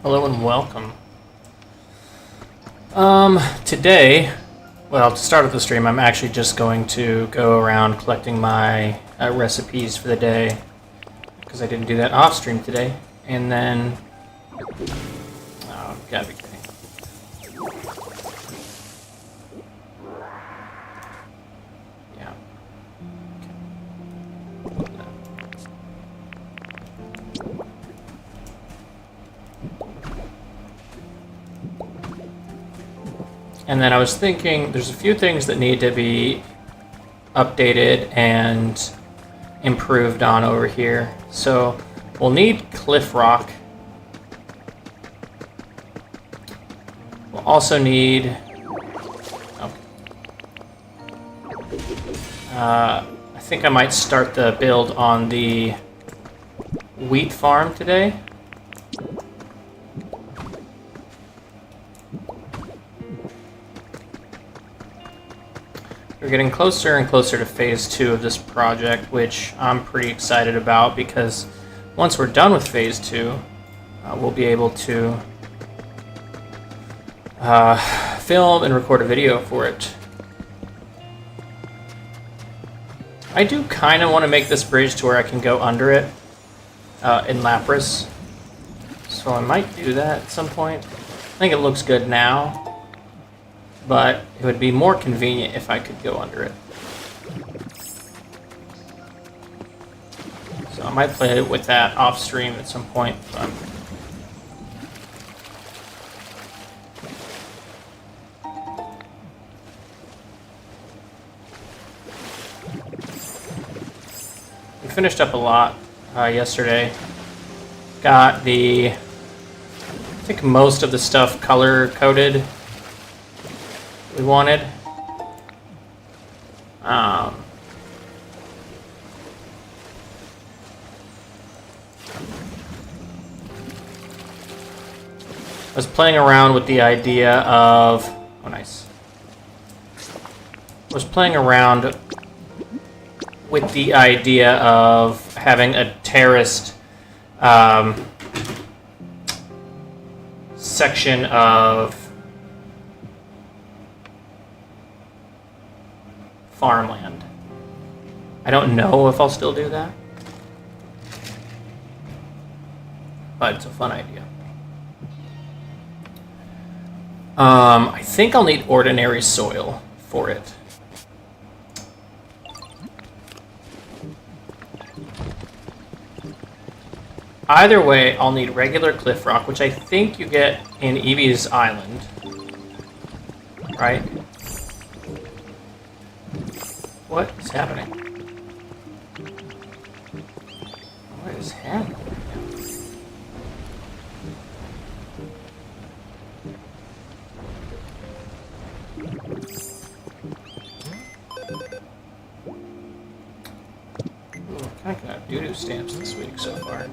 Hello and welcome. Today, well, to start off the stream, I'm actually just going to go around collecting my recipes for the day, because I didn't do that off stream today. And then, oh, gotta be kidding. Yeah. And then I was thinking, there's a few things that need to be updated and improved on over here. So we'll need cliff rock. We'll also need... I think I might start the build on the wheat farm today. We're getting closer and closer to phase 2 of this project, which I'm pretty excited about, because once we're done with phase 2, we'll be able to film and record a video for it. I do kind of want to make this bridge to where I can go under it in Lapras, so I might do that at some point. I think it looks good now, but it would be more convenient if I could go under it. So I might play with that off stream at some point. But we finished up a lot yesterday. Got I think most of the stuff color coded we wanted. I was playing around with the idea of... Oh, nice. I was playing around with the idea of having a terraced section of farmland. I don't know if I'll still do that, but it's a fun idea. I think I'll need ordinary soil for it. Either way, I'll need regular cliff rock, which I think you get in Eevee's Island, right? What is happening? What is happening? Ooh, I kind of got doo-doo stamps this week so far.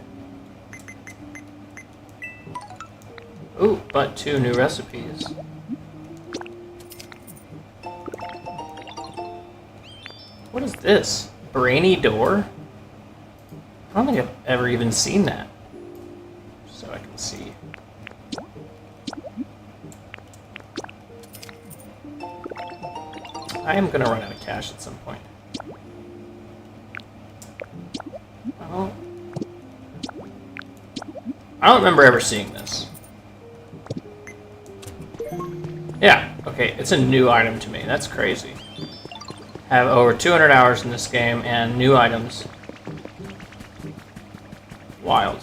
Ooh, but 2 new recipes. What is this? Brainy door? I don't think I've ever even seen that. So I can see. I am gonna run out of cash at some point. Oh. I don't remember ever seeing this. Yeah, okay, it's a new item to me. That's crazy. Have over 200 hours in this game and new items. Wild.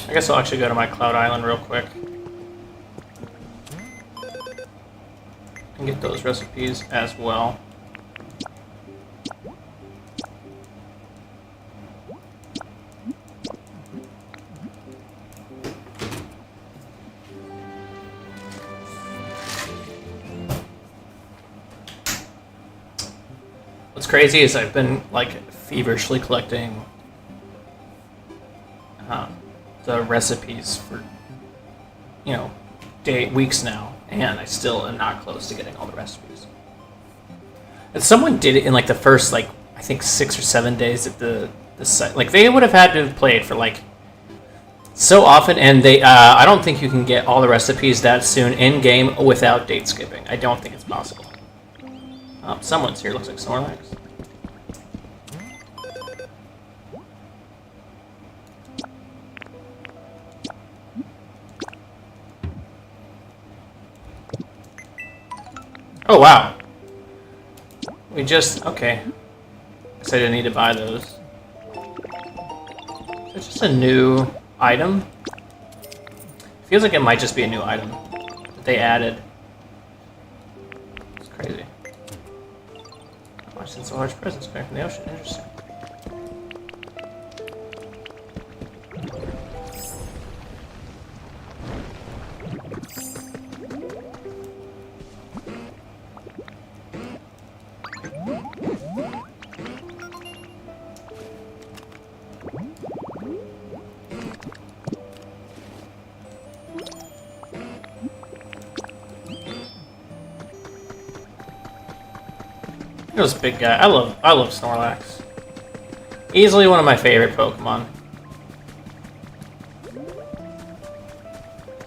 I guess I'll actually go to my Cloud Island real quick and get those recipes as well. What's crazy is I've been like feverishly collecting the recipes for weeks now, and I still am not close to getting all the recipes. And someone did it in like the first I think 6 or 7 days at the site. Like they would have had to have played for like so often, and they I don't think you can get all the recipes that soon in game without date skipping. I don't think it's possible. Someone's here. Looks like Snorlax. Oh wow. We just okay. Guess I didn't need to buy those. It's just a new item. Feels like it might just be a new item that they added. It's crazy. Watch since a large presence coming from the ocean. Interesting. This big guy. I love Snorlax. Easily one of my favorite Pokemon.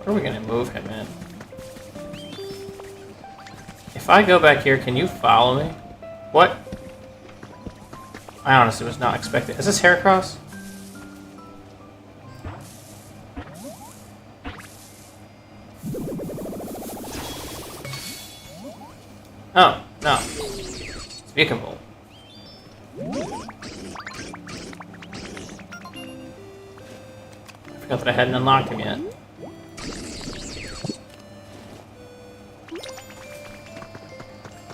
Where are we gonna move him in? If I go back here, can you follow me? What? I honestly was not expecting. Is this Heracross? Oh, no. Pokeball. I forgot that I hadn't unlocked him yet.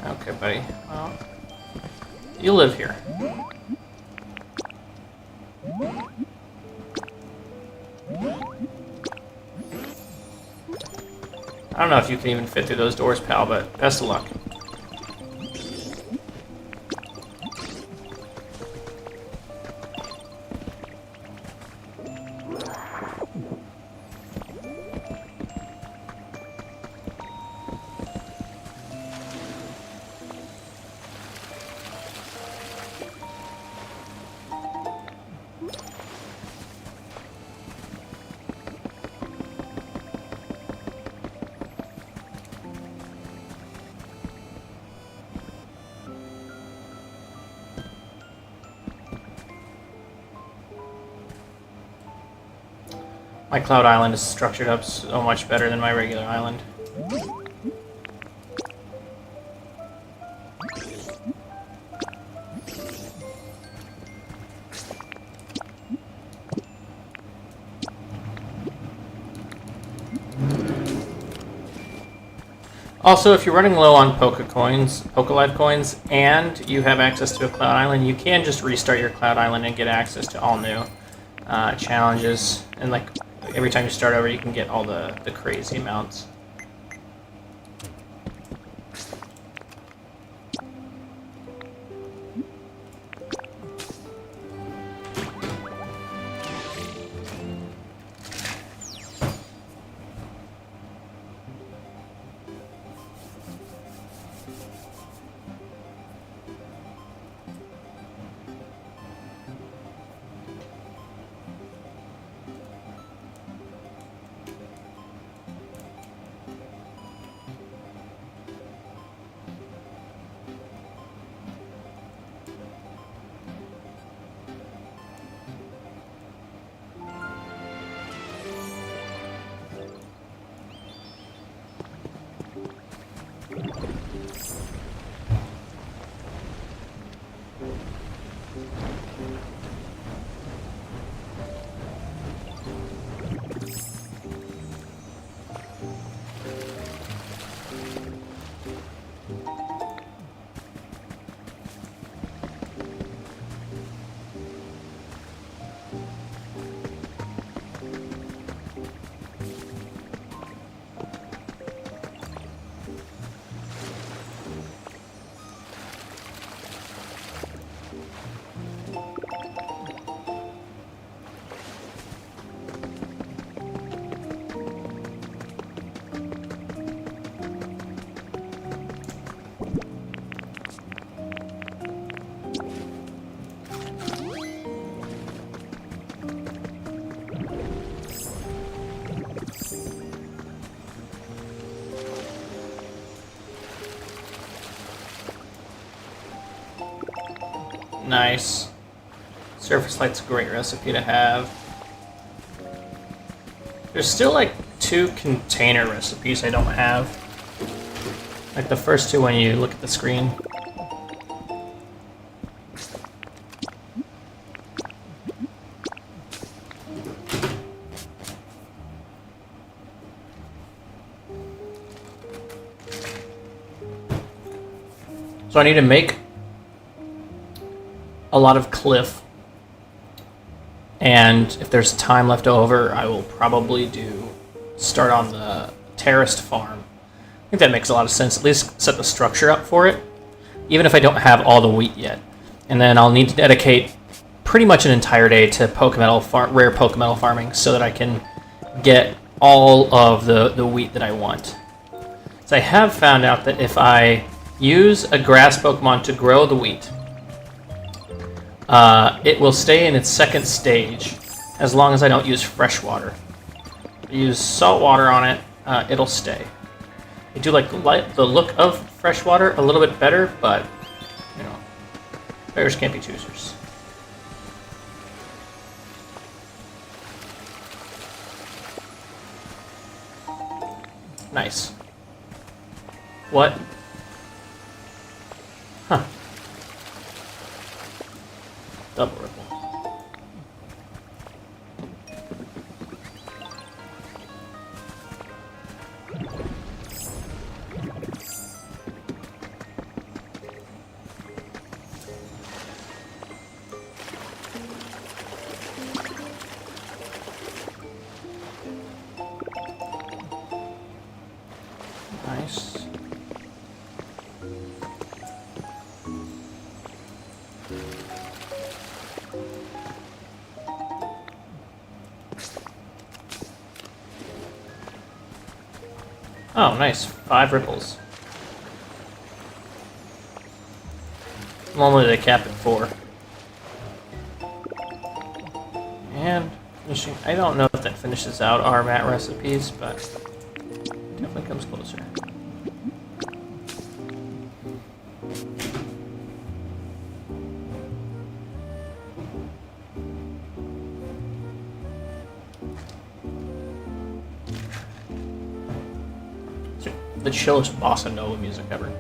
Okay, buddy. Well, you live here. I don't know if you can even fit through those doors, pal, but best of luck. My Cloud Island is structured up so much better than my regular island. Also, if you're running low on Pokolife coins, and you have access to a Cloud Island, you can just restart your Cloud Island and get access to all new challenges. And like every time you start over, you can get all the crazy amounts. Nice. Surface light's a great recipe to have. There's still like 2 container recipes I don't have. Like the first 2 when you look at the screen. So I need to make a lot of cliff, and if there's time left over, I will probably start on the terraced farm. I think that makes a lot of sense. At least set the structure up for it, even if I don't have all the wheat yet. And then I'll need to dedicate pretty much an entire day to rare Pokemetal farming so that I can get all of the wheat that I want. So I have found out that if I use a grass Pokemon to grow the wheat, it will stay in its second stage as long as I don't use fresh water. If I use salt water on it, it'll stay. I do like the look of fresh water a little bit better, but, you know, beggars can't be choosers. Nice. What? Huh. Double ripple. Nice. Oh, nice. 5 ripples. Normally they cap at 4. And finishing. I don't know if that finishes out our mat recipes, but it definitely comes closer. The chillest bossa nova music ever.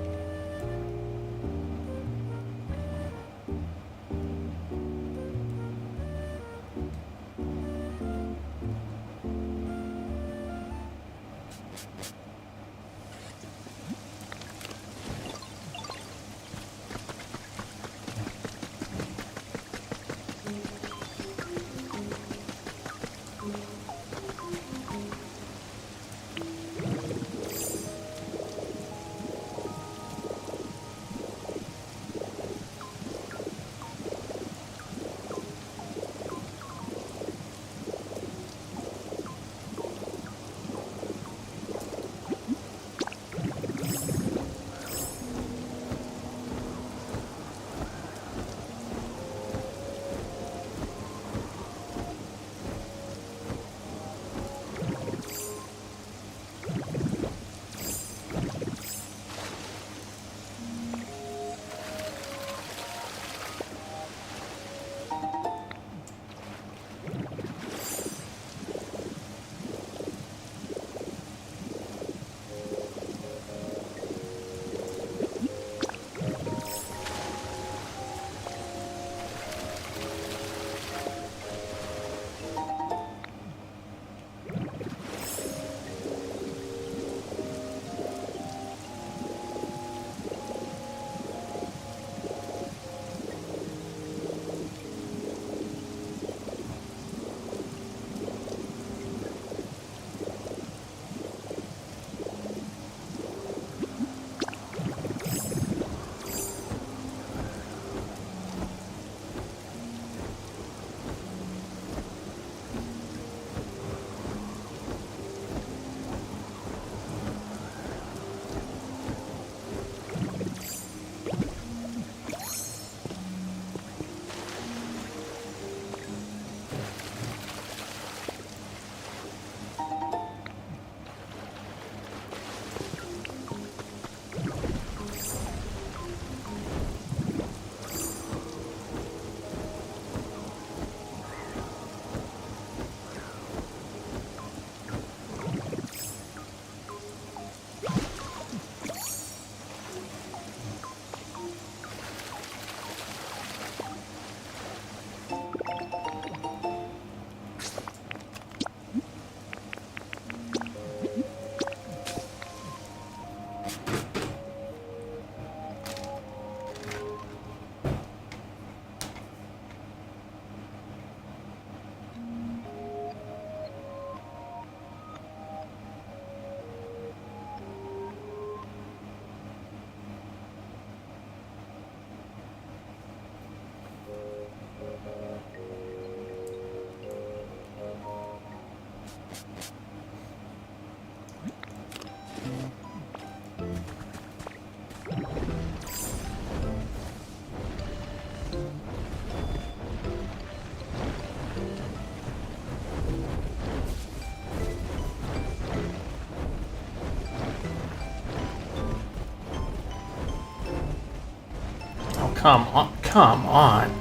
come on, come on.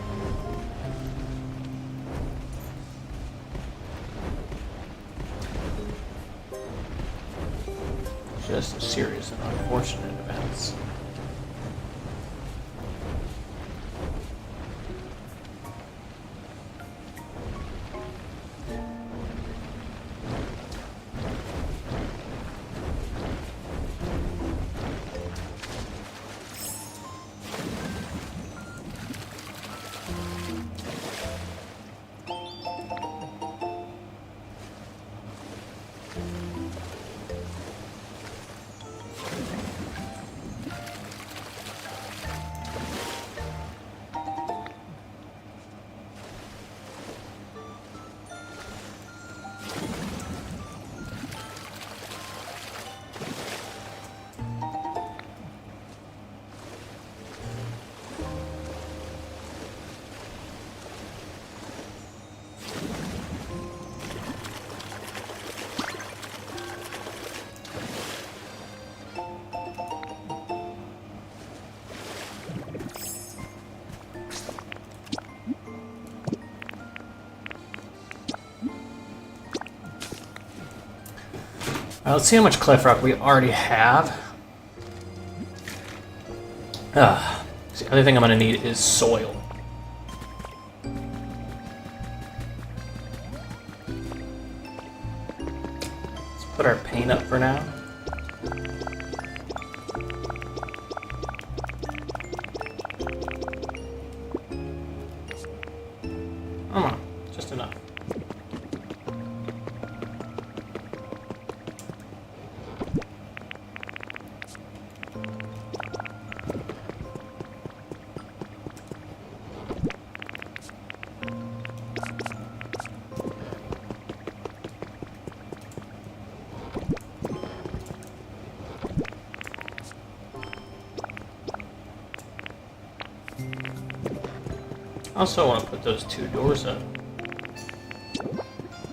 Just a series of unfortunate events. Let's see how much cliff rock we already have. The other thing I'm going to need is soil. Let's put our paint up for now. Come on, just enough. I also want to put those 2 doors up.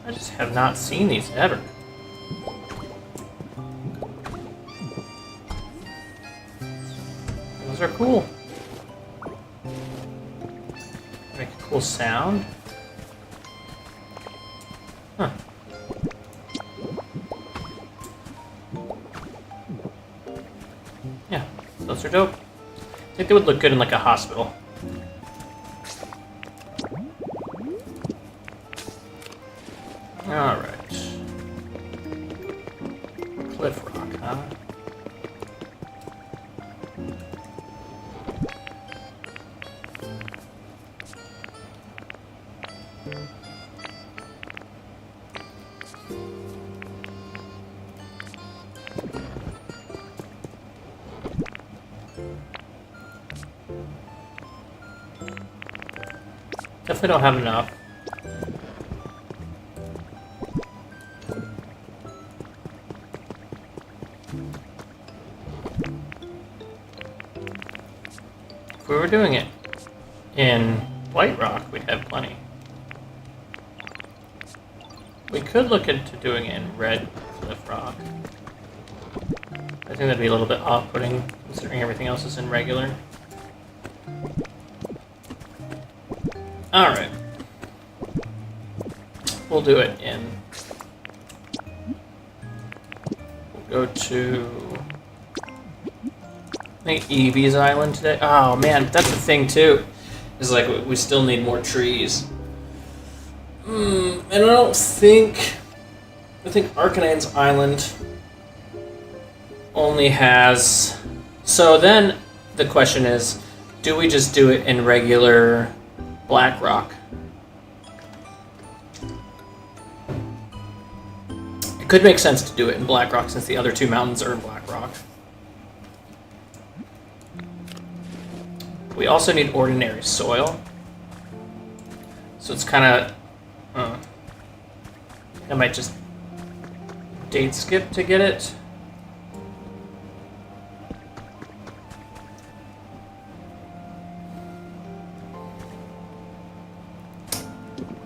I just have not seen these ever. Those are cool. Make a cool sound. Huh. Yeah, those are dope. I think they would look good in like a hospital. Alright. Cliff rock, huh? Definitely don't have enough. If we were doing it in white rock, we'd have plenty. We could look into doing it in red cliff rock. I think that'd be a little bit off-putting, considering everything else is in regular. Alright. We'll do it in... We'll go to... I think Evie's Island today. Oh man, that's the thing too. Is like we still need more trees. And I don't think... I think Arcanine's Island only has... So then the question is, do we just do it in regular black rock? It could make sense to do it in black rock since the other 2 mountains are in black rock. We also need ordinary soil. So it's kind of... I might just date skip to get it.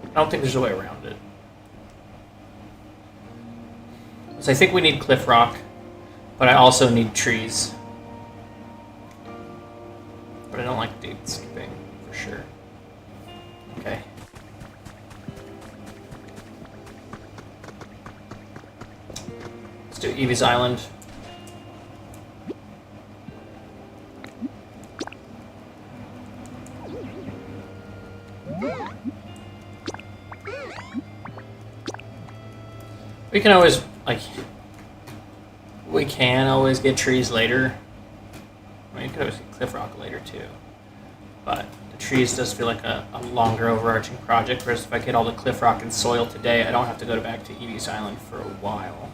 I don't think there's a way around it. So I think we need cliff rock, but I also need trees. But I don't like like date skipping for sure. Okay. Let's do Evie's Island. We can always, like, we can always get trees later. I mean, you could always get Cliff Rock later, too. But the trees does feel like a longer overarching project, whereas if I get all the Cliff Rock and soil today, I don't have to go back to Evie's Island for a while.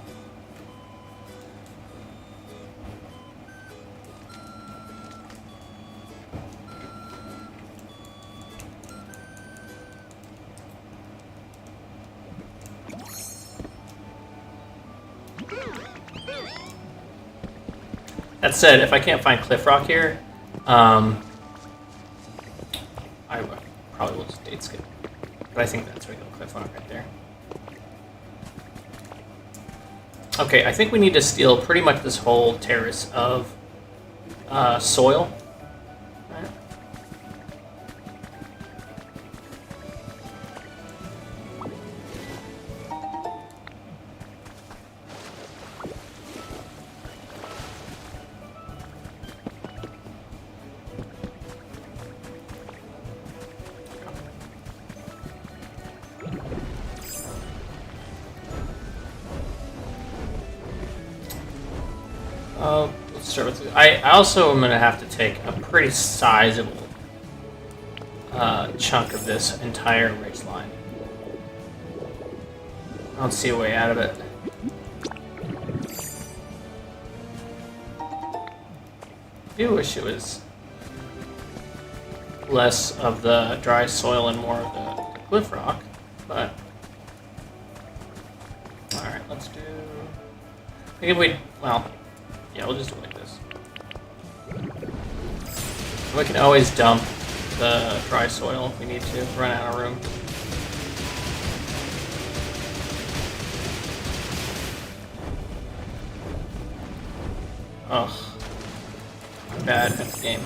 That said, if I can't find Cliff Rock here, I probably will just date skip. But I think that's regular Cliff Rock right there. Okay, I think we need to steal pretty much this whole terrace of soil. Right. Let's start with. I also am going to have to take a pretty sizable chunk of this entire ridge line. I don't see a way out of it. I do wish it was less of the dry soil and more of the cliff rock, but alright, let's do. I think if we. Well. Yeah, we'll just do it like this. We can always dump the dry soil if we need to run out of room. Ugh. I'm bad at the game.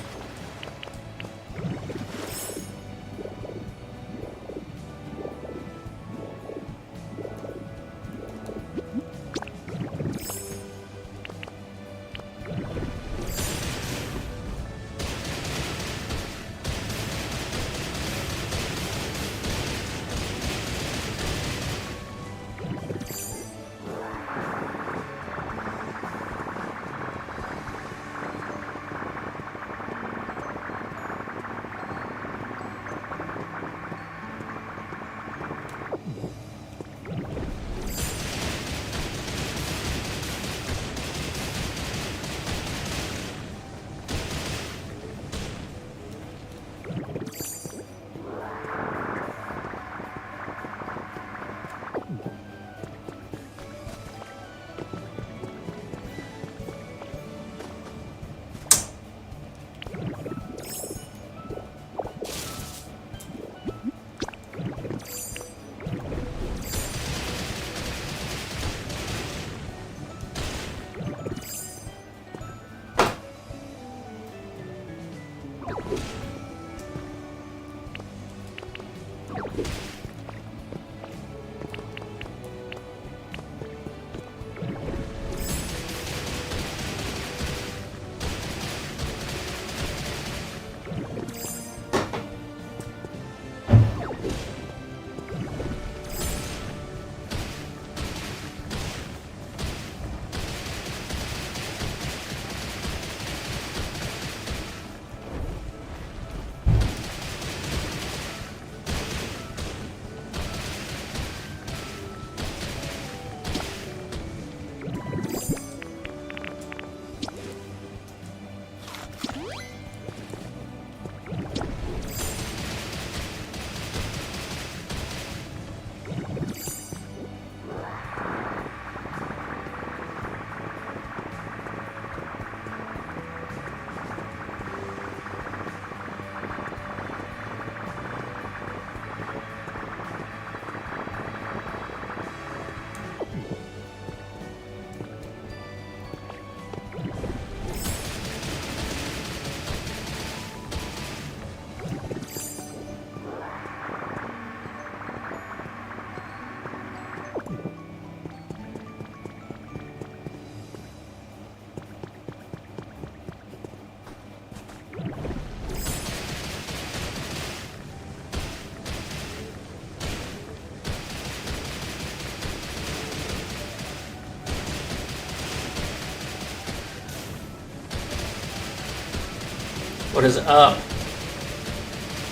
What is up?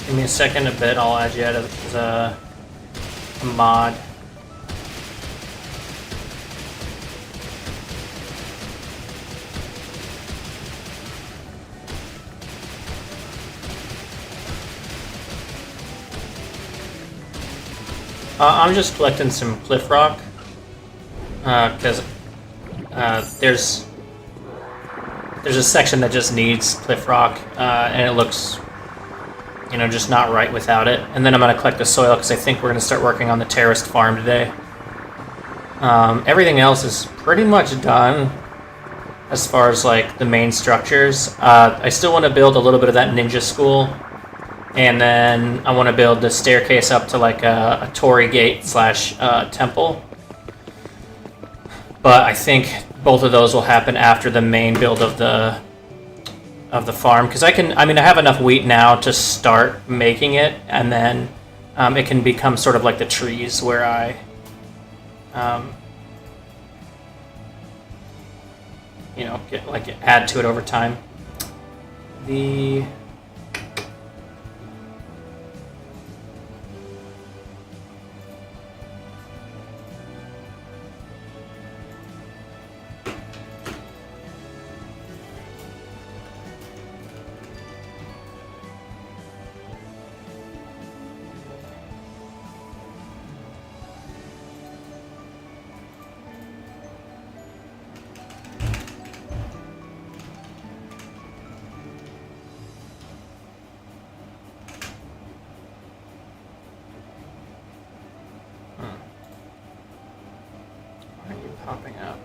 Give me a second, a bit. I'll add you as a mod. I'm just collecting some cliff rock because there's a section that just needs cliff rock and it looks, you know, just not right without it. And then I'm going to collect the soil because I think we're going to start working on the terraced farm today. Everything else is pretty much done as far as like the main structures. I still want to build a little bit of that ninja school. And then I want to build the staircase up to like a torii gate slash temple. But I think both of those will happen after the main build of the farm. Because I have enough wheat now to start making it. And then it can become sort of like the trees where I... you know, add to it over time. The... popping up.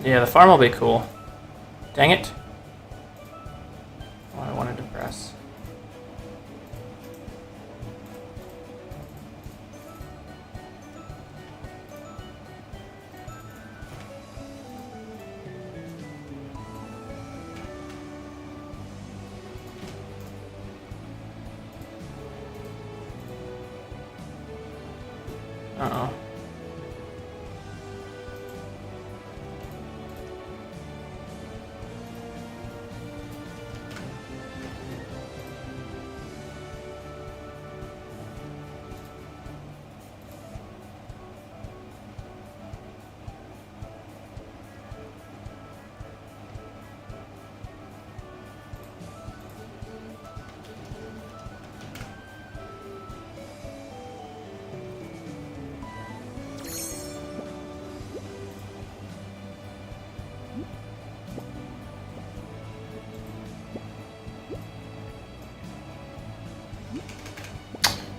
Yeah, the farm will be cool. Dang it. Oh, I wanted to press. Uh-oh.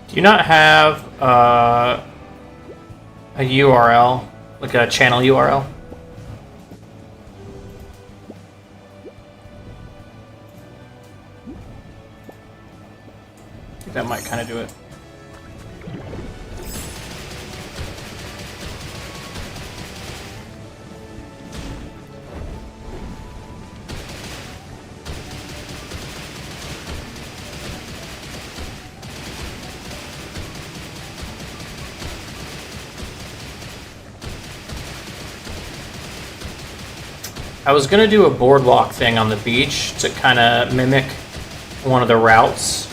Do you not have a URL, like a channel URL? I think that might kind of do it. I was going to do a boardwalk thing on the beach to kind of mimic one of the routes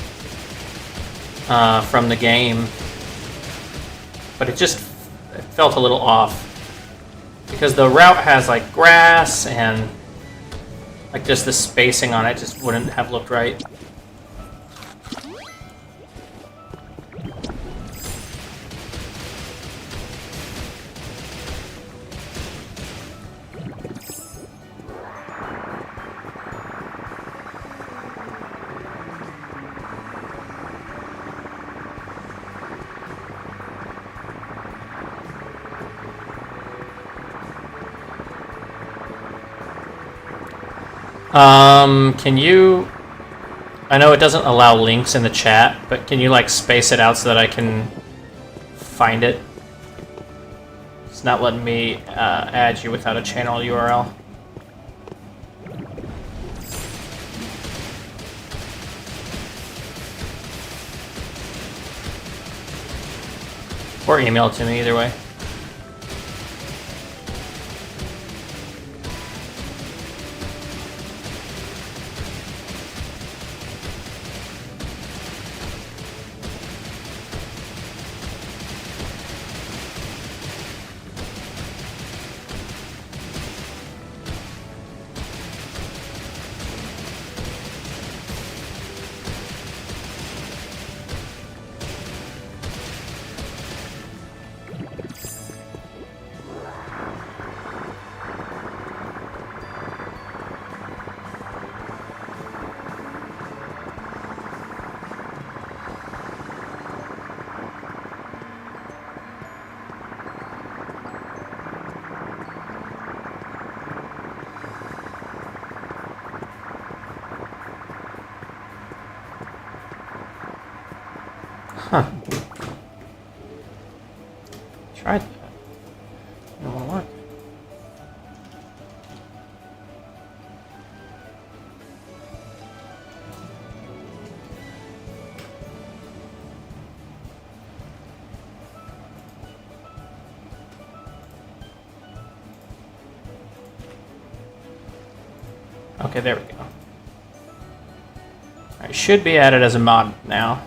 from the game, but it felt a little off because the route has like grass and like just the spacing on it just wouldn't have looked right. Can you... I know it doesn't allow links in the chat, but can you, like, space it out so that I can find it? It's not letting me add you without a channel URL. Or email it to me, either way. Huh. Tried that. It won't work. Okay, there we go. Alright, should be added as a mod now.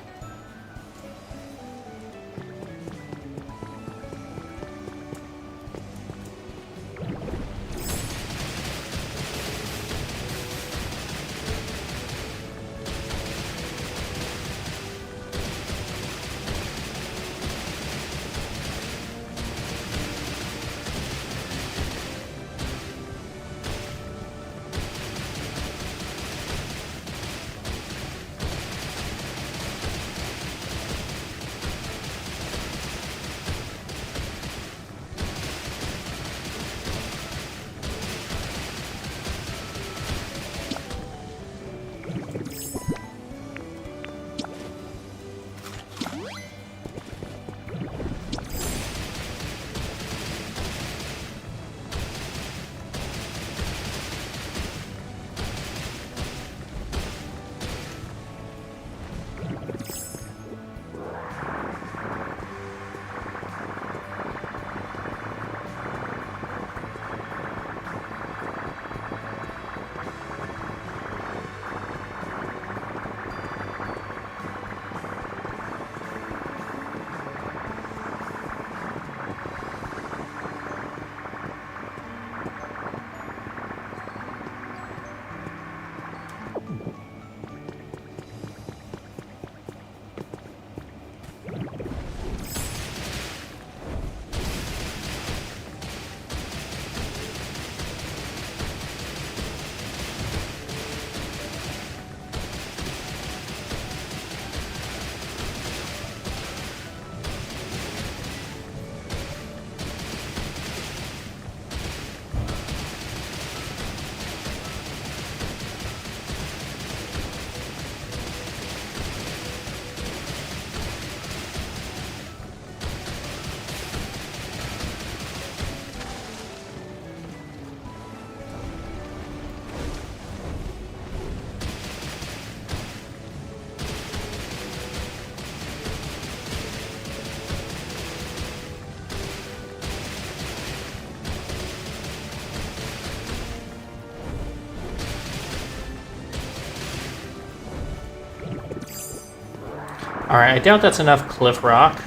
Alright, I doubt that's enough cliff rock.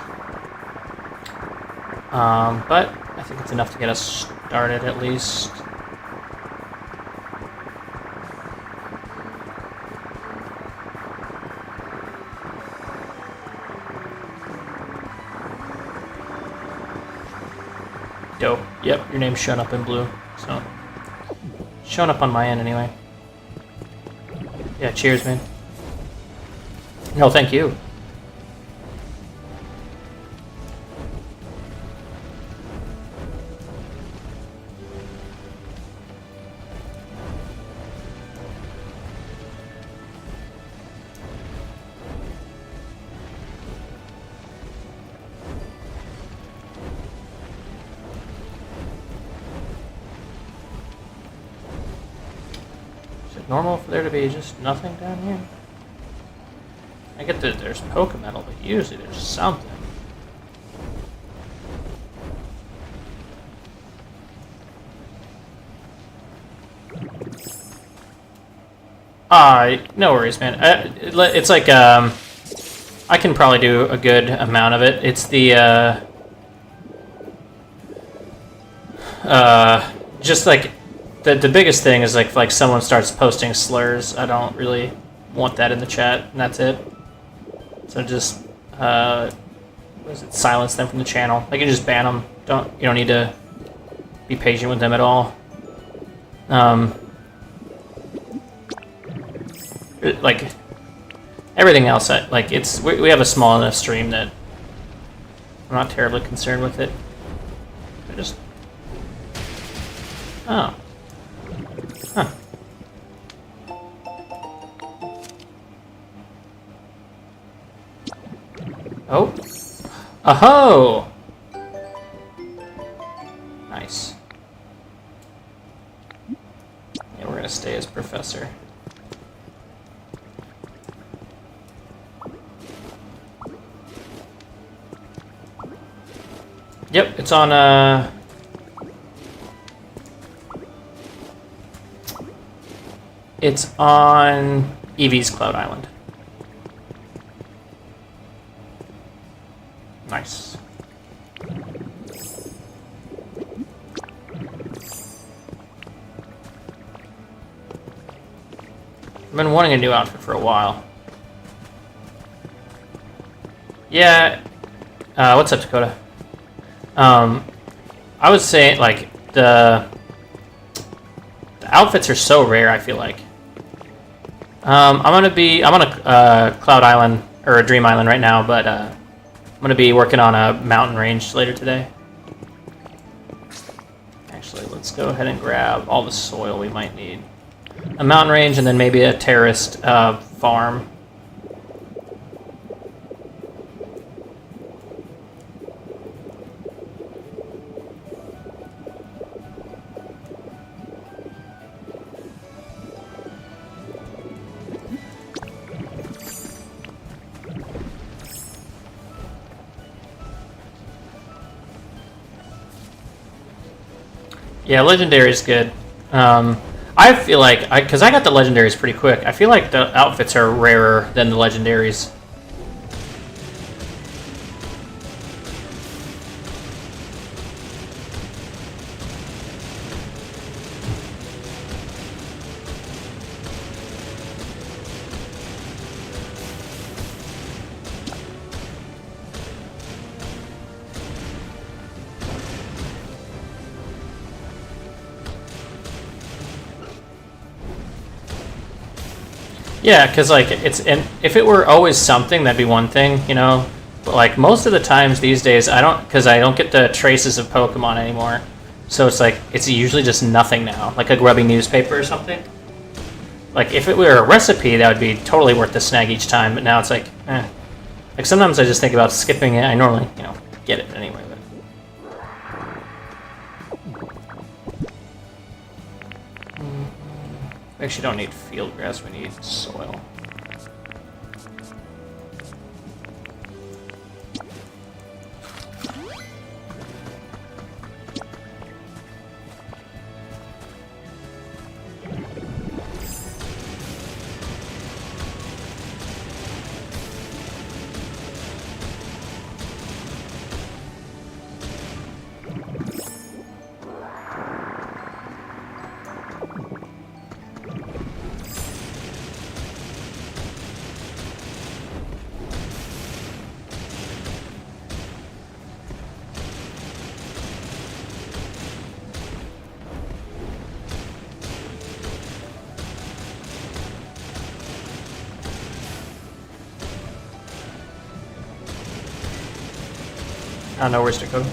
But I think it's enough to get us started at least. Dope. Yep, your name's shown up in blue. So, showing up on my end anyway. Yeah, cheers, man. No, thank you. Is it normal for there to be just nothing down here? I get that there's Pokemetal, but usually there's something. No worries, man. It's like, I can probably do a good amount of it. It's the, just like, the biggest thing is like, if like someone starts posting slurs, I don't really want that in the chat, and that's it. So just, what is it? Silence them from the channel. I can just ban them. You don't need to be patient with them at all. Like everything else, like we have a small enough stream that I'm not terribly concerned with it. I just huh. Oh. Oh. Nice. Yeah, we're gonna stay as professor. Yep, it's on, it's on Eevee's Cloud Island. Nice. I've been wanting a new outfit for a while. Yeah, what's up, Dakota? I would say, like, the outfits are so rare, I feel like. I'm on a Cloud Island, or a Dream Island right now, but, I'm gonna be working on a mountain range later today. Actually, let's go ahead and grab all the soil we might need. A mountain range, and then maybe a terraced, farm. Yeah, Legendary is good. I feel like, because I got the Legendaries pretty quick, I feel like the outfits are rarer than the Legendaries. Yeah, because like and if it were always something, that'd be one thing, you know. But like most of the times these days, I don't get the traces of Pokemon anymore. So it's like it's usually just nothing now, like a grubby newspaper or something. Like if it were a recipe, that would be totally worth the snag each time. But now it's like, eh. Like sometimes I just think about skipping it. I normally, you know, get it anyway. But we actually don't need field grass, we need soil. I don't know where's Dakota.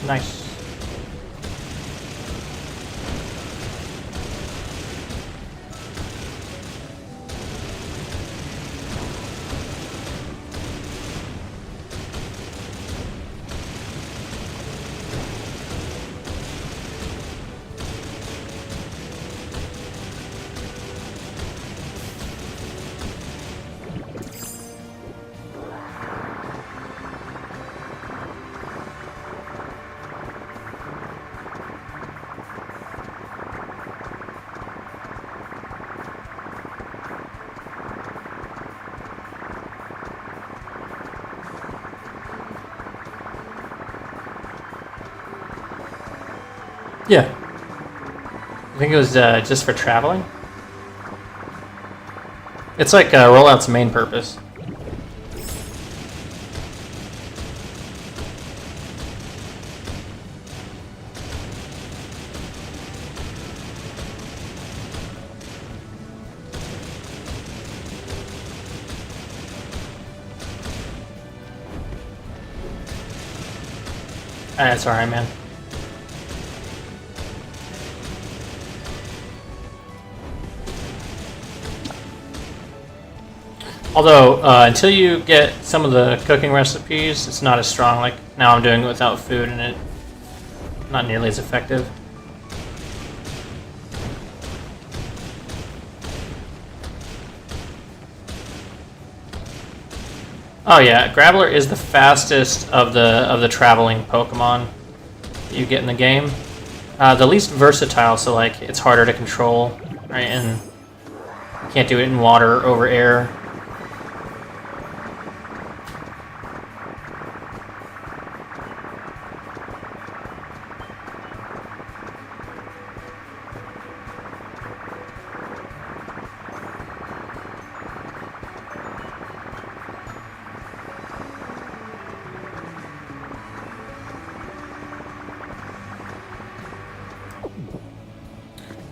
Nice. Yeah. I think it was just for traveling. It's like rollout's main purpose. That's alright, man. Although, until you get some of the cooking recipes, it's not as strong. Like, now I'm doing it without food, and it's not nearly as effective. Oh yeah, Graveler is the fastest of the traveling Pokemon you get in the game. The least versatile, so like it's harder to control, right? And you can't do it in water or over air.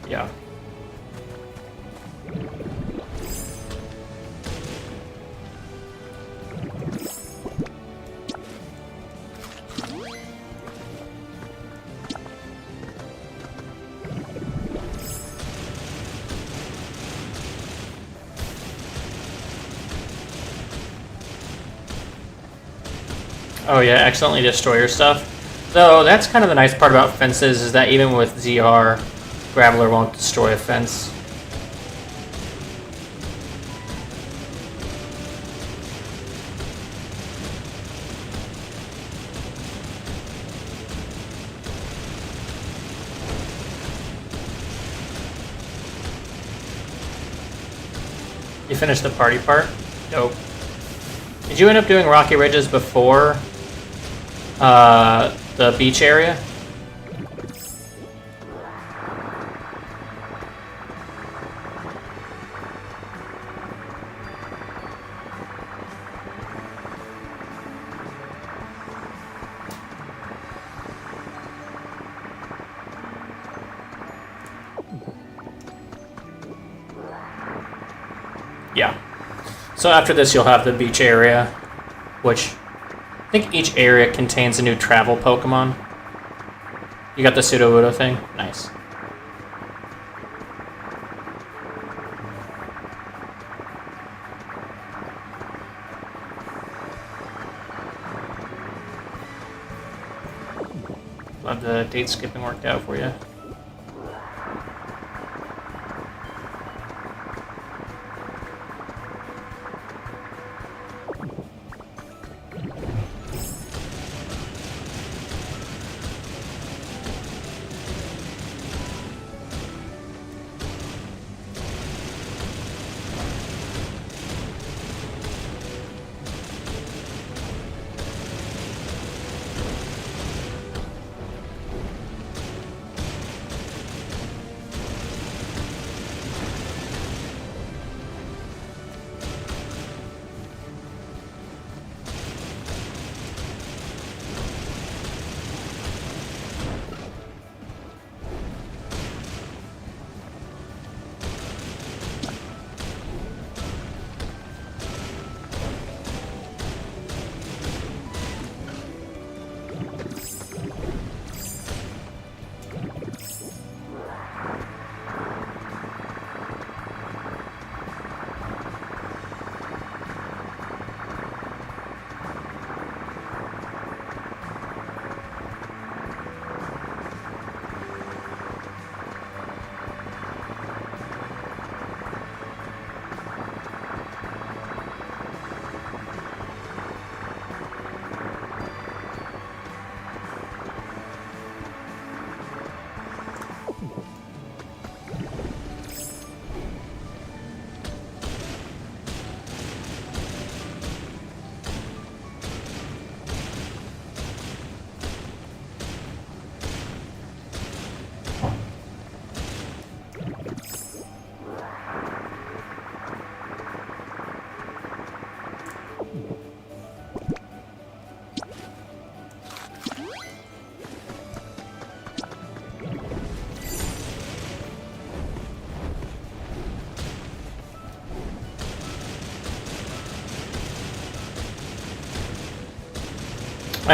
Yeah. Oh yeah, accidentally destroy your stuff. Though that's kind of the nice part about fences is that even with ZR, Graveler won't destroy a fence. You finished the party part? Dope. Did you end up doing Rocky Ridges before the beach area? Yeah. So after this, you'll have the beach area, which I think each area contains a new travel Pokemon. You got the Sudowoodo thing? Nice. Glad the date skipping worked out for you.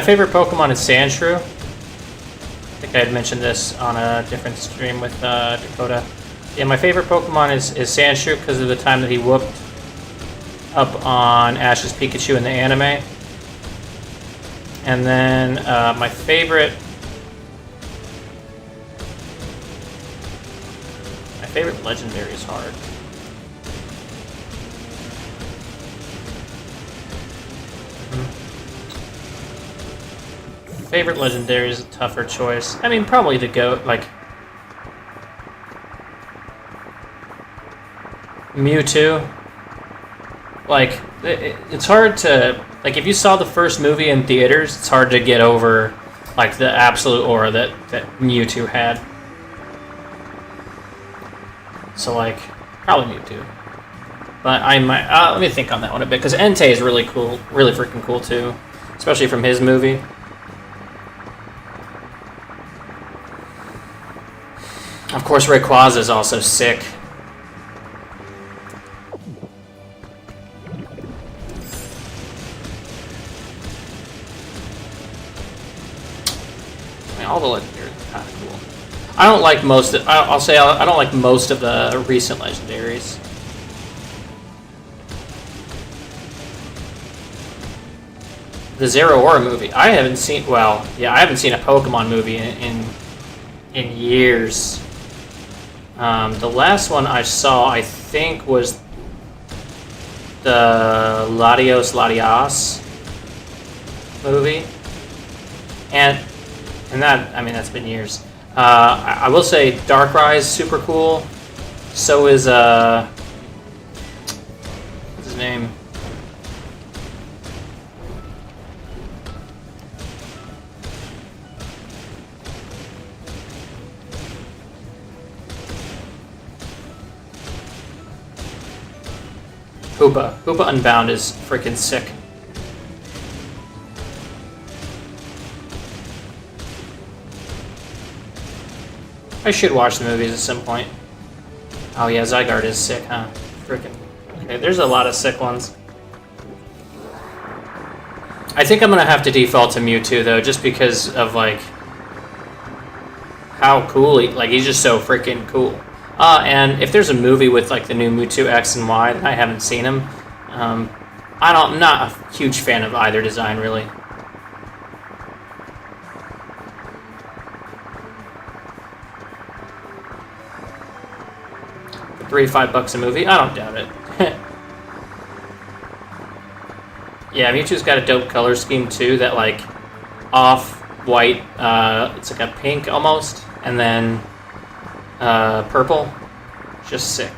My favorite Pokemon is Sandshrew. I think I had mentioned this on a different stream with Dakota. Yeah, my favorite Pokemon is Sandshrew because of the time that he whooped up on Ash's Pikachu in the anime. And then my favorite legendary is hard. Favorite legendary is a tougher choice. I mean, probably the GOAT, like Mewtwo. Like, it's hard to, like, if you saw the first movie in theaters, it's hard to get over, like, the absolute aura that Mewtwo had. So, like, probably Mewtwo. But I might, let me think on that one a bit, because Entei is really cool, really freaking cool, too. Especially from his movie. Of course, Rayquaza is also sick. I mean, all the legendaries are kind of cool. I don't like most. I'll say I don't like most of the recent legendaries. The Zeraora movie. I haven't seen. Well, yeah, I haven't seen a Pokemon movie in years. The last one I saw, I think, was the Latios movie, and that, I mean, that's been years. I will say Darkrai's super cool. So is what's his name? Hoopa. Hoopa Unbound is freaking sick. I should watch the movies at some point. Oh yeah, Zygarde is sick, huh? Freaking. Okay, there's a lot of sick ones. I think I'm gonna have to default to Mewtwo though, just because of like how cool he's just so freaking cool. And if there's a movie with like the new Mewtwo X and Y, I haven't seen them. I'm not a huge fan of either design, really. $3-5 a movie? I don't doubt it. Yeah, Mewtwo's got a dope color scheme too. That like off-white, it's like a pink almost, and then purple. Just sick.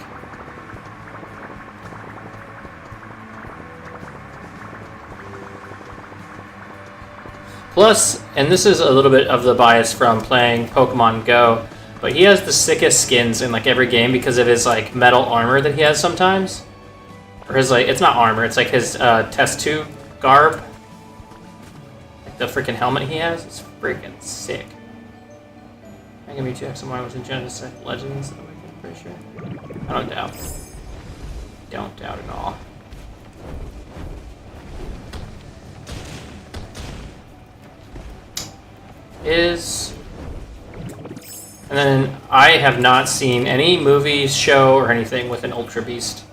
Plus, and this is a little bit of the bias from playing Pokemon Go, but he has the sickest skins in like every game because of his like metal armor that he has sometimes. Or his like, it's not armor, it's like his test tube garb. Like the freaking helmet he has. It's freaking sick. I think Mewtwo X and Y was in Genesis Legends, I'm pretty sure. I don't doubt. Don't doubt at all. And then I have not seen any movie, show, or anything with an Ultra Beast.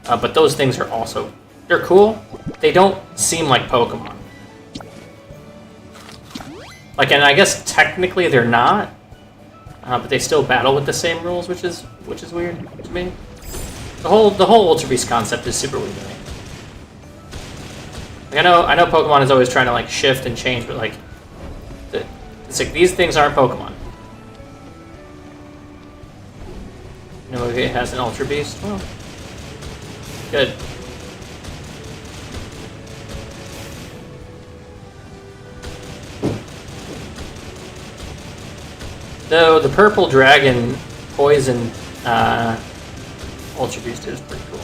But those things are also, they're cool. They don't seem like Pokemon. Like, and I guess technically they're not. But they still battle with the same rules, which is weird to me. The whole Ultra Beast concept is super weird to me. Like, I know Pokemon is always trying to like shift and change, but like, it's like these things aren't Pokemon. No, it has an Ultra Beast. Well, good. Though the purple dragon poison Ultra Beast is pretty cool.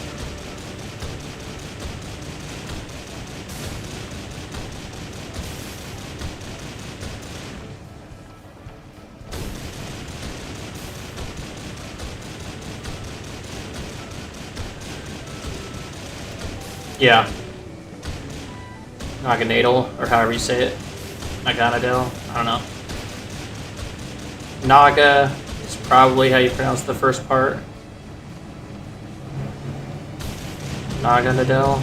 Yeah. Naganadal, or however you say it. Naganadel? I don't know. Naga is probably how you pronounce the first part. Naganadel.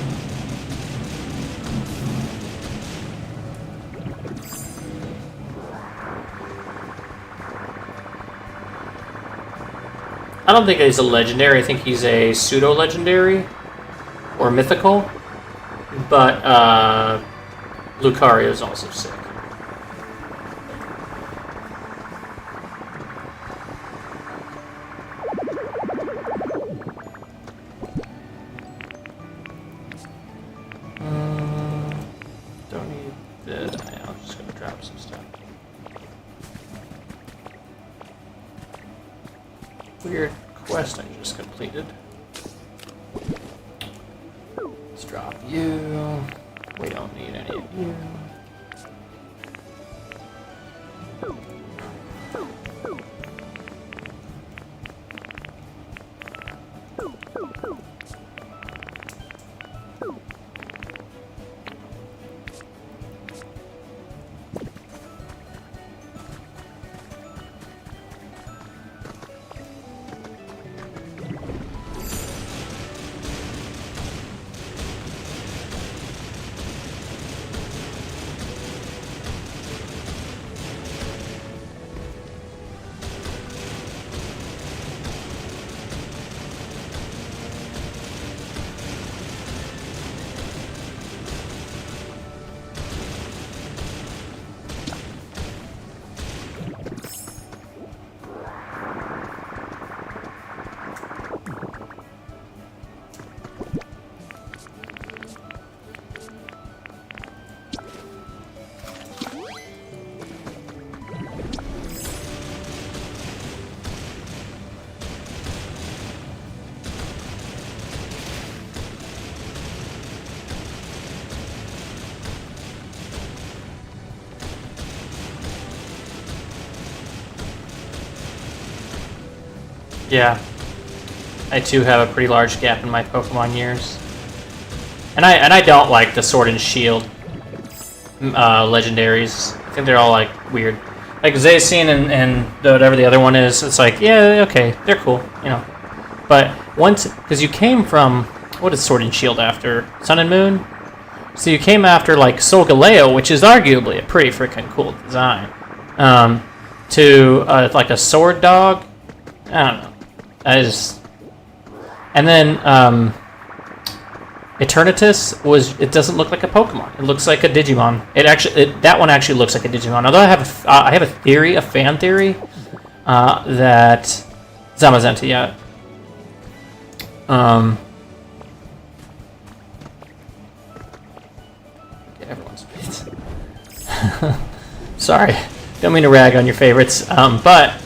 I don't think he's a legendary. I think he's a pseudo-legendary or mythical. But Lucario is also sick. Don't need this. Yeah, I'm just gonna drop some stuff. Weird quest I just completed. Let's drop you. We don't need any of you. Yeah, I too have a pretty large gap in my Pokemon years, and I don't like the Sword and Shield legendaries. I think they're all like weird, like Zacian and whatever the other one is. It's like, yeah, okay, they're cool, you know. But once, because you came from, what is Sword and Shield after? Sun and Moon. So you came after like Solgaleo, which is arguably a pretty freaking cool design, to like a sword dog. I don't know. That is, and then Eternatus it doesn't look like a Pokemon. It looks like a Digimon. That one actually looks like a Digimon. Although I have a theory, a fan theory, that Zamazenta, yeah. Get everyone's face. Sorry, don't mean to rag on your favorites, but.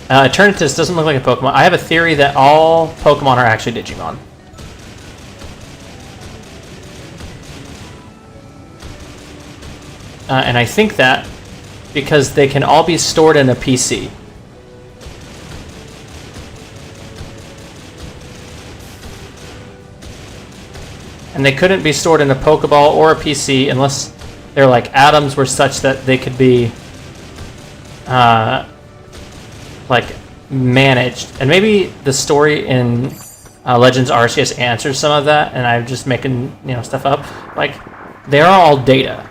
Eternatus doesn't look like a Pokemon. I have a theory that all Pokemon are actually Digimon. And I think that because they can all be stored in a PC. And they couldn't be stored in a Pokeball or a PC unless their like atoms were such that they could be like managed. And maybe the story in Legends Arceus answers some of that, and I'm just making, you know, stuff up. Like, they're all data.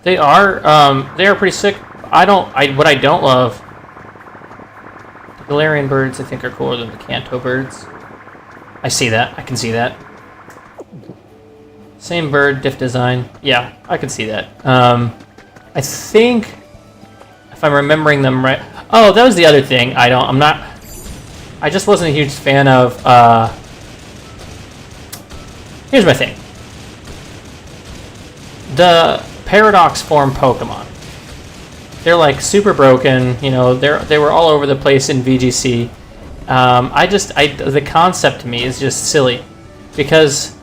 They are pretty sick. What I don't love. Galarian birds, I think, are cooler than the Kanto birds. I see that. I can see that. Same bird, diff design. Yeah, I can see that. I think, if I'm remembering them right... Oh, that was the other thing. I just wasn't a huge fan of... Here's my thing. The Paradox form Pokemon. They're like super broken, you know, they were all over the place in VGC. The concept to me is just silly. Because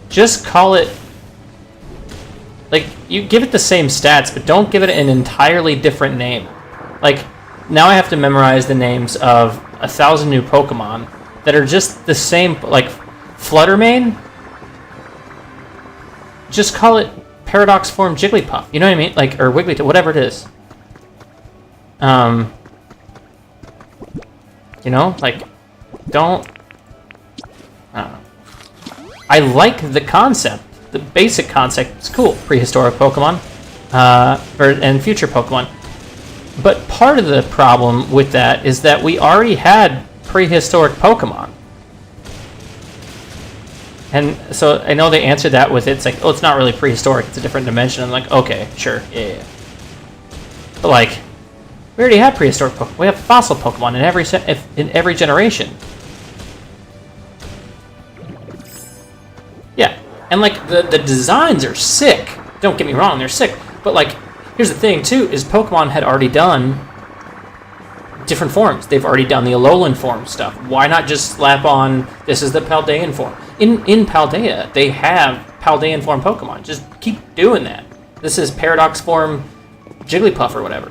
just call it, like, you give it the same stats, but don't give it an entirely different name. Like, now I have to memorize the names of 1,000 new Pokemon that are just the same, like, Fluttermane? Just call it Paradox form Jigglypuff. You know what I mean? Like, or Wigglytuff, whatever it is. You know, like, don't. I don't know. I like the concept. The basic concept is cool. Prehistoric Pokemon, and future Pokemon. But part of the problem with that is that we already had prehistoric Pokemon. And so I know they answered that with it's like, oh, it's not really prehistoric, it's a different dimension. I'm like, okay, sure, yeah. But like, we already have prehistoric Pokemon. We have fossil Pokemon in every generation. Yeah, and like the designs are sick. Don't get me wrong, they're sick. But like, here's the thing too: is Pokemon had already done different forms. They've already done the Alolan form stuff. Why not just slap on, this is the Paldean form? In Paldea, they have Paldean form Pokemon. Just keep doing that. This is Paradox form Jigglypuff or whatever.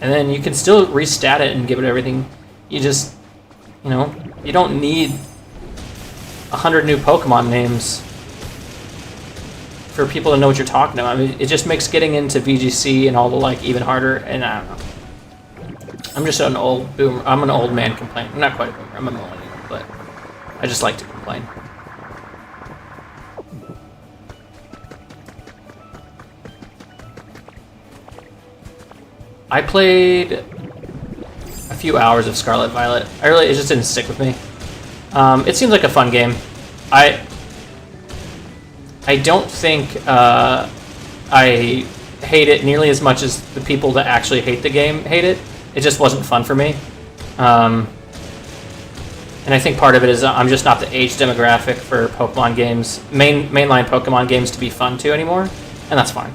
And then you can still restat it and give it everything. You just, you know, you don't need 100 new Pokemon names for people to know what you're talking about. I mean, it just makes getting into VGC and all the like even harder, and I don't know. I'm just an old boomer. I'm an old man complaining. I'm not quite a boomer. I'm a millennial, but I just like to complain. I played a few hours of Scarlet Violet. It just didn't stick with me. It seems like a fun game. I don't think I hate it nearly as much as the people that actually hate the game hate it. It just wasn't fun for me. And I think part of it is I'm just not the age demographic for Pokemon games, mainline Pokemon games to be fun to anymore, and that's fine.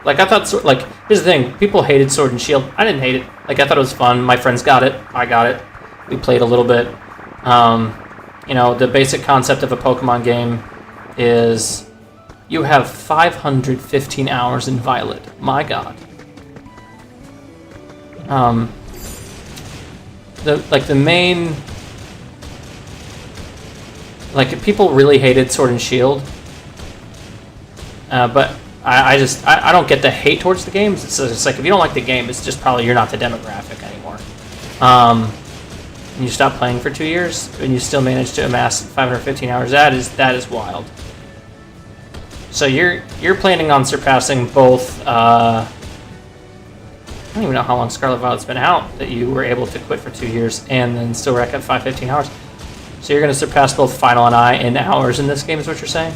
Like, I thought, like, here's the thing, people hated Sword and Shield. I didn't hate it. Like, I thought it was fun. My friends got it. I got it. We played a little bit. You know, the basic concept of a Pokemon game is you have 515 hours in Violet. My God. The main, like, people really hated Sword and Shield, but I don't get the hate towards the games. It's like, if you don't like the game, it's just probably you're not the demographic anymore. And you stop playing for 2 years and you still manage to amass 515 hours. That is wild. So you're planning on surpassing both. I don't even know how long Scarlet Violet's been out that you were able to quit for 2 years and then still rack up 515 hours. So you're going to surpass both Final and I in hours in this game, is what you're saying?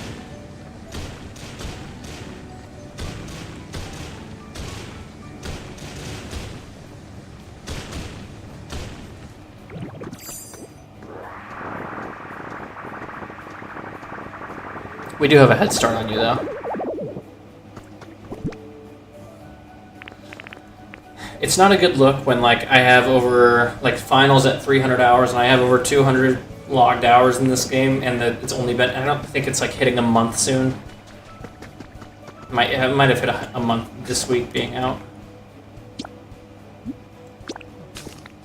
We do have a head start on you, though. It's not a good look when, like, I have over, like, finals at 300 hours and I have over 200 logged hours in this game, and it's only been, I don't think it's, like, hitting a month soon. It might have hit a month this week being out.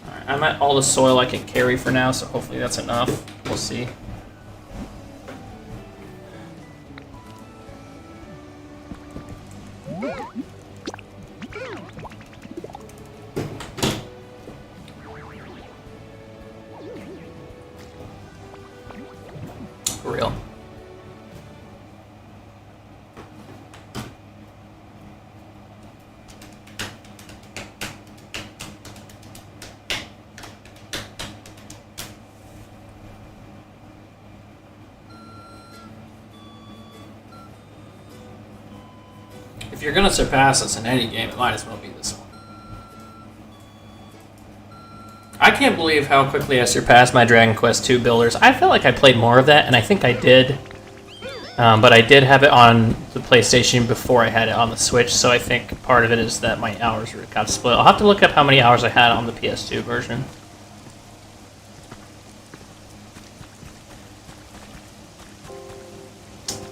Alright, I'm at all the soil I can carry for now, so hopefully that's enough. We'll see. For real. If you're gonna surpass us in any game, it might as well be this one. I can't believe how quickly I surpassed my Dragon Quest II builders. I felt like I played more of that, and I think I did. But I did have it on the PlayStation before I had it on the Switch, so I think part of it is that my hours got split. I'll have to look up how many hours I had on the PS2 version.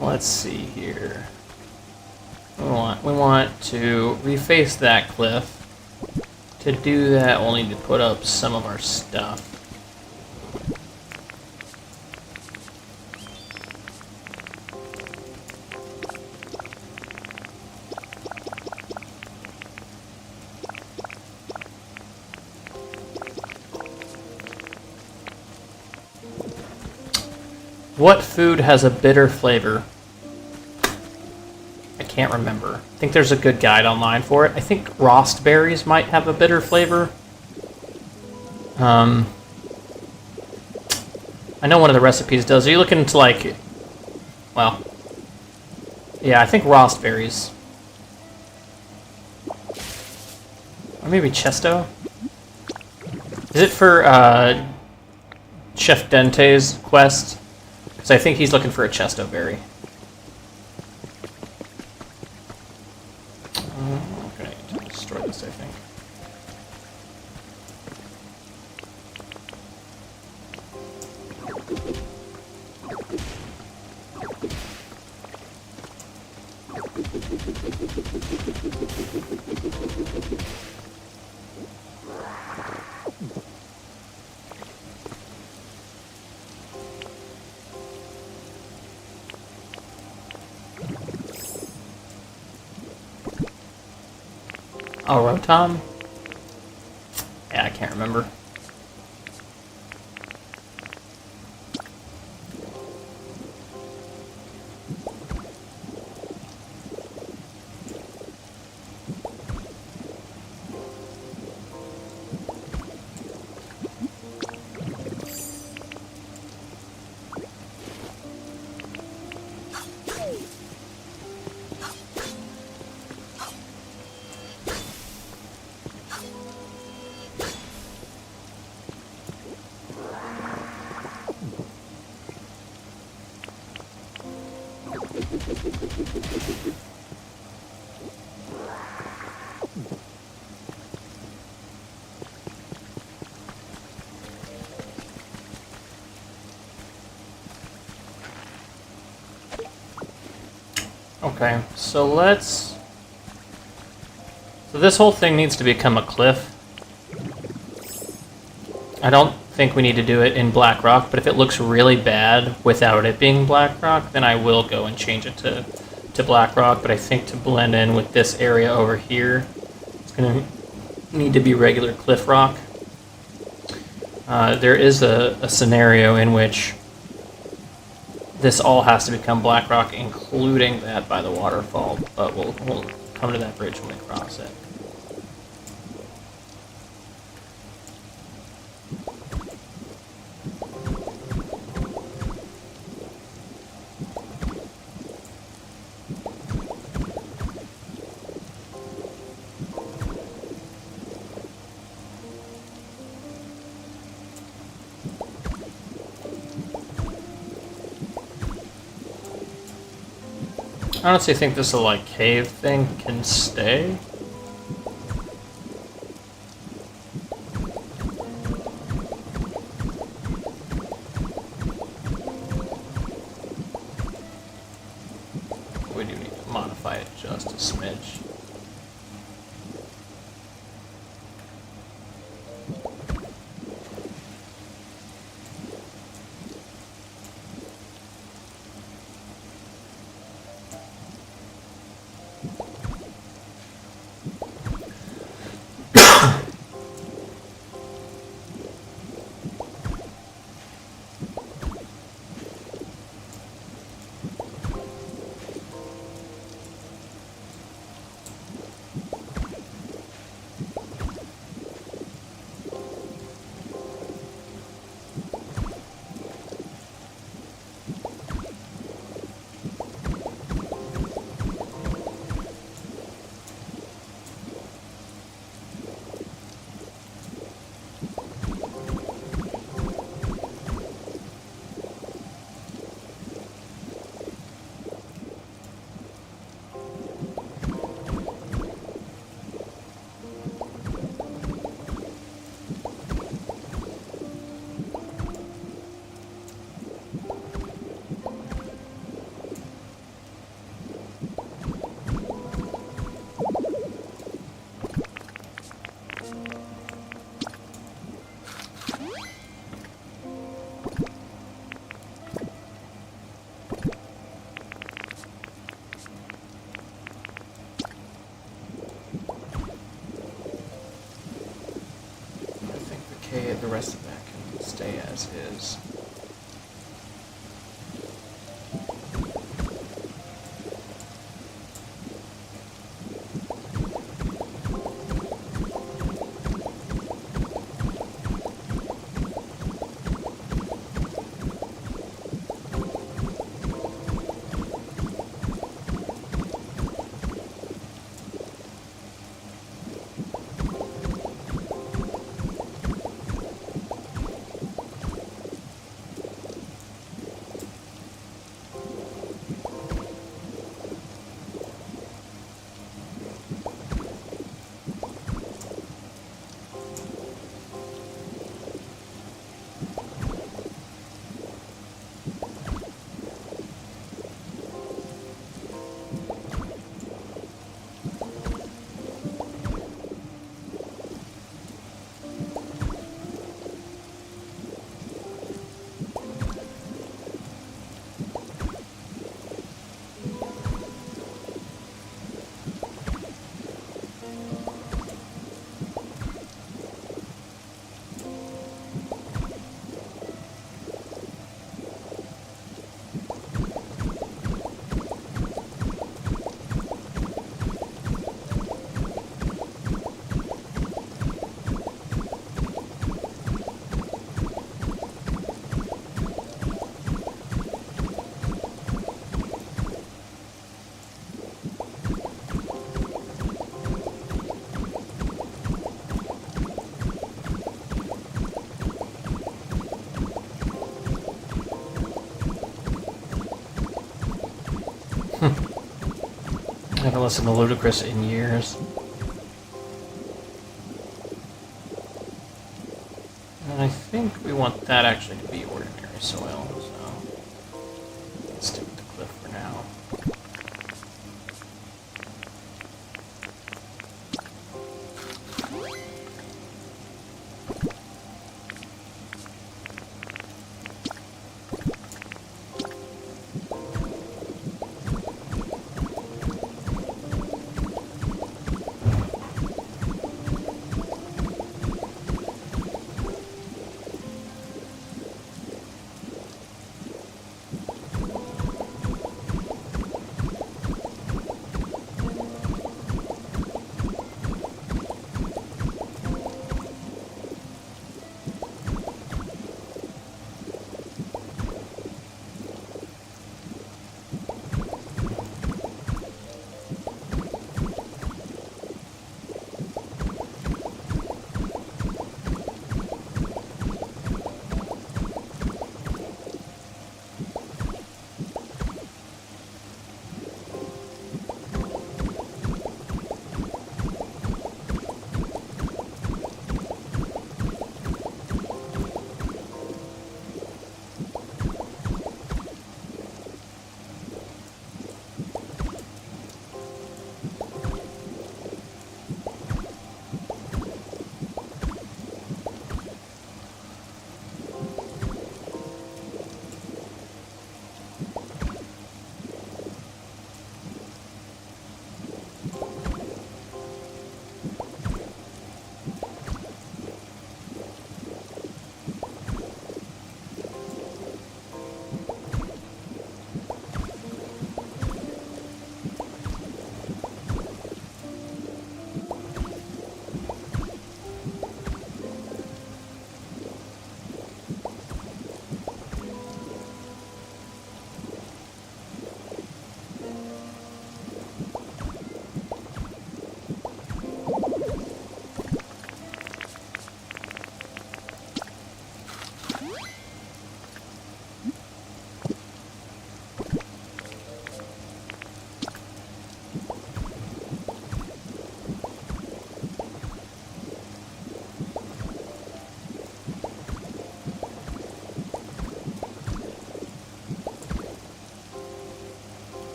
Let's see here. We want to reface that cliff. To do that, we'll need to put up some of our stuff. What food has a bitter flavor? I can't remember. I think there's a good guide online for it. I think roast berries might have a bitter flavor. I know one of the recipes does. Are you looking to like... Well... Yeah, I think roast berries. Or maybe Chesto? Is it for Chef Dente's quest? Because I think he's looking for a Chesto berry. Okay, to destroy this, I think. Oh, Rotom? Yeah, I can't remember. Okay, so let's... So this whole thing needs to become a cliff. I don't think we need to do it in Black Rock, but if it looks really bad without it being Black Rock, then I will go and change it to Black Rock, but I think to blend in with this area over here, it's going to need to be regular cliff rock. There is a scenario in which this all has to become Black Rock, including that by the waterfall, but we'll come to that bridge when we cross it. I honestly think this little like cave thing can stay. We do need to modify it just a smidge. Okay, the rest of that can stay as is. I haven't listened to Ludacris in years. And I think we want that actually to be ordinary soil, so let's stick with the cliff for now.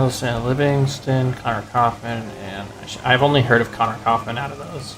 Miles Livingston, Connor Kaufman, and I've only heard of Connor Kaufman out of those.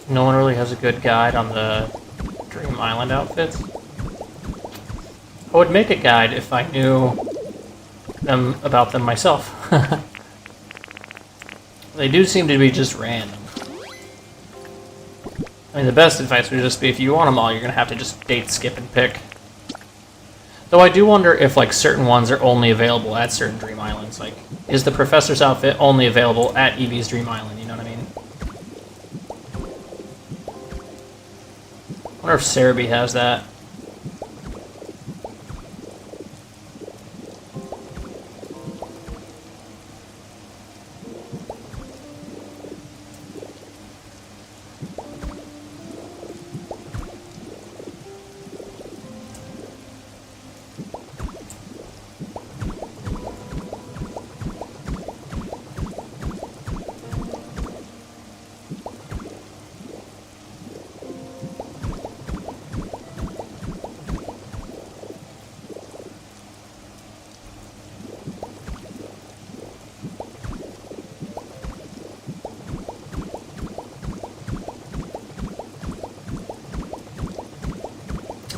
No one really has a good guide on the Dream Island outfits. I would make a guide if I knew about them myself. They do seem to be just random. I mean, the best advice would just be if you want them all, you're going to have to just date skip and pick. Though I do wonder if like certain ones are only available at certain Dream Islands. Like, is the Professor's outfit only available at Eevee's Dream Island? You know what I mean? I wonder if Cerebi has that.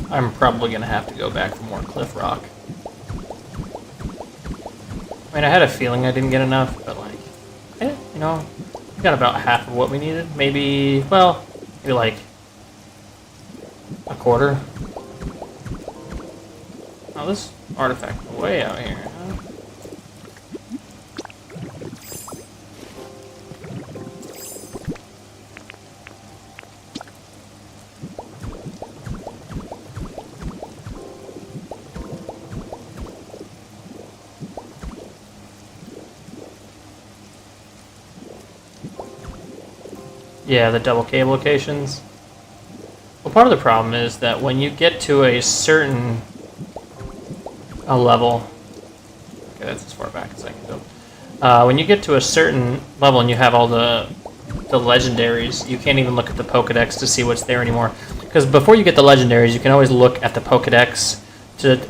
I'm probably going to have to go back for more Cliff Rock. I mean, I had a feeling I didn't get enough, but like, you know, we got about half of what we needed. Maybe, well, maybe like a quarter. Oh, this artifact way out here, huh? Yeah, the double cable locations. Well, part of the problem is that when you get to a certain level... Okay, that's as far back as I can go. When you get to a certain level and you have all the legendaries, you can't even look at the Pokedex to see what's there anymore. Because before you get the legendaries, you can always look at the Pokedex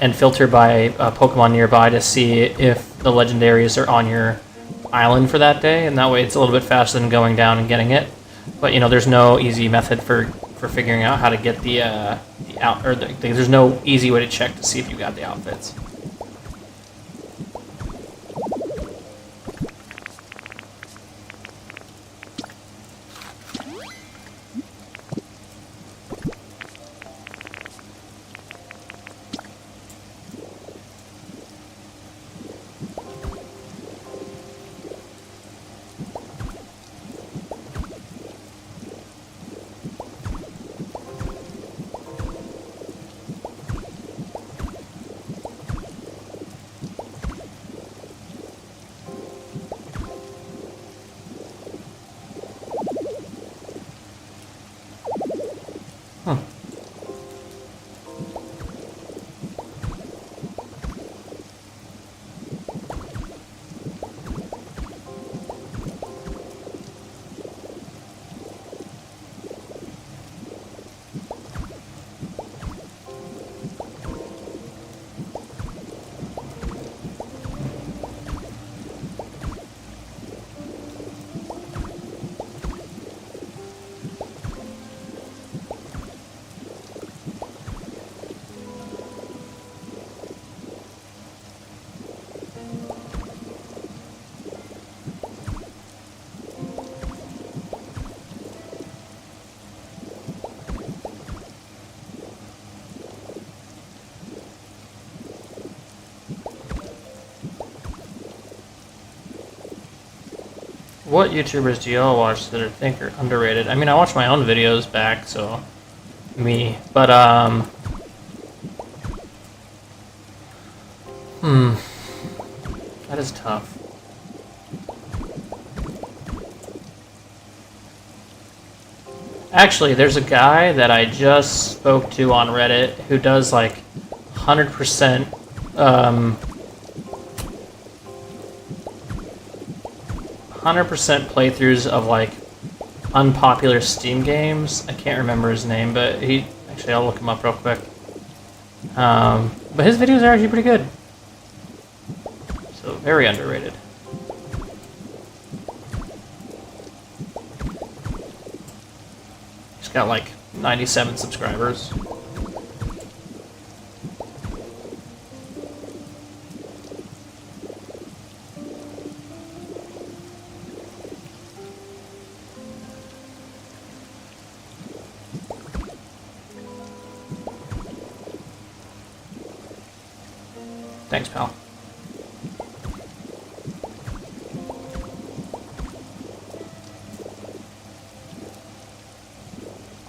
and filter by Pokemon nearby to see if the legendaries are on your island for that day, and that way it's a little bit faster than going down and getting it. But you know, there's no easy method for figuring out how to get there's no easy way to check to see if you got the outfits. What YouTubers do y'all watch that I think are underrated? I mean, I watch my own videos back, so me. But that is tough. Actually, there's a guy that I just spoke to on Reddit who does like 100% 100% playthroughs of like unpopular Steam games. I can't remember his name, but actually I'll look him up real quick. But his videos are actually pretty good. So very underrated. He's got like 97 subscribers. Thanks, pal.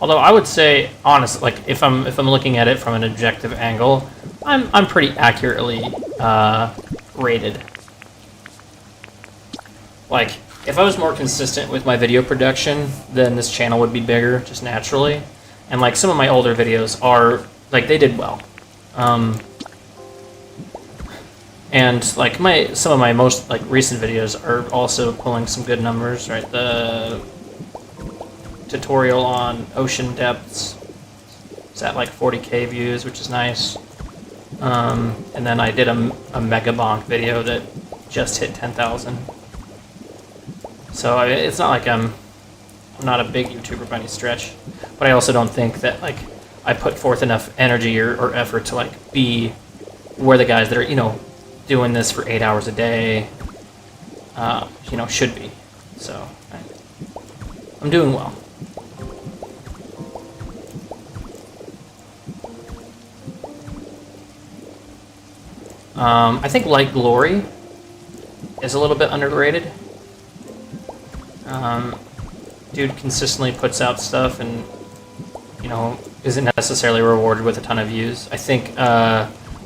Although I would say, honestly, like if I'm looking at it from an objective angle, I'm pretty accurately rated. Like if I was more consistent with my video production, then this channel would be bigger just naturally. And like some of my older videos are like they did well. And like some of my most like recent videos are also pulling some good numbers, right? The tutorial on ocean depths is at like 40k views, which is nice. And then I did a mega bonk video that just hit 10,000. So it's not like I'm not a big YouTuber by any stretch, but I also don't think that like I put forth enough energy or effort to like be where the guys that are doing this for 8 hours a day should be. So I'm doing well. I think Light Glory is a little bit underrated. Dude consistently puts out stuff and, isn't necessarily rewarded with a ton of views. I think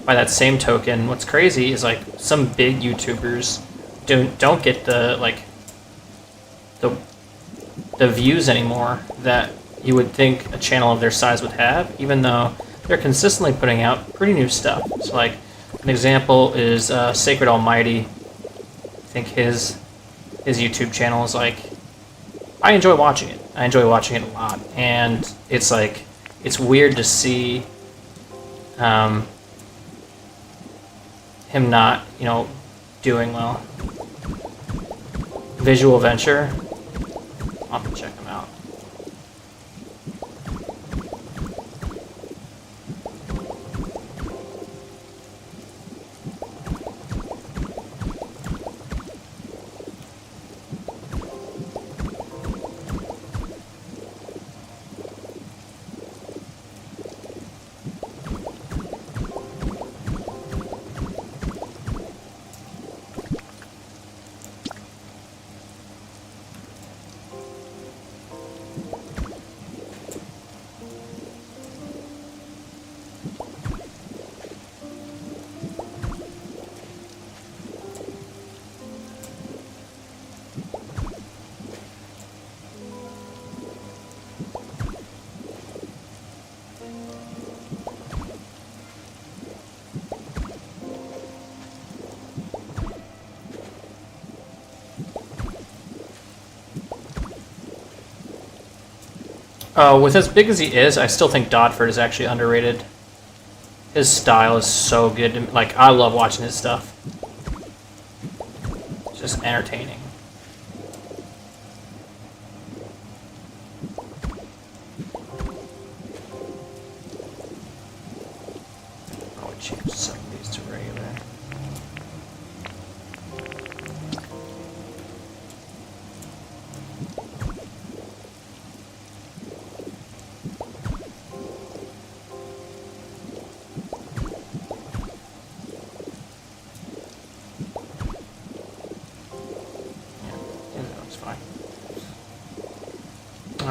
by that same token, what's crazy is like some big YouTubers don't get the views anymore that you would think a channel of their size would have, even though they're consistently putting out pretty new stuff. So like an example is Sacred Almighty. I think his YouTube channel is like, I enjoy watching it. I enjoy watching it a lot, and it's like it's weird to see him not doing well. Visual Venture, I'll have to check him out. With as big as he is, I still think Dodford is actually underrated. His style is so good. Like, I love watching his stuff. It's just entertaining. Probably change some of these to regular.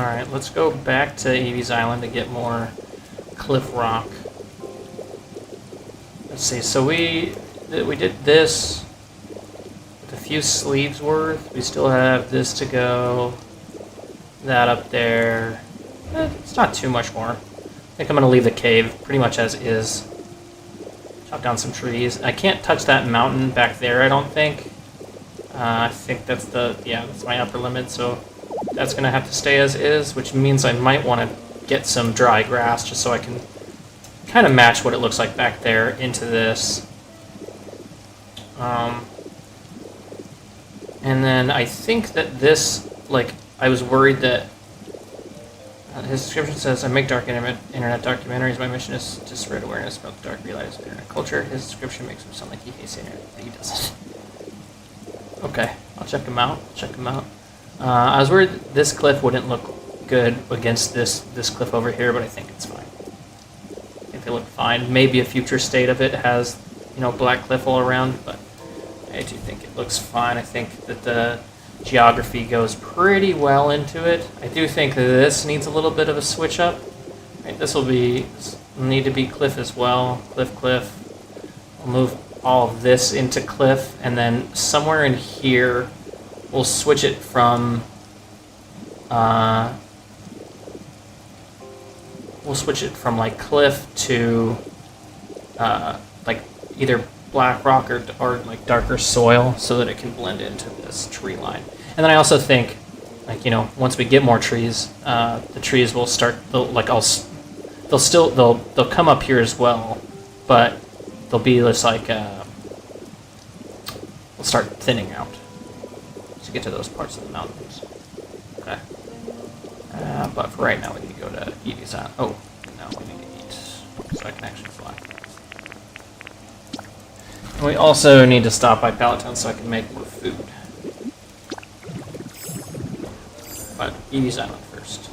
Alright, let's go back to Evie's Island to get more cliff rock. Let's see, so we did this with a few sleeves worth. We still have this to go, that up there. It's not too much more. I think I'm going to leave the cave pretty much as is. Chop down some trees. I can't touch that mountain back there, I don't think. I think that's that's my upper limit, so that's going to have to stay as is, which means I might want to get some dry grass just so I can kind of match what it looks like back there into this. And then I think that this, like, I was worried that his description says, I make dark internet documentaries. My mission is to spread awareness about the dark realities of internet culture. His description makes him sound like he hates the internet, but he doesn't. Okay, I'll check him out. I was worried this cliff wouldn't look good against this cliff over here, but I think it's fine. I think they look fine. Maybe a future state of it has, black cliff all around, but I do think it looks fine. I think that the geography goes pretty well into it. I do think that this needs a little bit of a switch up. Right, this will need to be cliff as well. Cliff. We'll move all of this into cliff, and then somewhere in here we'll switch it from like cliff to like either black rock or like darker soil, so that it can blend into this tree line. And then I also think, like, once we get more trees, the trees will start. They'll come up here as well, but they'll be just like they'll start thinning out to get to those parts of the mountains. Okay. But for right now, we need to go to Evie's Island. Oh, no, we need to eat so I can actually fly. And we also need to stop by Palatown so I can make more food. But Evie's Island first.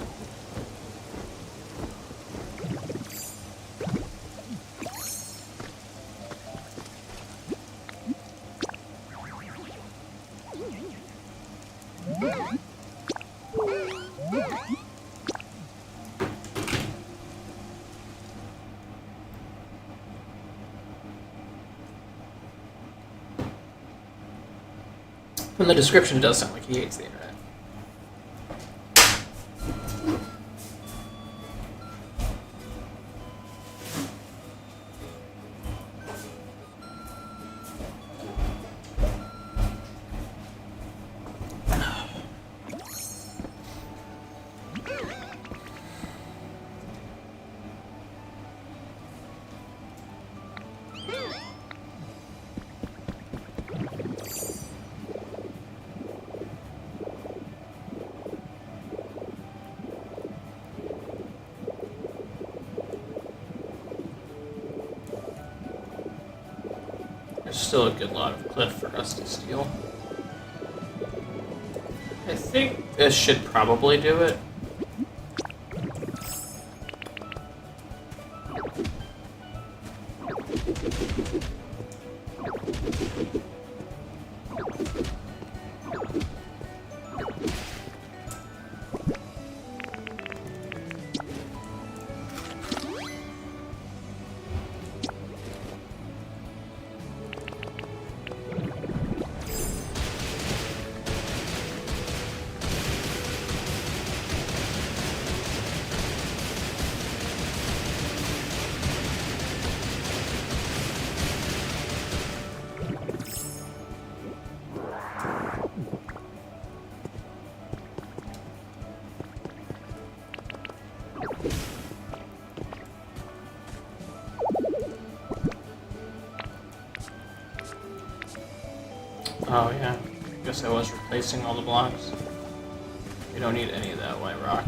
From the description, it does sound like he hates the internet. There's still a good lot of cliff for us to steal. I think this should probably do it. Oh yeah, I guess I was replacing all the blocks. We don't need any of that white rock.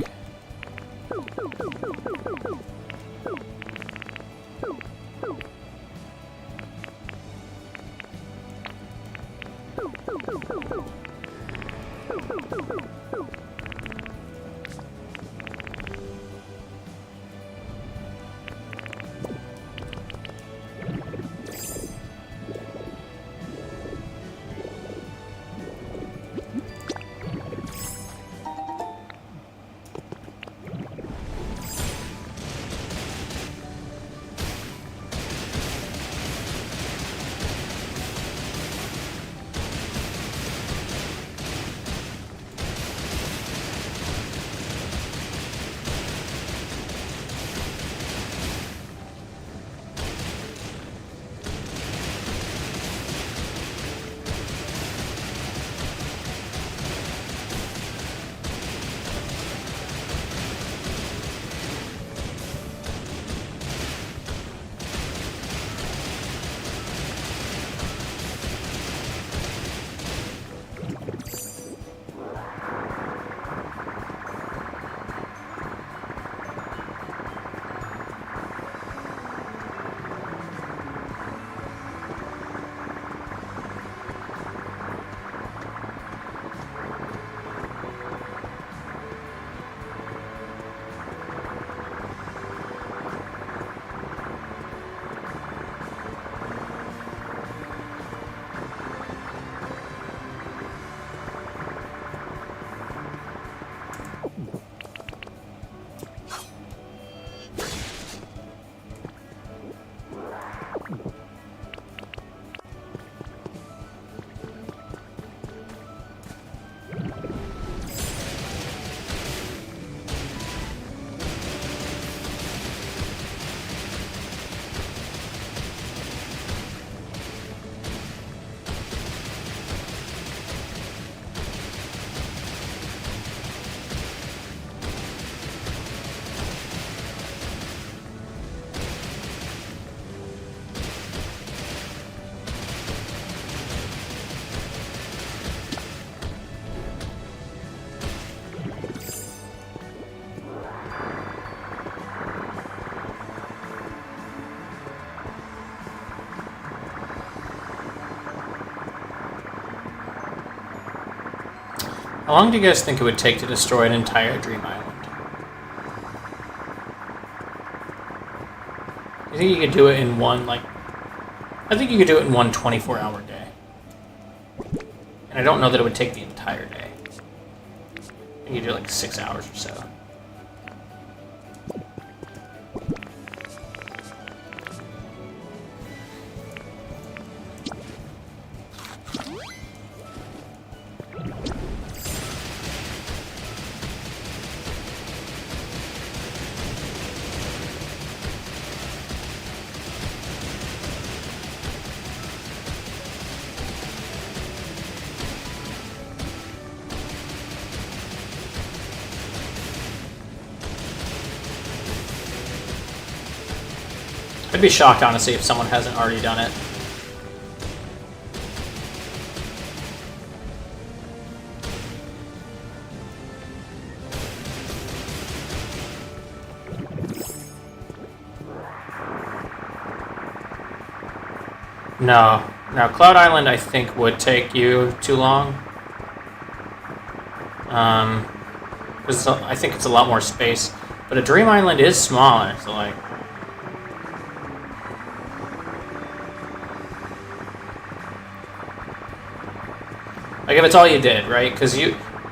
How long do you guys think it would take to destroy an entire Dream Island? You think you could do it in one, like... I think you could do it in one 24-hour day. And I don't know that it would take the entire day. I think you do like 6 hours or so. I'd be shocked, honestly, if someone hasn't already done it. No. Now, Cloud Island, I think, would take you too long. Because I think it's a lot more space. But a Dream Island is smaller, so, like... Like if it's all you did, right? Because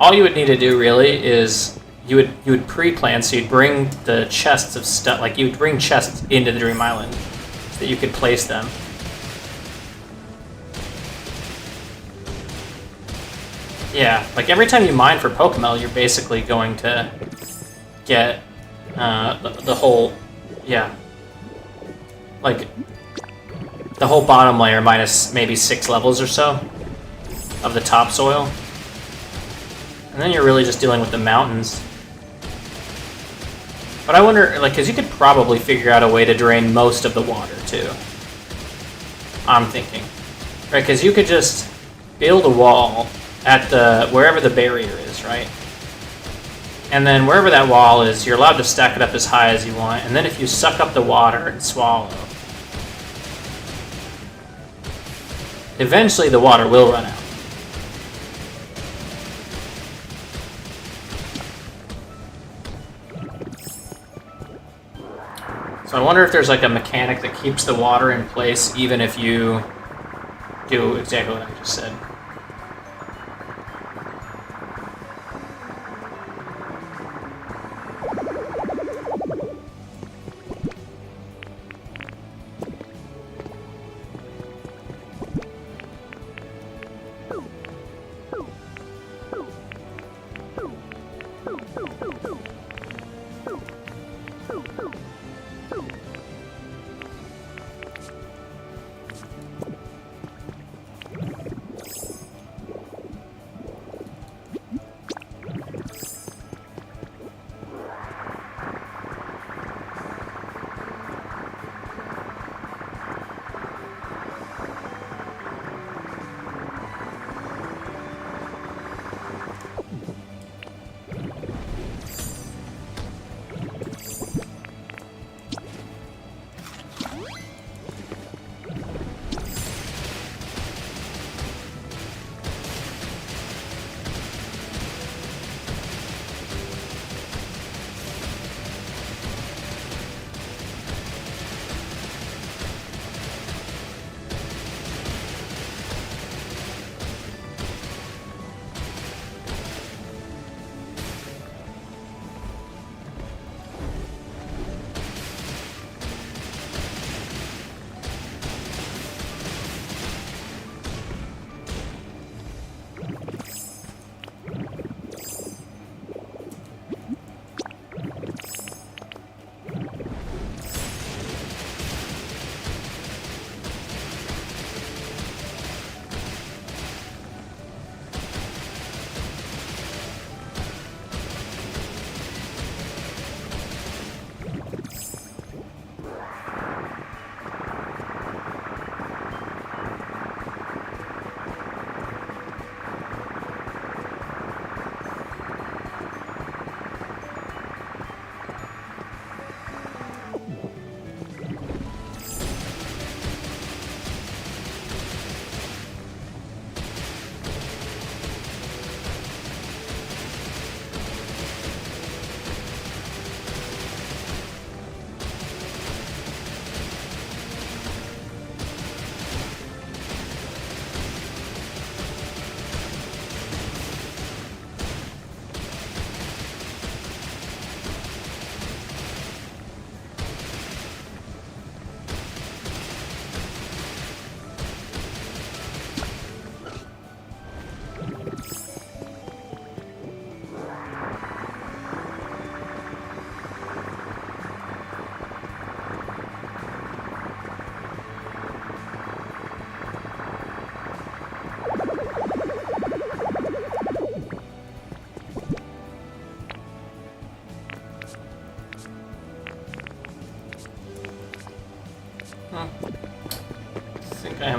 all you would need to do really is you would pre-plan, so you'd bring the chests of stuff, like you'd bring chests into the Dream Island so that you could place them. Yeah, like every time you mine for Pokemon, you're basically going to get the whole, yeah, like the whole bottom layer minus maybe 6 levels or so of the topsoil. And then you're really just dealing with the mountains. But I wonder, like, because you could probably figure out a way to drain most of the water, too. I'm thinking. Right, because you could just build a wall at wherever the barrier is, right? And then wherever that wall is, you're allowed to stack it up as high as you want. And then if you suck up the water and swallow, eventually the water will run out. So I wonder if there's like a mechanic that keeps the water in place even if you do exactly what I just said.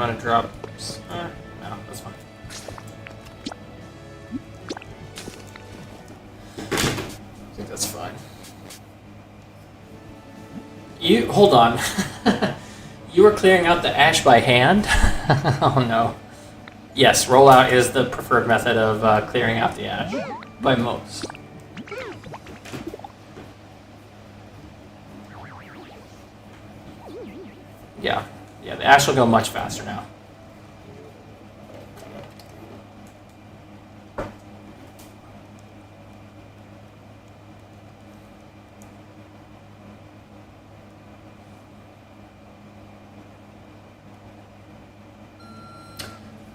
want to drop... no, that's fine. I think that's fine. You... Hold on. You were clearing out the ash by hand? Oh no. Yes, rollout is the preferred method of clearing out the ash. By most. Yeah. Yeah, the ash will go much faster now.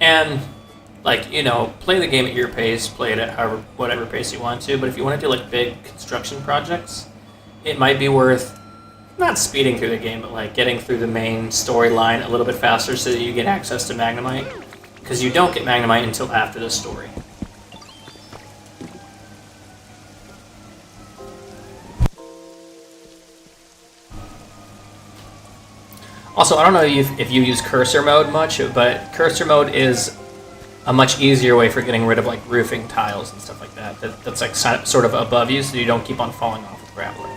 And, like, you know, play the game at your pace, play it at however, whatever pace you want to, but if you want to do, like, big construction projects, it might be worth not speeding through the game, but, like, getting through the main storyline a little bit faster so that you get access to Magnemite. Because you don't get Magnemite until after the story. Also, I don't know if you use cursor mode much, but cursor mode is a much easier way for getting rid of like roofing tiles and stuff like that. That's like sort of above you, so you don't keep on falling off with Grappler.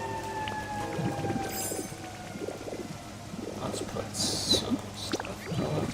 Let's put some stuff on.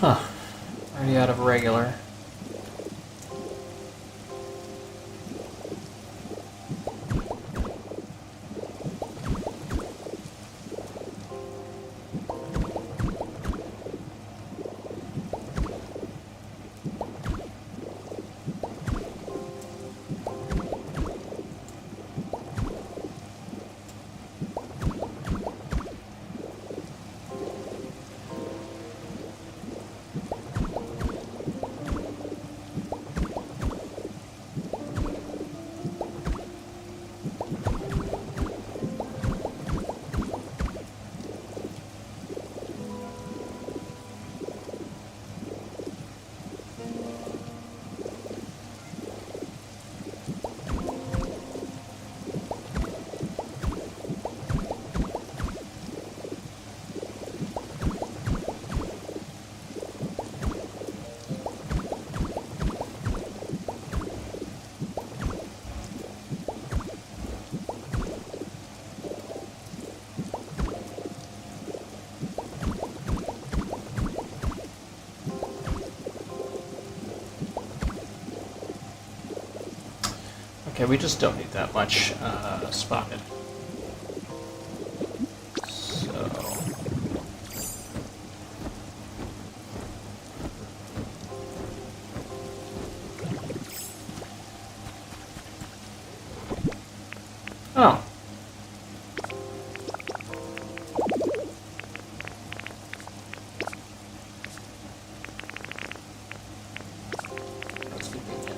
Huh. Already out of regular. Okay, we just don't need that much spotted. So... Oh. That's convenient.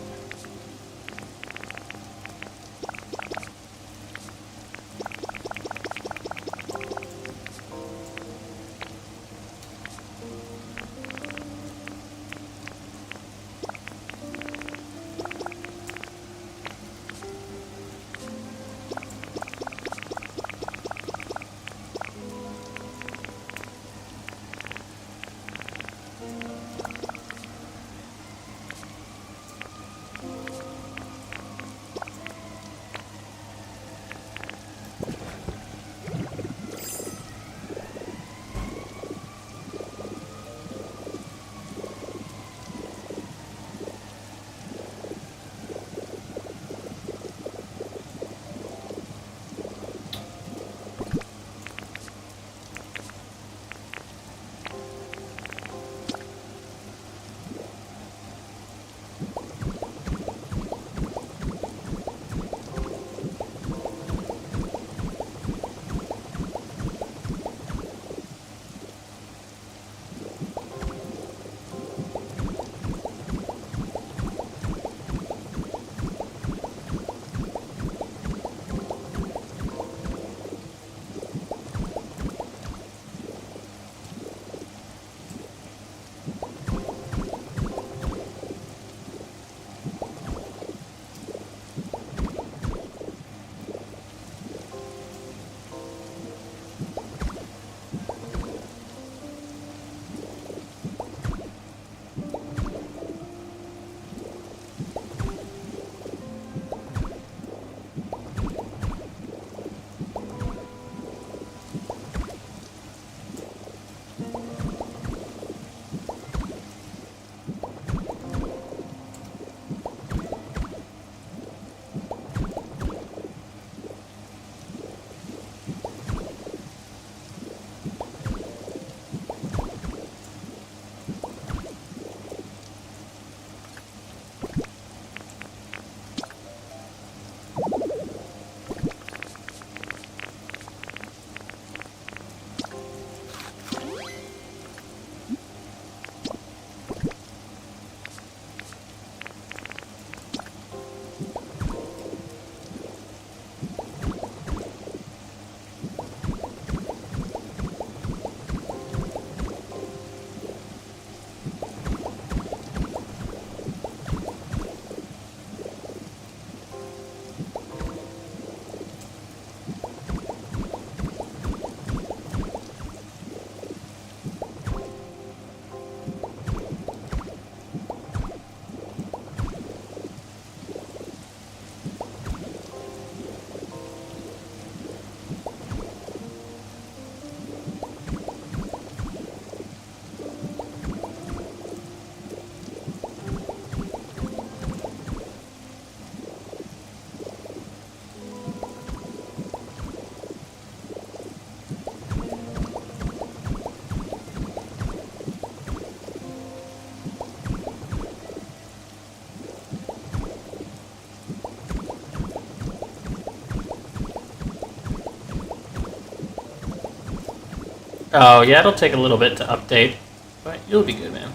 Oh, yeah, it'll take a little bit to update, but you'll be good, man.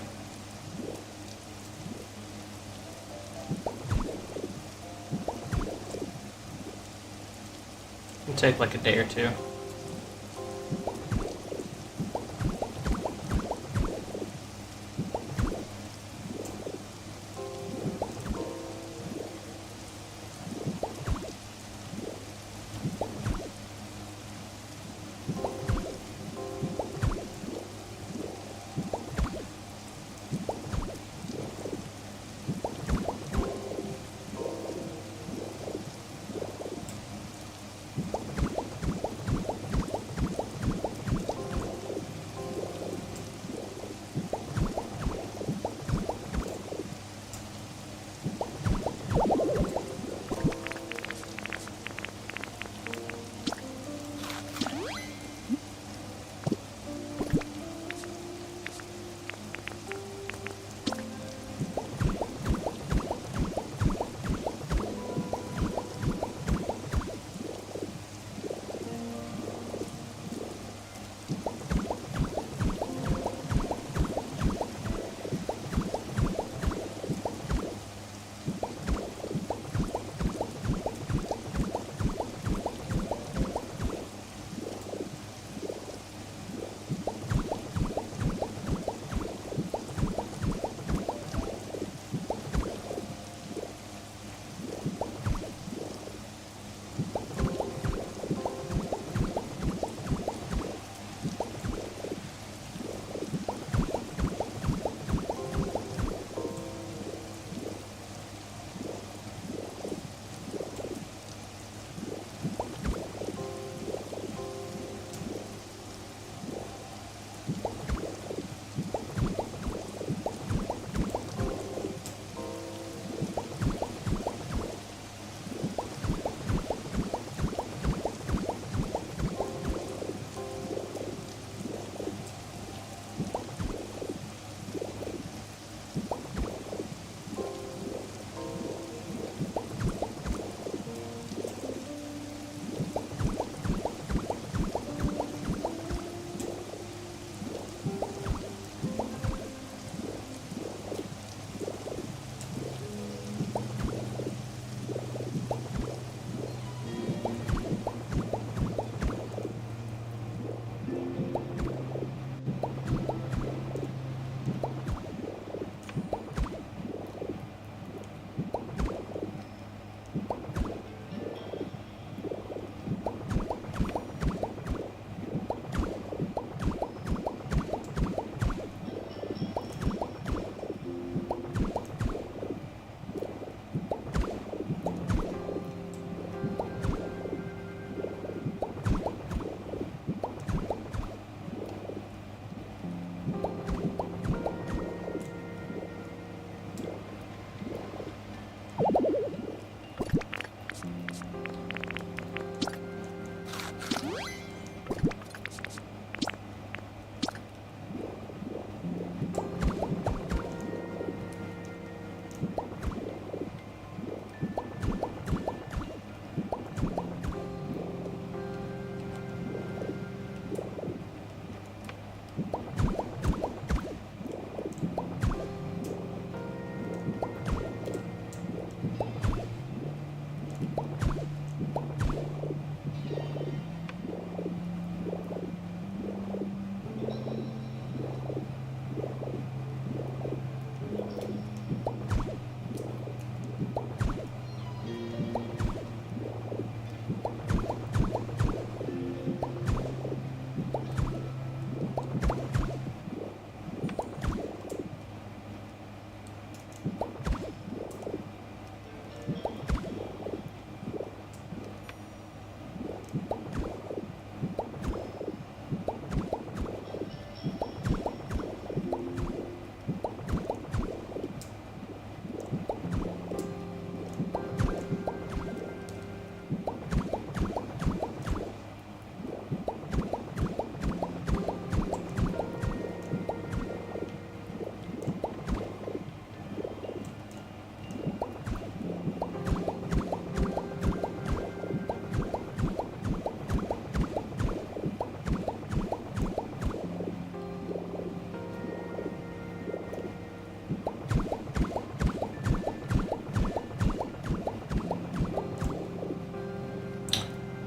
It'll take like a day or two.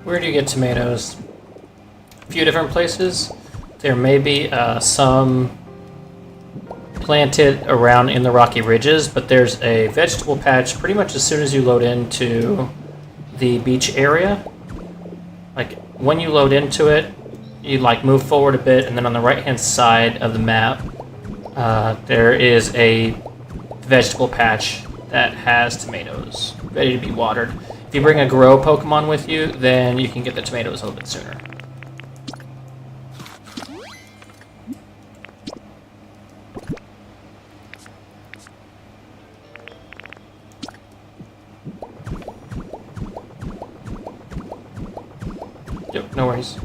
Where do you get tomatoes? A few different places. There may be some planted around in the rocky ridges, but there's a vegetable patch pretty much as soon as you load into the beach area. Like when you load into it, you like move forward a bit, and then on the right hand side of the map there is a vegetable patch that has tomatoes ready to be watered. If you bring a grow Pokemon with you, then you can get the tomatoes a little bit sooner. Yep, no worries.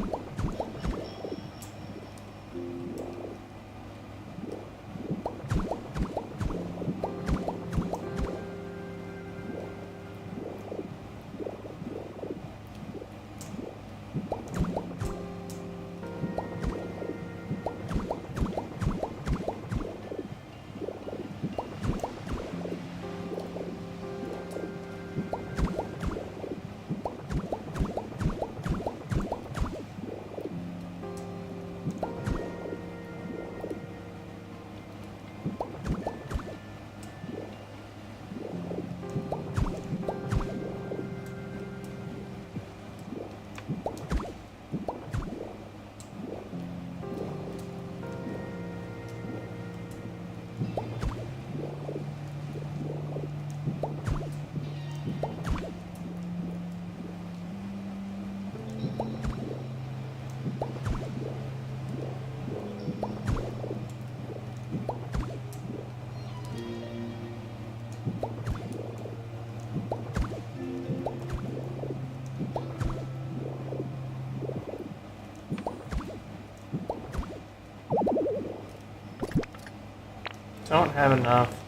Don't have enough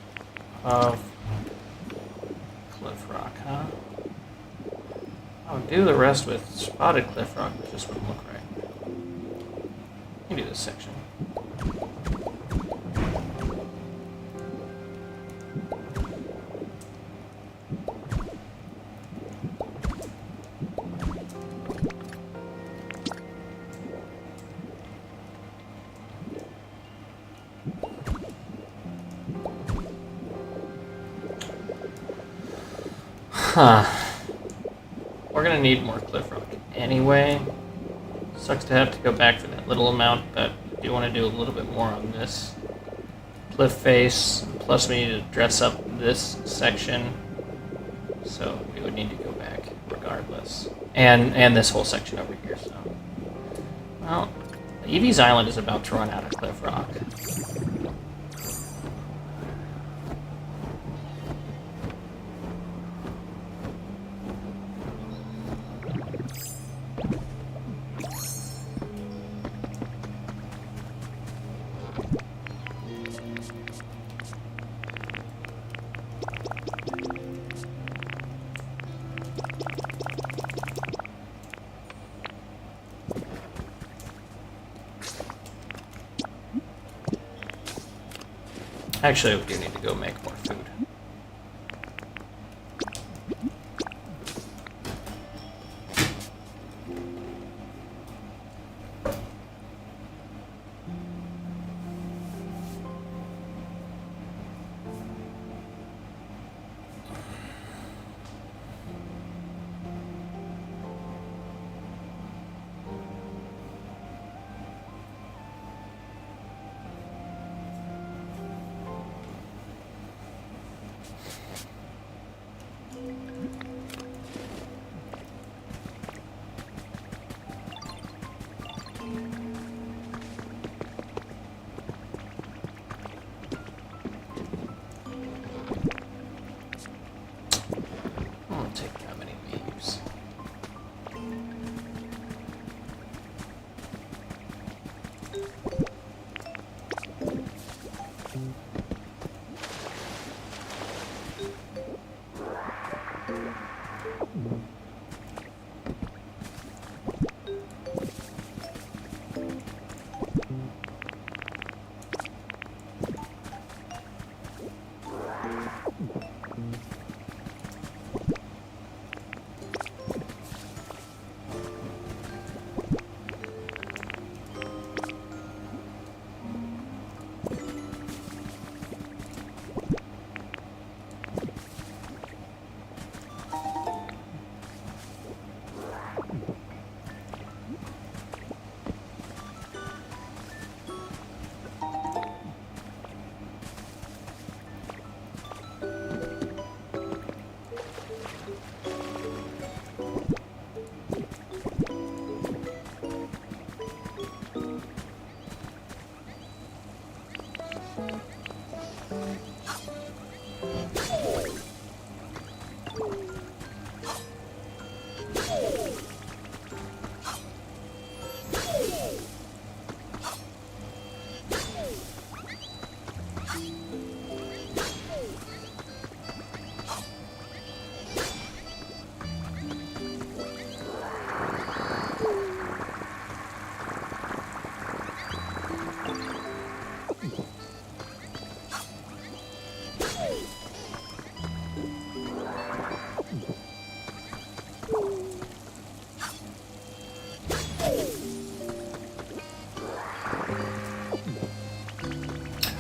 of Cliff Rock, huh? I'll do the rest with spotted Cliff Rock, but just wouldn't look right. You can do this section. Huh. We're gonna need more Cliff Rock anyway. Sucks to have to go back for that little amount, but I do want to do a little bit more on this cliff face. Plus we need to dress up this section, so we would need to go back regardless. And this whole section over here, so. Well, Eevee's Island is about to run out of Cliff Rock. Actually, we do need to go make more food. I'll take that many leaves.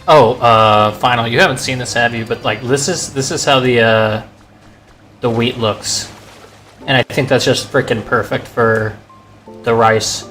Oh, final. You haven't seen this, have you? But like, this is how the wheat looks, and I think that's just freaking perfect for the rice.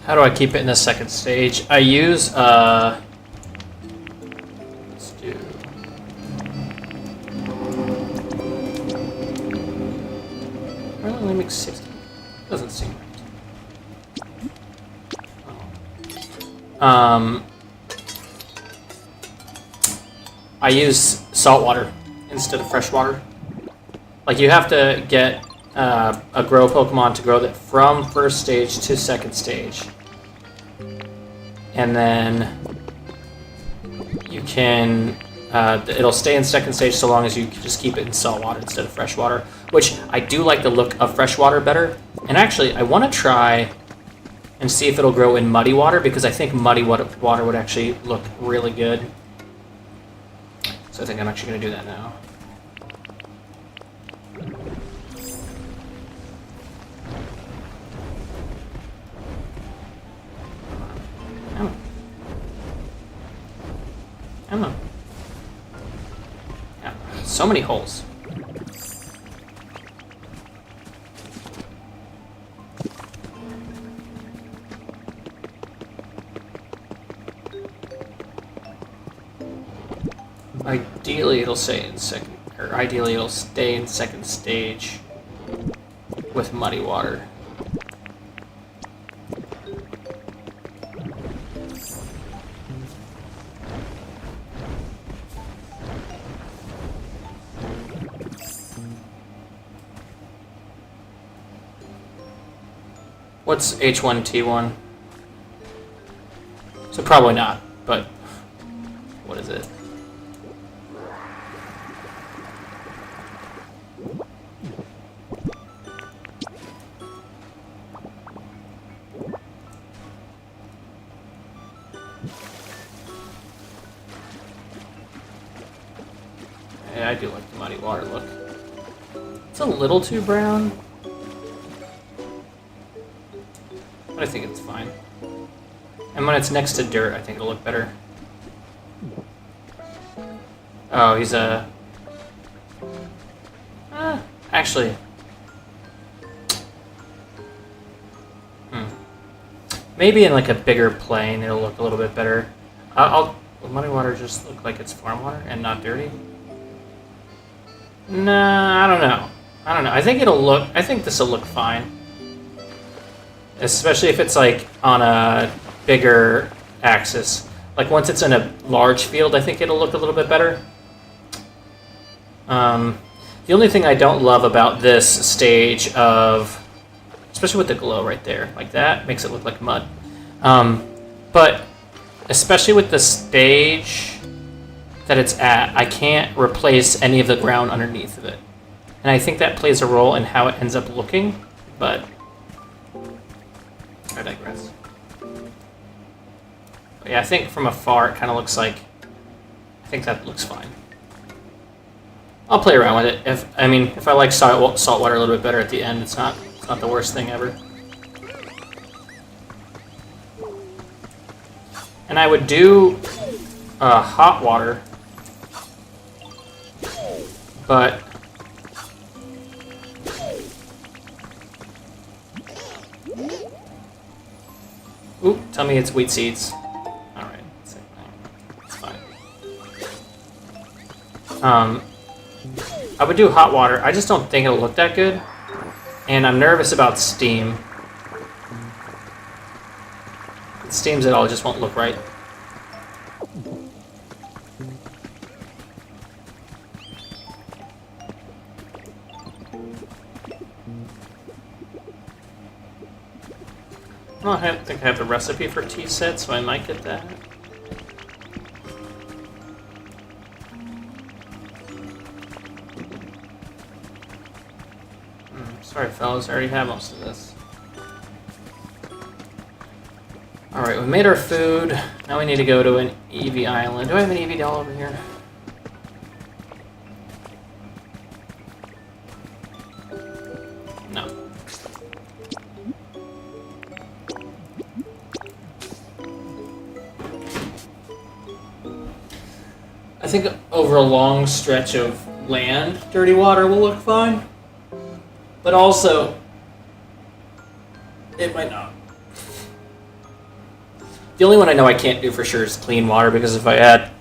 How do I keep it in the second stage? I use, let's do... Why only make 60? Doesn't seem right. I use salt water instead of fresh water. Like, you have to get a grow Pokemon to grow that from first stage to second stage. And then you can, it'll stay in second stage so long as you just keep it in salt water instead of fresh water, which I do like the look of fresh water better. And actually, I want to try and see if it'll grow in muddy water, because I think muddy water would actually look really good. So I think I'm actually going to do that now. Emma. Yeah, so many holes. Ideally, it'll stay in second, or ideally, it'll stay in second stage with muddy water. What's H1T1? So probably not, but what is it? Yeah, I do like the muddy water look. It's a little too brown, but I think it's fine. And when it's next to dirt, I think it'll look better. Oh, he's a... actually... Maybe in like a bigger plane, it'll look a little bit better. Will muddy water just look like it's farm water and not dirty? Nah, I don't know. I think this will look fine. Especially if it's like on a bigger axis. Like once it's in a large field, I think it'll look a little bit better. The only thing I don't love about this stage of... especially with the glow right there, like that, makes it look like mud. But especially with the stage that it's at, I can't replace any of the ground underneath of it. And I think that plays a role in how it ends up looking, but I digress. But yeah, I think from afar it kind of looks like, I think that looks fine. I'll play around with it. If I like salt water a little bit better at the end, it's not the worst thing ever. And I would do hot water, but ooh, tell me it's wheat seeds. All right, it's fine. I would do hot water. I just don't think it'll look that good. And I'm nervous about steam. If it steams at all, it just won't look right. Well, I think I have the recipe for tea set, so I might get that. Sorry, fellas, I already have most of this. Alright, we made our food. Now we need to go to an EV island. Do I have an EV doll over here? No. I think over a long stretch of land, dirty water will look fine. But also, it might not. The only one I know I can't do for sure is clean water, because if I add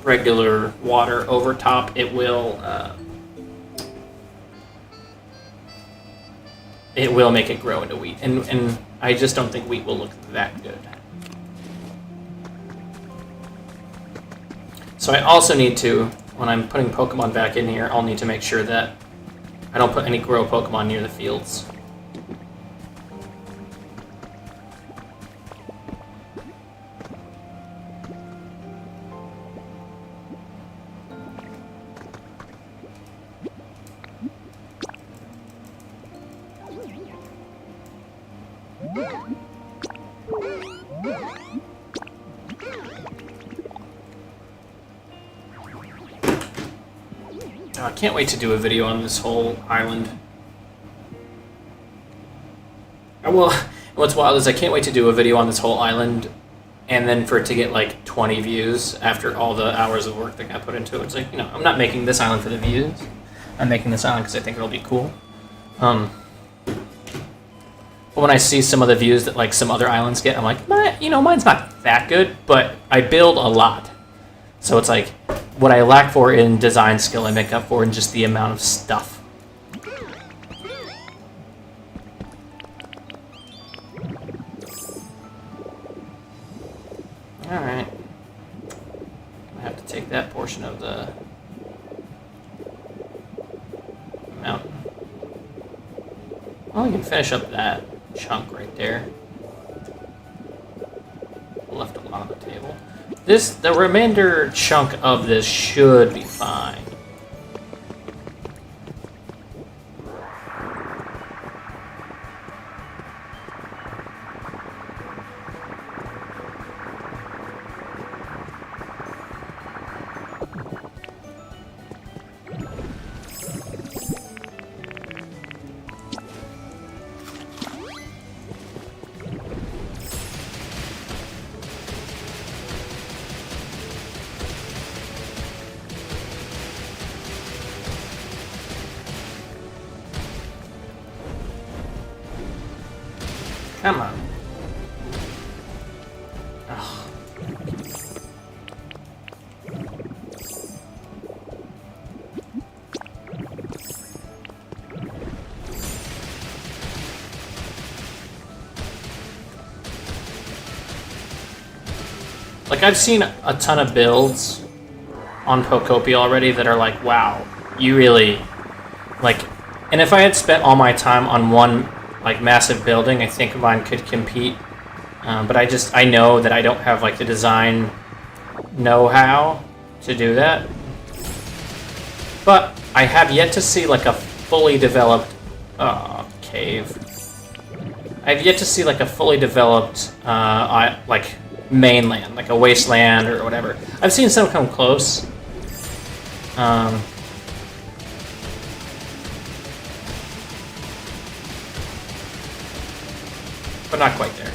regular water over top, it will make it grow into wheat. And I just don't think wheat will look that good. So I also need to, when I'm putting Pokemon back in here, I'll need to make sure that I don't put any grow Pokemon near the fields. I can't wait to do a video on this whole island. Well, what's wild is I can't wait to do a video on this whole island, and then for it to get like 20 views after all the hours of work that got put into it. It's like, I'm not making this island for the views. I'm making this island because I think it'll be cool. But when I see some of the views that like some other islands get, I'm like, mine's not that good, but I build a lot. So it's like, what I lack for in design skill, I make up for in just the amount of stuff. Alright. I have to take that portion of the mountain. Well, we can finish up that chunk right there. Left a lot on the table. The remainder chunk of this should be fine. Come on. Ugh. Like, I've seen a ton of builds on Pokopia already that are like, wow, you really, like, and if I had spent all my time on one, like, massive building, I think mine could compete. But I know that I don't have, like, the design know-how to do that. But I have yet to see, like, a fully developed, cave. I've yet to see, like, a fully developed, like, mainland, like a wasteland or whatever. I've seen some come close. But not quite there.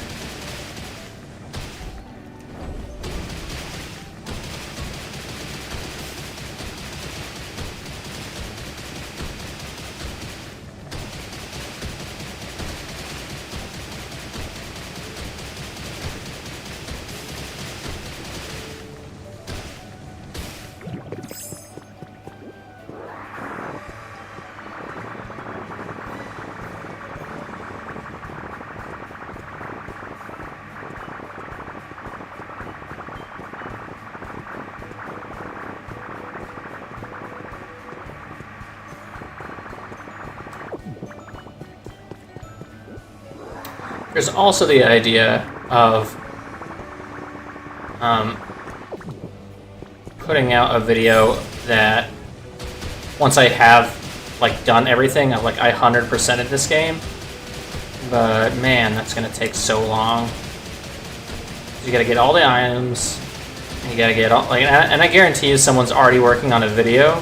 There's also the idea of putting out a video that once I have like done everything, like I 100%ed this game. But man, that's gonna take so long. You gotta get all the items, and you gotta get all like, and I guarantee you, someone's already working on a video.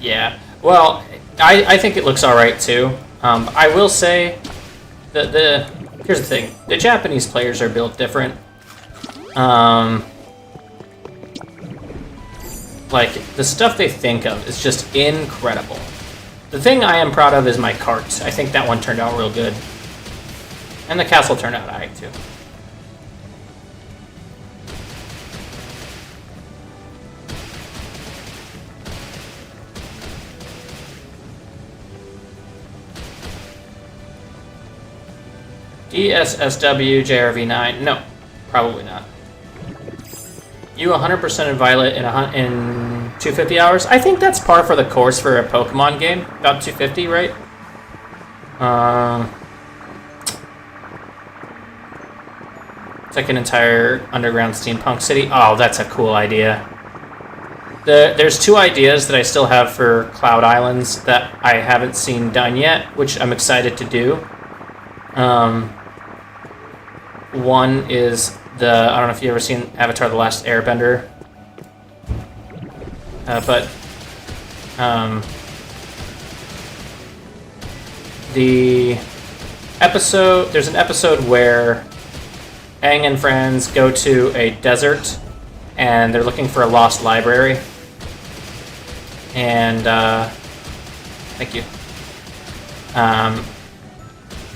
Yeah. Well, I think it looks alright too. I will say that here's the thing: the Japanese players are built different. Like the stuff they think of is just incredible. The thing I am proud of is my cart. I think that one turned out real good, and the castle turned out alright too. DSSW JRV9. No, probably not. You 100% in Violet in 250 hours? I think that's par for the course for a Pokemon game. About 250, right? It's like an entire underground steampunk city. Oh, that's a cool idea. There's two ideas that I still have for Cloud Islands that I haven't seen done yet, which I'm excited to do. One is I don't know if you've ever seen Avatar: The Last Airbender, but there's an episode where Aang and friends go to a desert and they're looking for a lost library, and thank you.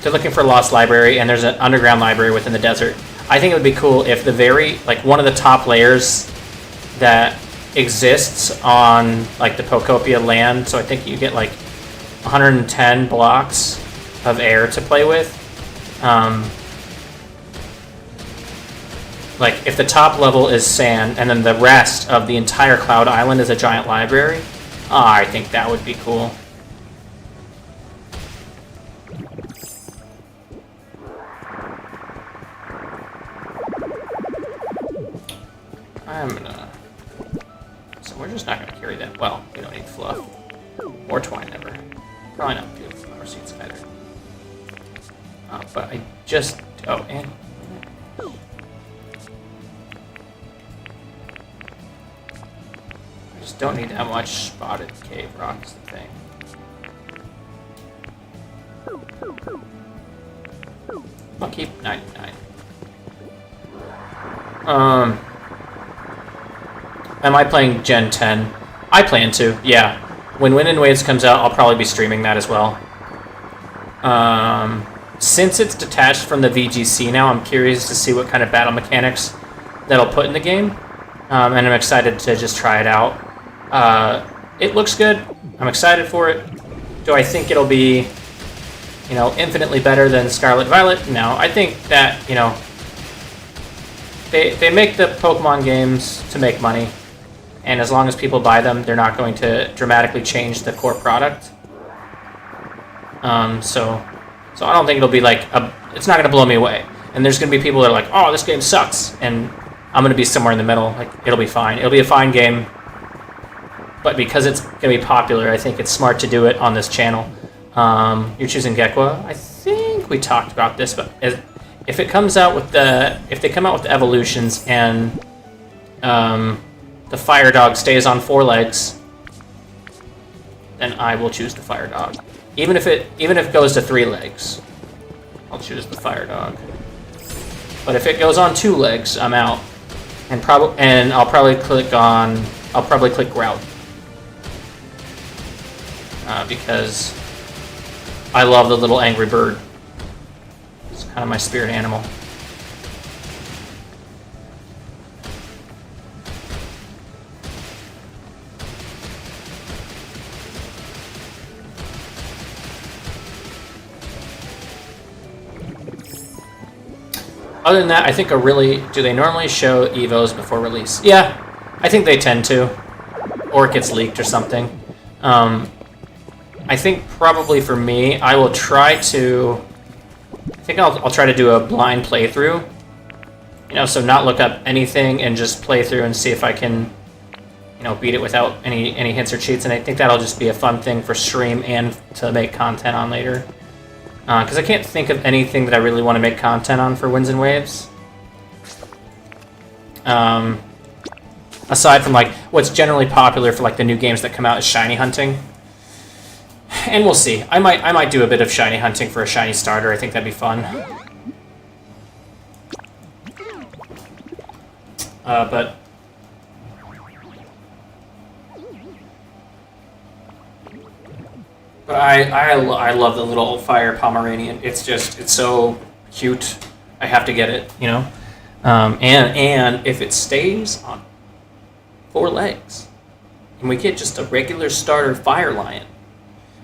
They're looking for a lost library, and there's an underground library within the desert. I think it would be cool if one of the top layers that exists on like the Pokopia land, so I think you get like 110 blocks of air to play with. Like if the top level is sand and then the rest of the entire Cloud Island is a giant library, I think that would be cool. So we're just not gonna carry that. Well, we don't need fluff. Or twine ever. Probably not beautiful flower seeds either. But I just... Oh, and... I just don't need that much spotted cave rock is the thing. I'll keep 99. Am I playing Gen 10? I plan to, yeah. when Wind and Waves comes out, I'll probably be streaming that as well. Since it's detached from the VGC now, I'm curious to see what kind of battle mechanics that'll put in the game, and I'm excited to just try it out. It looks good. I'm excited for it. Do I think it'll be, you know, infinitely better than Scarlet Violet? No. I think that, you know, they make the Pokemon games to make money, and as long as people buy them, they're not going to dramatically change the core product. So I don't think it'll be like it's not going to blow me away. And there's going to be people that are like, oh, this game sucks, and I'm going to be somewhere in the middle. Like, it'll be fine. It'll be a fine game. But because it's going to be popular, I think it's smart to do it on this channel. You're choosing Gekwa. I think we talked about this, but if it comes out with if they come out with the evolutions and the Fire Dog stays on 4 legs, then I will choose the Fire Dog. Even if it goes to 3 legs, I'll choose the Fire Dog. But if it goes on 2 legs, I'm out. And I'll probably click Grout. Because I love the little angry bird. It's kind of my spirit animal. Other than that, I think do they normally show Evos before release? Yeah, I think they tend to. Or it gets leaked or something. I think probably for me, I'll try to do a blind playthrough. You know, so not look up anything and just play through and see if I can, you know, beat it without any hints or cheats. And I think that'll just be a fun thing for stream and to make content on later. Because I can't think of anything that I really want to make content on for Winds and Waves. Aside from, like, what's generally popular for, like, the new games that come out is shiny hunting. And we'll see. I might do a bit of shiny hunting for a shiny starter. I think that'd be fun. But I love the little fire Pomeranian. It's so cute. I have to get it, you know. And if it stays on 4 legs, and we get just a regular starter fire lion.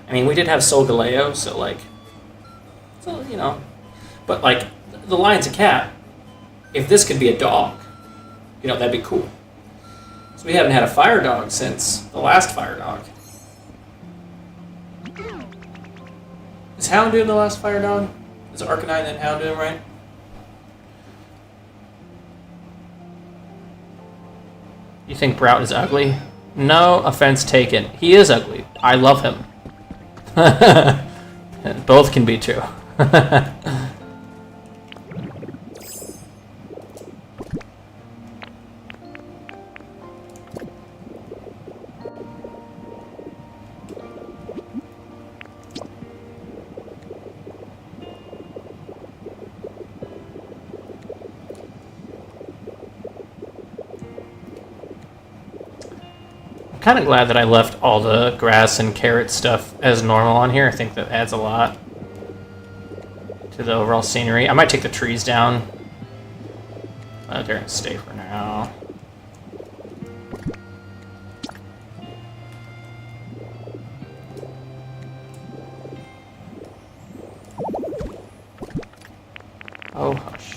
I mean, we did have Solgaleo, so like, you know, but like the lion's a cat. If this could be a dog, you know, that'd be cool. So we haven't had a fire dog since the last fire dog. Is Houndoom the last fire dog? Is Arcanine and Houndoom, right? You think Brout is ugly? No offense taken. He is ugly. I love him. Both can be true. Kind of glad that I left all the grass and carrot stuff as normal on here. I think that adds a lot to the overall scenery. I might take the trees down. They're gonna stay for now. Oh, hush.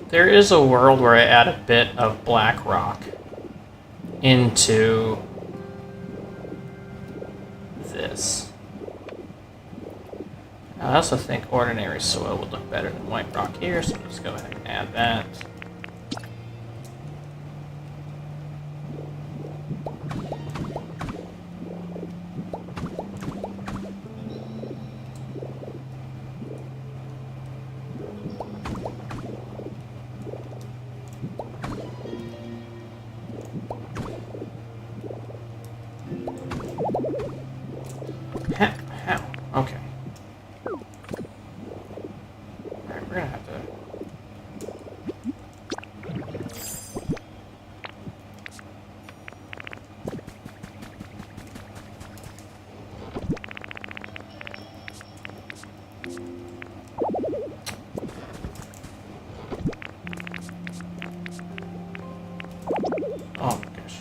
there is a world where I add a bit of black rock into this. I also think ordinary soil would look better than white rock here, so let's go ahead and add that. How? Okay. Alright, we're gonna have to... Oh, gosh.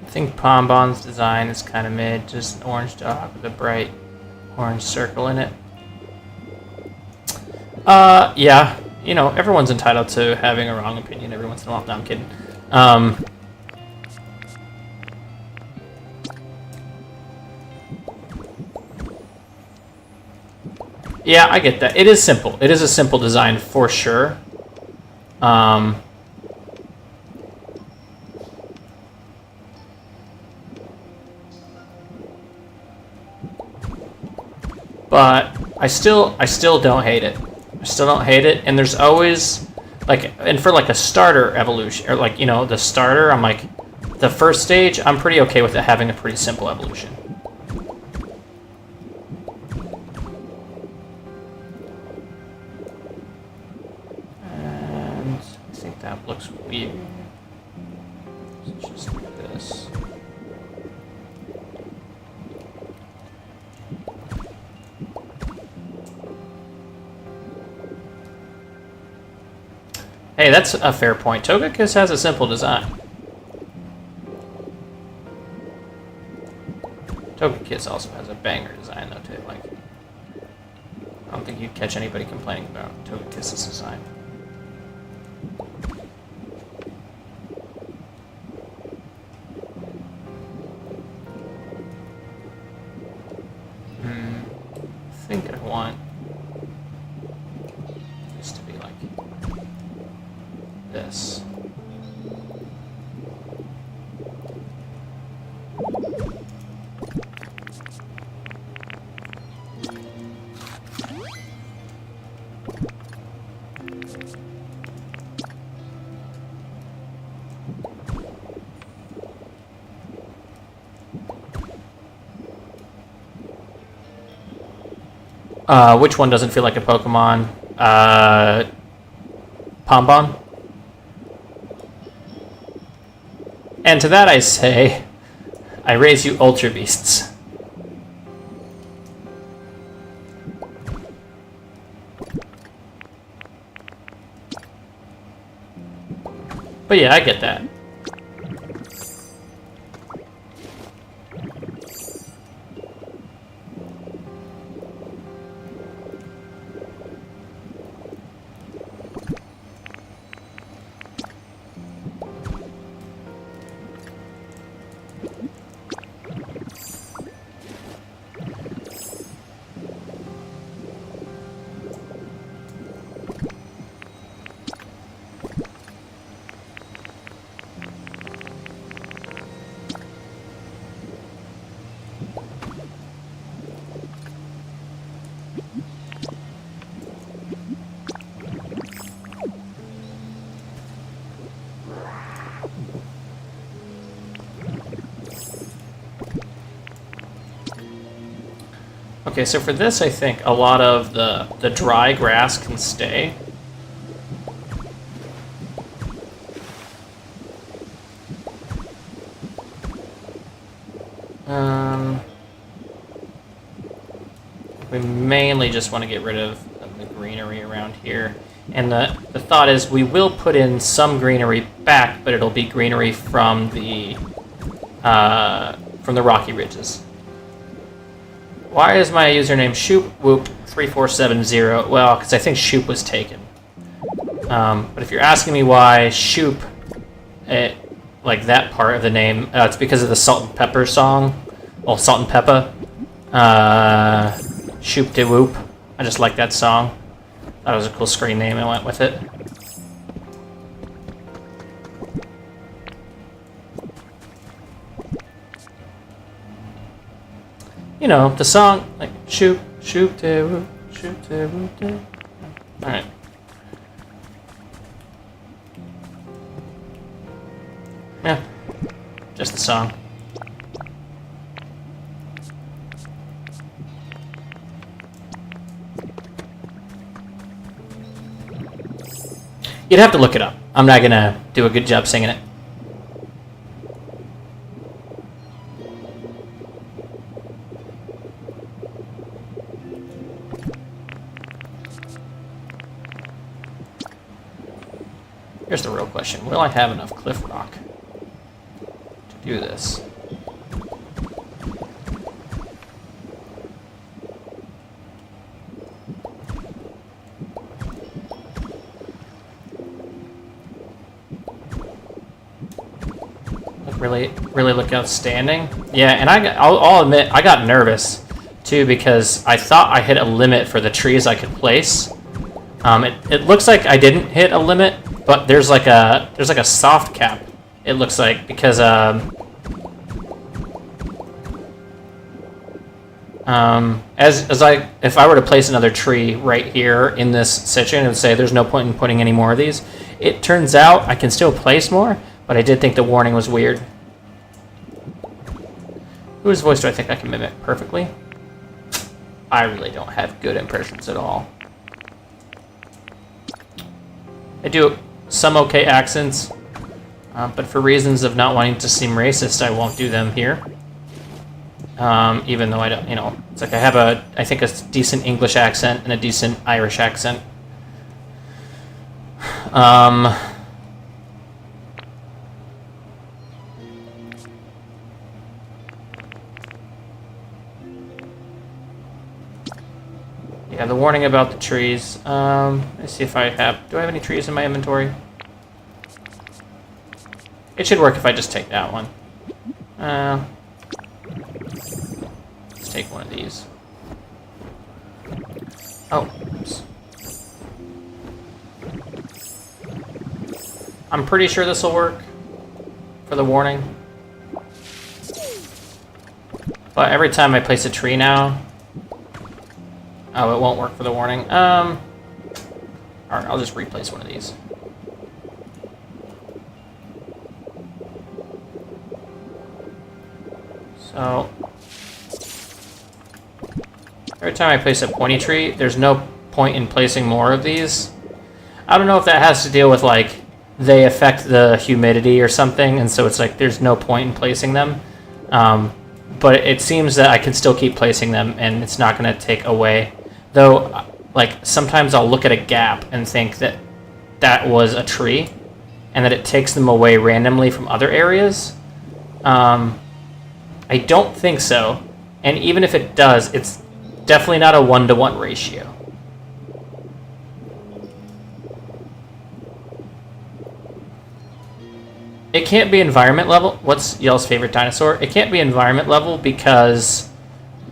I think Pombon's design is kind of mid, just an orange dog with a bright orange circle in it. Yeah, you know, everyone's entitled to having a wrong opinion every once in a while. No, I'm kidding. Yeah, I get that. It is simple. It is a simple design for sure. But I still don't hate it. I still don't hate it. And there's always like, and for like a starter evolution, or like, you know, the starter, I'm like, the first stage, I'm pretty okay with it having a pretty simple evolution. And I think that looks weird. It's just like this. Hey, that's a fair point. Togekiss has a simple design. Togekiss also has a banger design, though, too. Like, I don't think you'd catch anybody complaining about Togekiss's design. I think I want this to be like this. Which one doesn't feel like a Pokemon? Pombon? And to that I say, I raise you Ultra Beasts. But yeah, I get that. Okay, so for this, I think a lot of the dry grass can stay. We mainly just want to get rid of the greenery around here. And the thought is we will put in some greenery back, but it'll be greenery from the rocky ridges. Why is my username ShoopWhoop3470? Well, because I think Shoop was taken. But if you're asking me why Shoop, like that part of the name, it's because of the Salt and Pepper song. Well, Salt and Pepper. Shoop de Whoop. I just like that song. That was a cool screen name. I went with it. You know, the song, like, shoop, shoop, de whoop, shoop, de whoop, de. Alright. Yeah. Just the song. You'd have to look it up. I'm not gonna do a good job singing it. Here's the real question. Will I have enough cliff rock to do this? Really look outstanding. Yeah, and I'll admit, I got nervous too because I thought I hit a limit for the trees I could place. It looks like I didn't hit a limit, but there's like a soft cap. It looks like because if I were to place another tree right here in this section and say there's no point in putting any more of these, it turns out I can still place more, but I did think the warning was weird. Whose voice do I think I can mimic perfectly? I really don't have good impressions at all. I do some okay accents, but for reasons of not wanting to seem racist, I won't do them here. Even though I don't, you know, it's like I have I think a decent English accent and a decent Irish accent. Yeah, the warning about the trees. Let's see if do I have any trees in my inventory? It should work if I just take that one. Let's take one of these. Oh, oops. I'm pretty sure this will work for the warning. But every time I place a tree now, oh, it won't work for the warning. Alright, I'll just replace one of these. So, every time I place a pointy tree, there's no point in placing more of these. I don't know if that has to deal with, like, they affect the humidity or something, and so it's like there's no point in placing them. But it seems that I can still keep placing them, and it's not going to take away. Though, like, sometimes I'll look at a gap and think that that was a tree, and that it takes them away randomly from other areas. I don't think so, and even if it does, it's definitely not a 1-to-1 ratio. It can't be environment level. What's y'all's favorite dinosaur? It can't be environment level because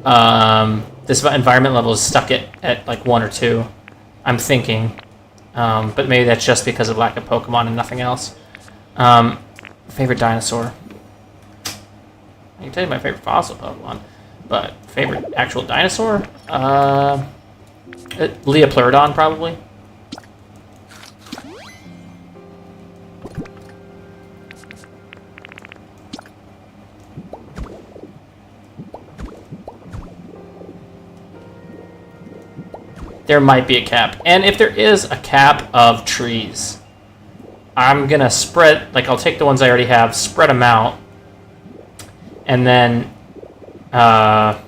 this environment level is stuck at like 1 or 2. I'm thinking. But maybe that's just because of lack of Pokemon and nothing else. Favorite dinosaur? I can tell you my favorite fossil Pokemon, but favorite actual dinosaur? Leopleurodon, probably. there might be a cap. And if there is a cap of trees, I'm gonna spread, like I'll take the ones I already have, spread them out, and then add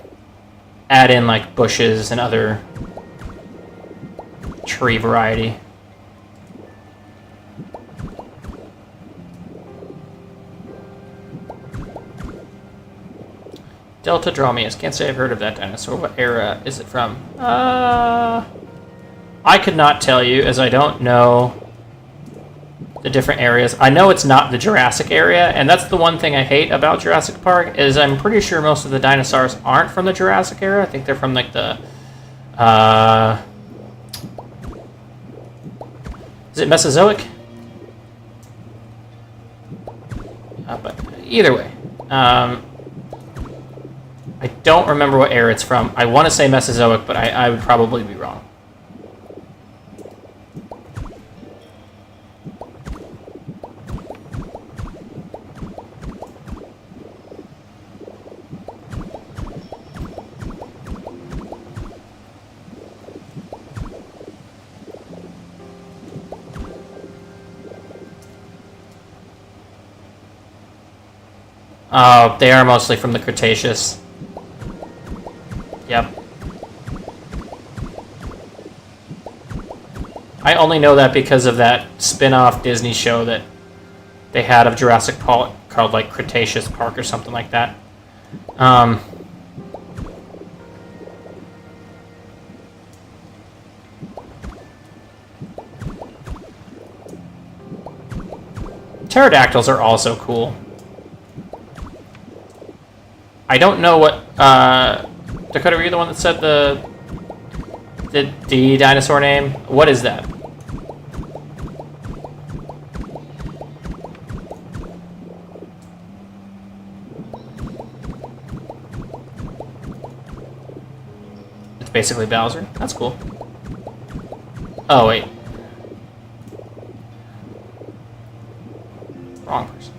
in like bushes and other tree variety. Delta Dromius. Can't say I've heard of that dinosaur. What era is it from? I could not tell you, as I don't know the different areas. I know it's not the Jurassic area, and that's the one thing I hate about Jurassic Park, is I'm pretty sure most of the dinosaurs aren't from the Jurassic era. I think they're from, like, the... is it Mesozoic? But either way. I don't remember what era it's from. I want to say Mesozoic, but I would probably be wrong. Oh, they are mostly from the Cretaceous. Yep. I only know that because of that spin-off Disney show that they had of Jurassic Park called, like, Cretaceous Park or something like that. Pterodactyls are also cool. I don't know what, Dakota, were you the one that said the dinosaur name? What is that? It's basically Bowser. That's cool. Oh, wait. Wrong person.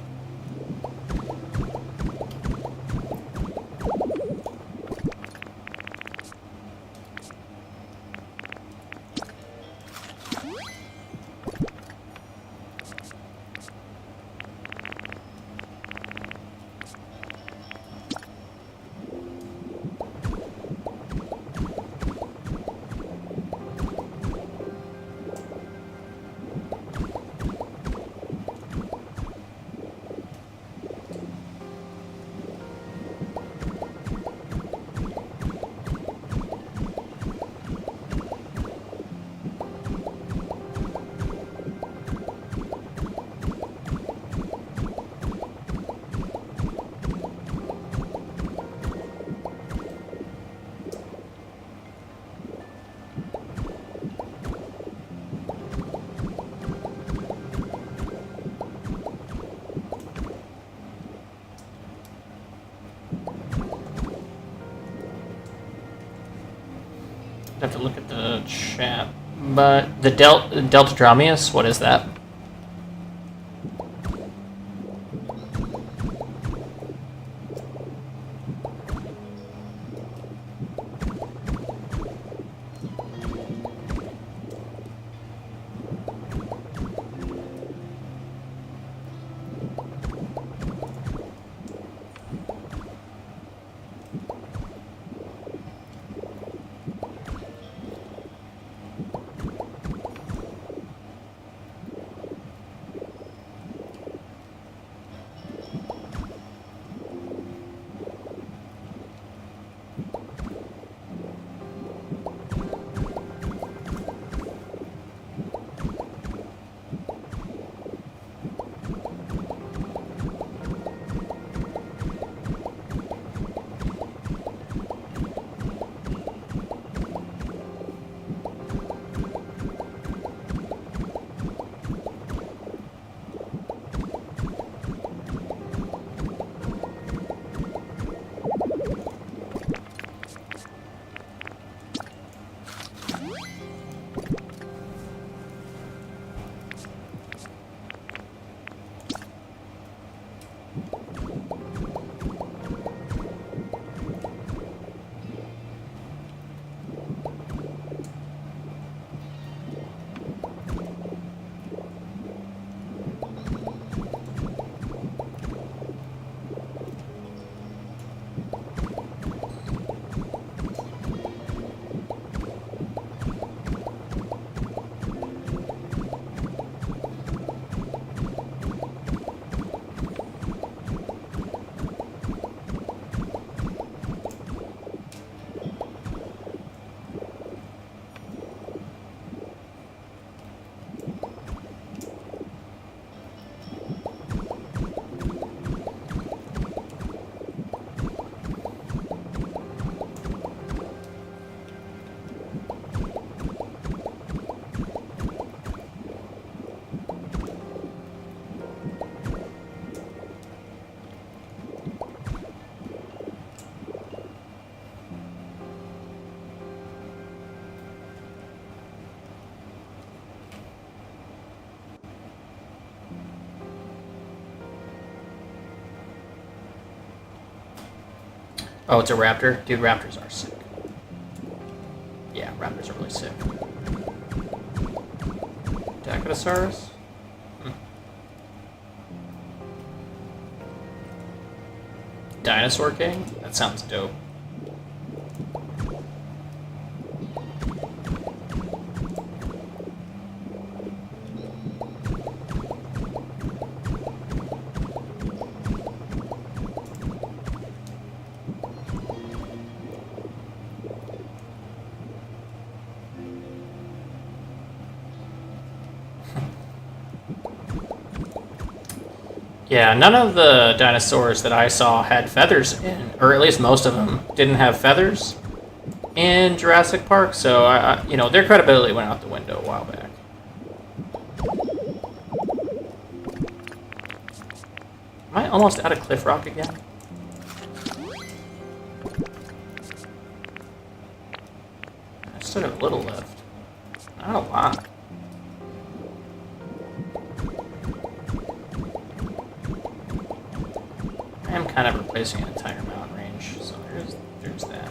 I have to look at the chat. But the Deltadromius, what is that? Oh, it's a raptor? Dude, raptors are sick. Yeah, raptors are really sick. Dactylosaurus? Dinosaur King? That sounds dope. Yeah, none of the dinosaurs that I saw had feathers in, or at least most of them didn't have feathers in Jurassic Park, so you know, their credibility went out the window a while back. Am I almost out of Cliff Rock again? I still have a little left. Not a lot. I am kind of replacing an entire mountain range, so there's that. I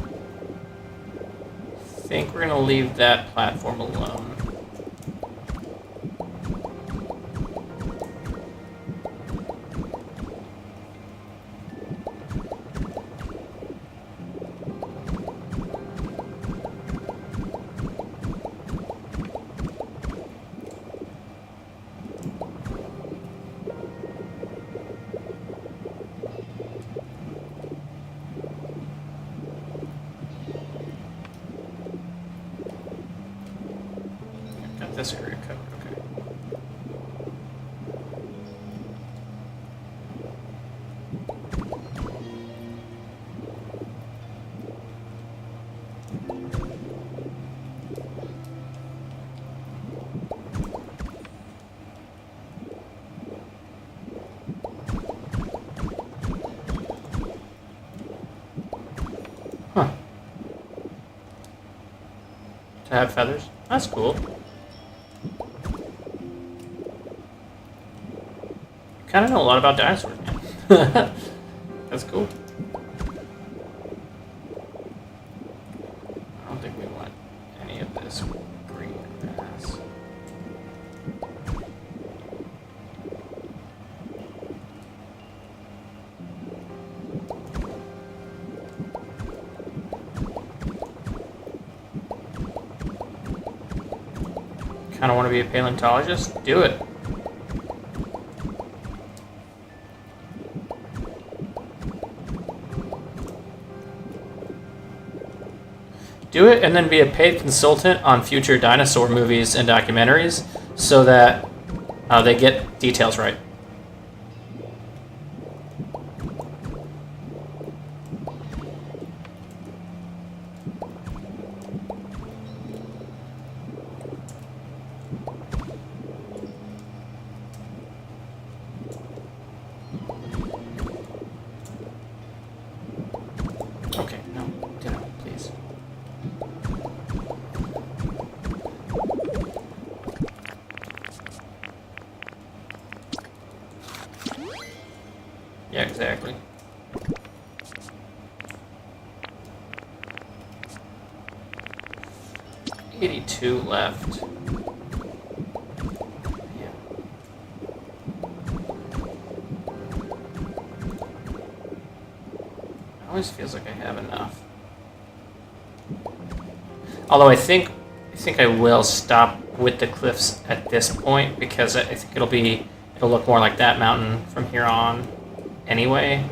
think we're gonna leave that platform alone. This area covered, okay. Huh. To have feathers? That's cool. Kind of know a lot about dinosaurs, man. That's cool. I don't think we want any of this green grass. Kind of want to be a paleontologist? Do it. Do it and then be a paid consultant on future dinosaur movies and documentaries so that they get details right. Okay, no, ditto, please. Yeah, exactly. $82 left. Yeah. It always feels like I have enough. Although I think I will stop with the cliffs at this point because I think it'll look more like that mountain from here on anyway.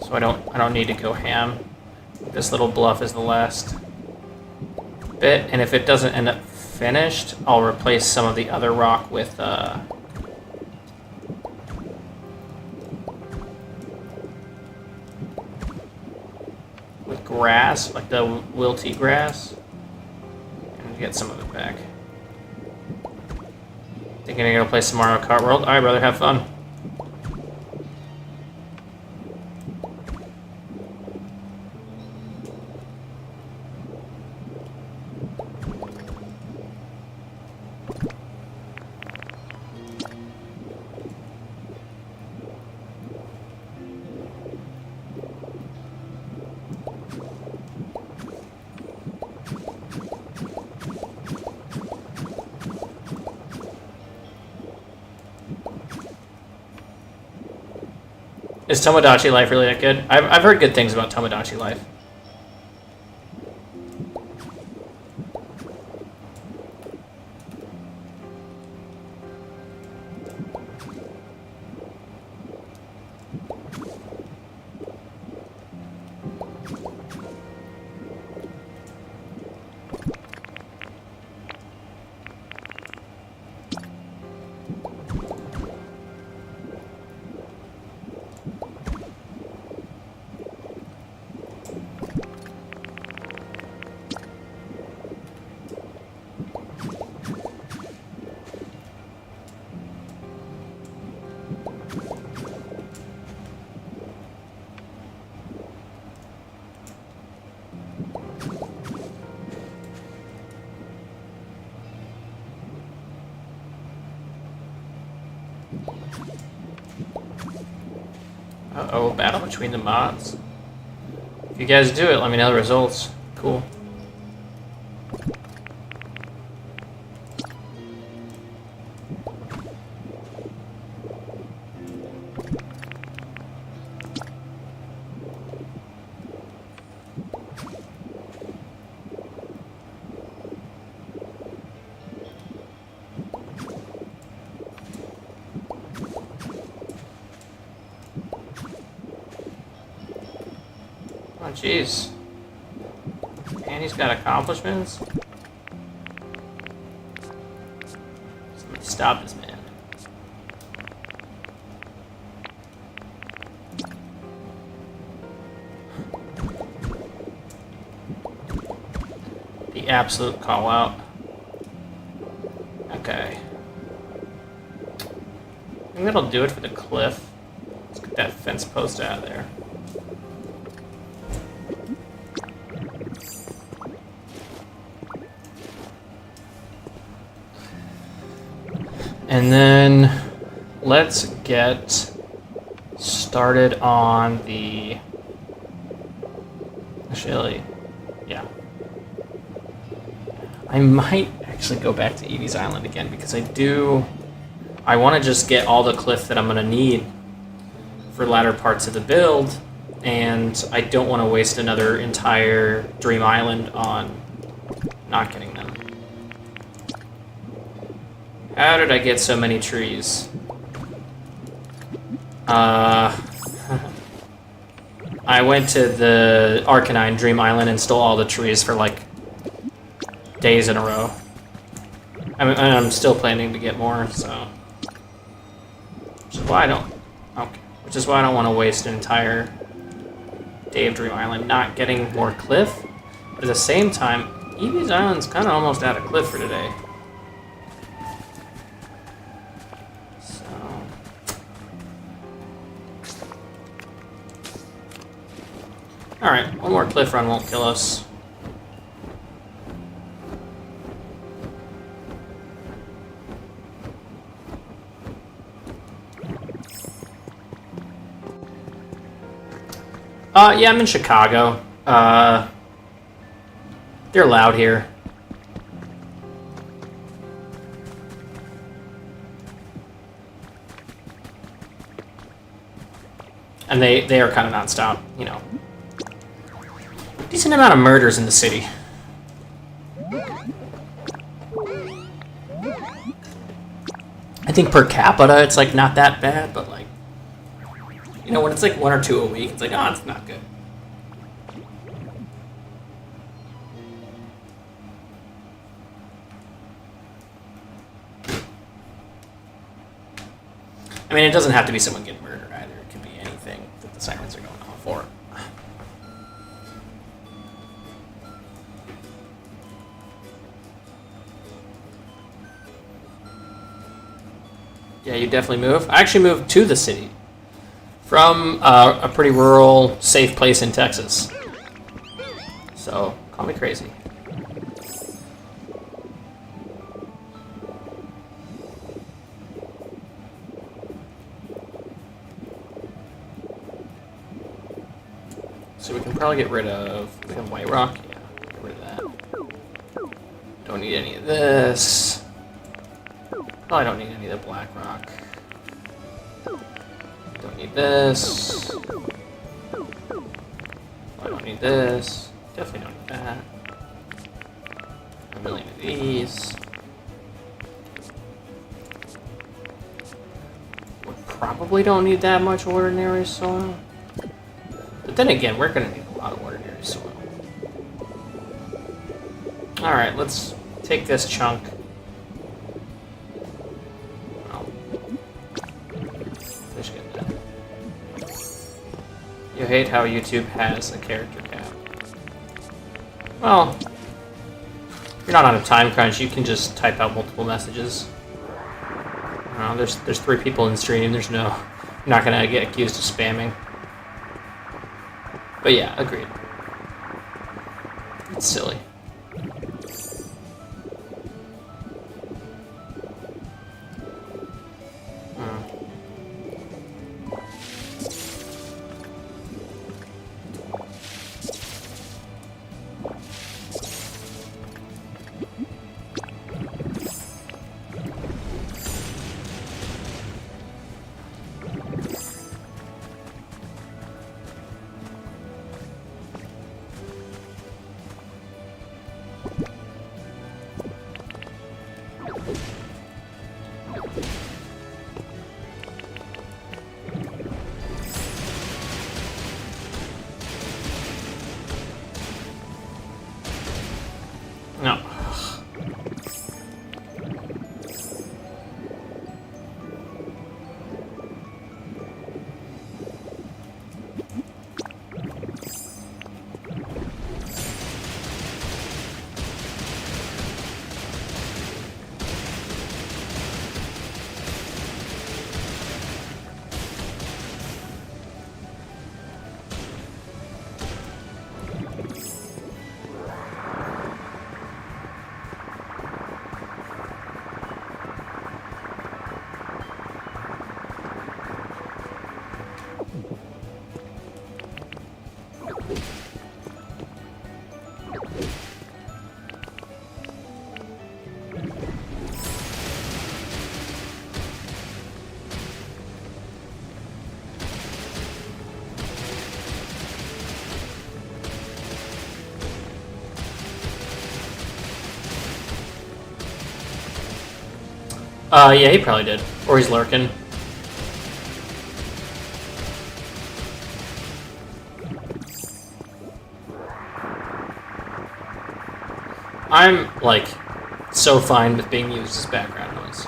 So I don't need to go ham. This little bluff is the last bit, and if it doesn't end up finished, I'll replace some of the other rock with grass, like the wilty grass, and get some of it back. Thinking I'm gonna play some Mario Kart World? Alright, brother, have fun. Is Tomodachi Life really that good? I've heard good things about Tomodachi Life. Uh-oh, battle between the mods. If you guys do it, let me know the results. Cool. Oh, jeez. And he's got accomplishments? Somebody stop this man. The absolute call out. Okay. I think that'll do it for the cliff. Let's get that fence post out of there. And then let's get started on the... Actually, yeah. I might actually go back to Evie's Island again because I want to just get all the cliff that I'm going to need for latter parts of the build, and I don't want to waste another entire Dream Island on not getting them. How did I get so many trees? I went to the Arcanine Dream Island and stole all the trees for like days in a row. I'm still planning to get more, so. Which is why I don't. Okay. Which is why I don't want to waste an entire day of Dream Island not getting more cliff. But at the same time, Evie's Island's kind of almost out of cliff for today. Alright, one more cliff run won't kill us. Yeah, I'm in Chicago. They're loud here. And they are kind of nonstop, you know. Decent amount of murders in the city. I think per capita it's like not that bad, but like, you know, when it's like 1 or 2 a week, it's like, oh, it's not good. I mean, it doesn't have to be someone getting murdered either. It could be anything that the sirens are going off for. Yeah, you definitely move. I actually moved to the city from a pretty rural, safe place in Texas. So, call me crazy. So we can probably get rid of White Rock. Yeah, get rid of that. Don't need any of this. Probably don't need any of the Black Rock. Don't don't need this. I don't need this. Definitely don't need that. A million of these. We probably don't need that much ordinary soil. But then again, we're gonna need a lot of ordinary soil. Alright, let's take this chunk. Oh. Just get that. You hate how YouTube has a character cap. Well, if you're not on a time crunch, you can just type out multiple messages. There's 3 people in stream. There's no... You're not gonna get accused of spamming. But yeah, agreed. It's silly. No. Yeah, he probably did. Or he's lurking. I'm, like, so fine with being used as background noise.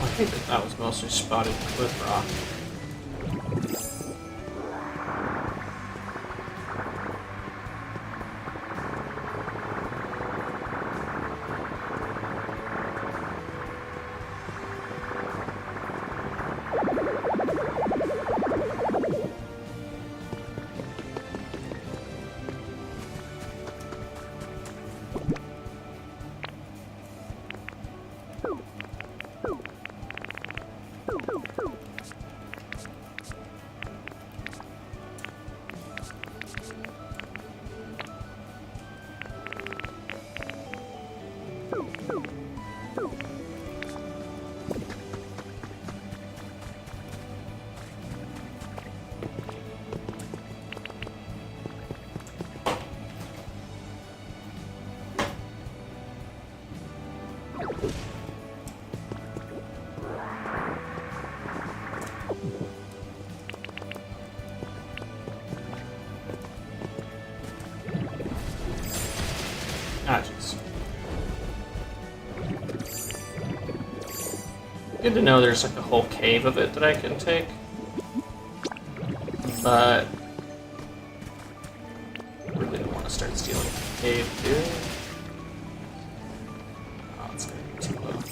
I think that was mostly spotted cliff rock. Good to know there's like a whole cave of it that I can take. But I really don't want to start stealing the cave, dude. Oh, it's gonna be too low.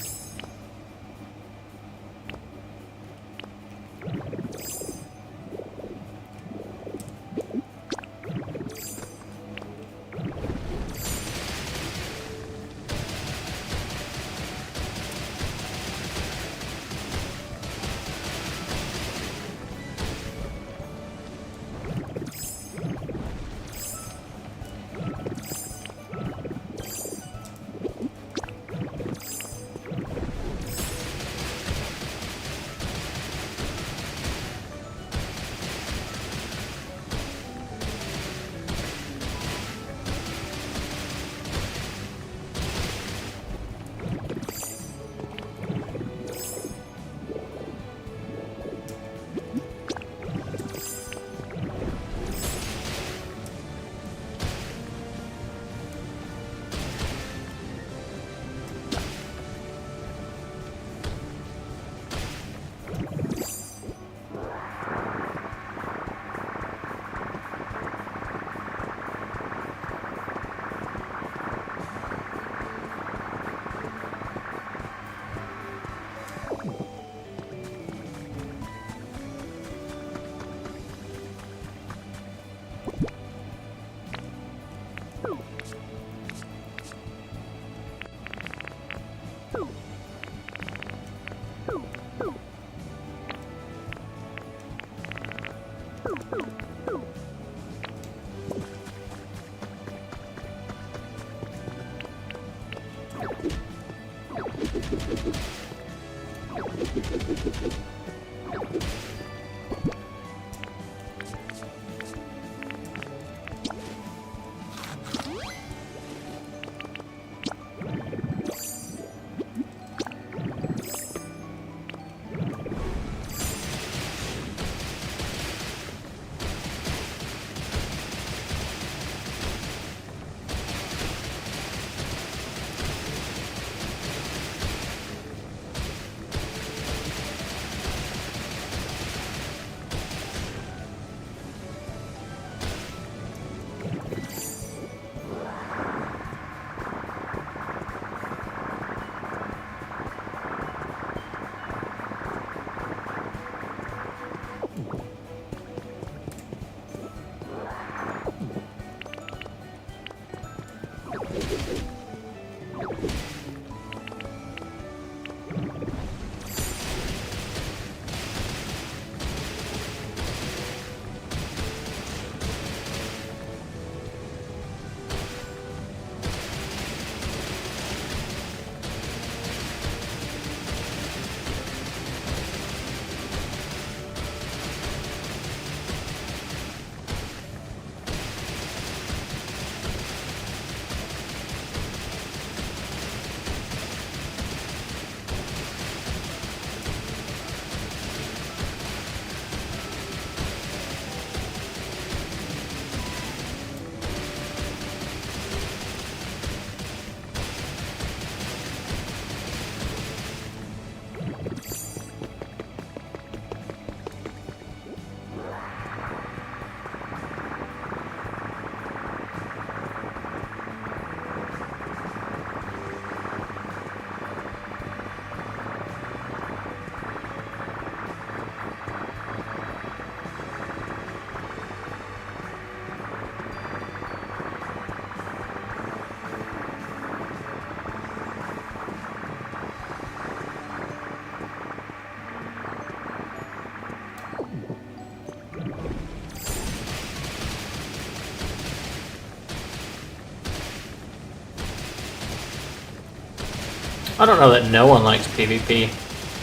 I don't know that no one likes PvP,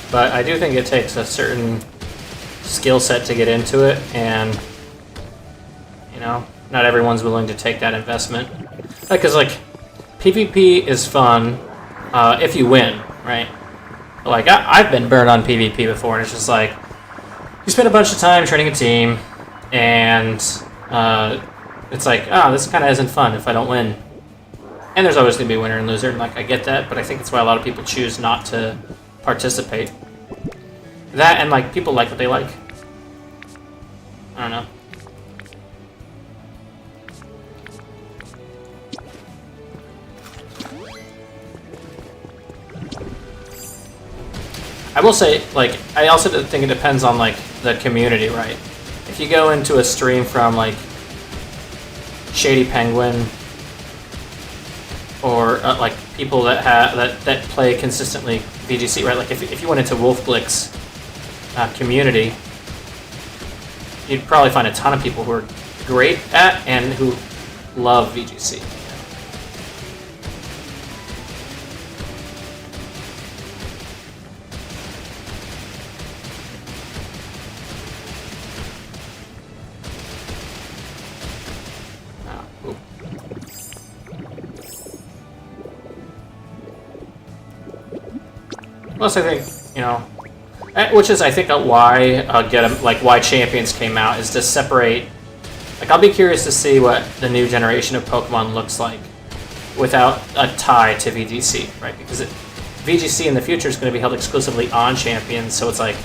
but I do think it takes a certain skill set to get into it, and, you know, not everyone's willing to take that investment. Because, like, PvP is fun if you win, right? Like, I've been burned on PvP before, and it's just like, you spend a bunch of time training a team, and it's like, oh, this kind of isn't fun if I don't win. And there's always going to be a winner and loser, and like I get that, but I think that's why a lot of people choose not to participate. That and like people like what they like. I don't know. I will say, like, I also think it depends on like the community, right? If you go into a stream from like Shady Penguin or like people that have that play consistently VGC, right? Like if you went into Wolfblick's community, you'd probably find a ton of people who are great at and who love VGC. Plus, I think, you know, which is, I think, why why Champions came out, is to separate. Like, I'll be curious to see what the new generation of Pokemon looks like without a tie to VGC, right? Because VGC in the future is going to be held exclusively on Champions, so it's like,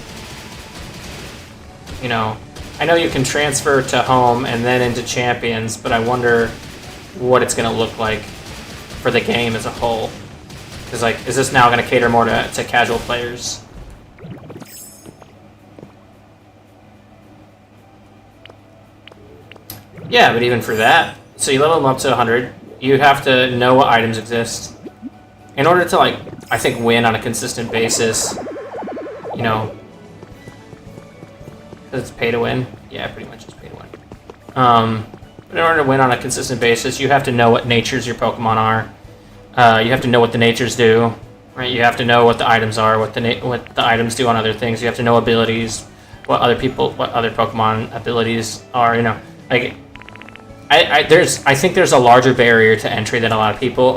you know, I know you can transfer to home and then into Champions, but I wonder what it's going to look like for the game as a whole. Because, like, is this now going to cater more to casual players? Yeah, but even for that, so you level them up to 100, you have to know what items exist. In order to, like, I think win on a consistent basis, you know, because it's pay to win. Yeah, pretty much it's pay to win. But in order to win on a consistent basis, you have to know what natures your Pokemon are. You have to know what the natures do, right? You have to know what the items are, what the items do on other things. You have to know abilities, what other Pokemon abilities are. You know, like I think there's a larger barrier to entry than a lot of people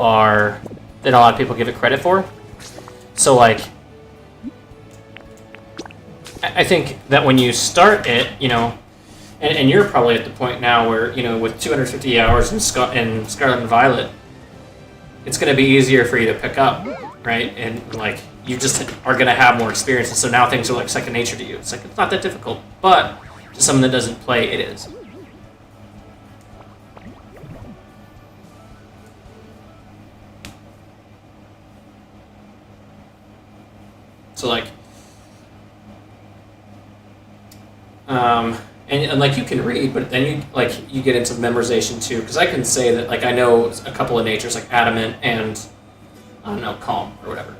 give it credit for. So like, I think that when you start it, you know, and you're probably at the point now where, you know, with 250 hours in Scarlet and Violet, it's going to be easier for you to pick up, right? And, like, you just are going to have more experience, and so now things are, like, second nature to you. It's like, it's not that difficult, but to someone that doesn't play, it is. So, like, and like, you can read, but then you get into memorization too, because I can say that, like, I know a couple of natures, like Adamant and, I don't know, Calm or whatever,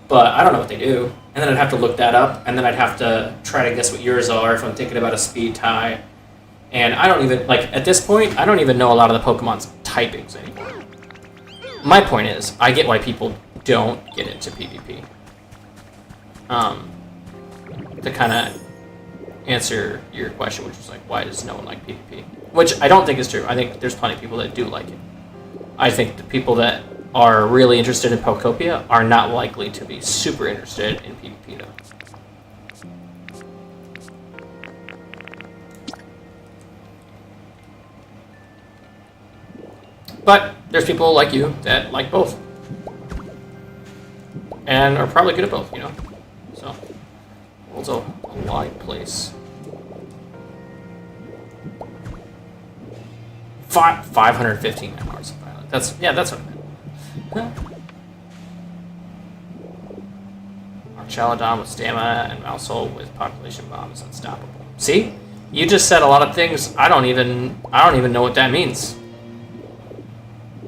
but I don't know what they do, and then I'd have to look that up, and then I'd have to try to guess what yours are if I'm thinking about a speed tie, and I don't even, like, at this point, I don't even know a lot of the Pokemon's typings anymore. My point is, I get why people don't get into PvP. To kind of answer your question, which is like, why does no one like PvP? Which I don't think is true. I think there's plenty of people that do like it. I think the people that are really interested in Pokopia are not likely to be super interested in PvP, though. But there's people like you that like both. And are probably good at both, you know? So, world's a wide place. 515 hours of Violet. That's what I meant. Archaladon with stamina and Mousehold with population bomb is unstoppable. See? You just said a lot of things I don't even know what that means.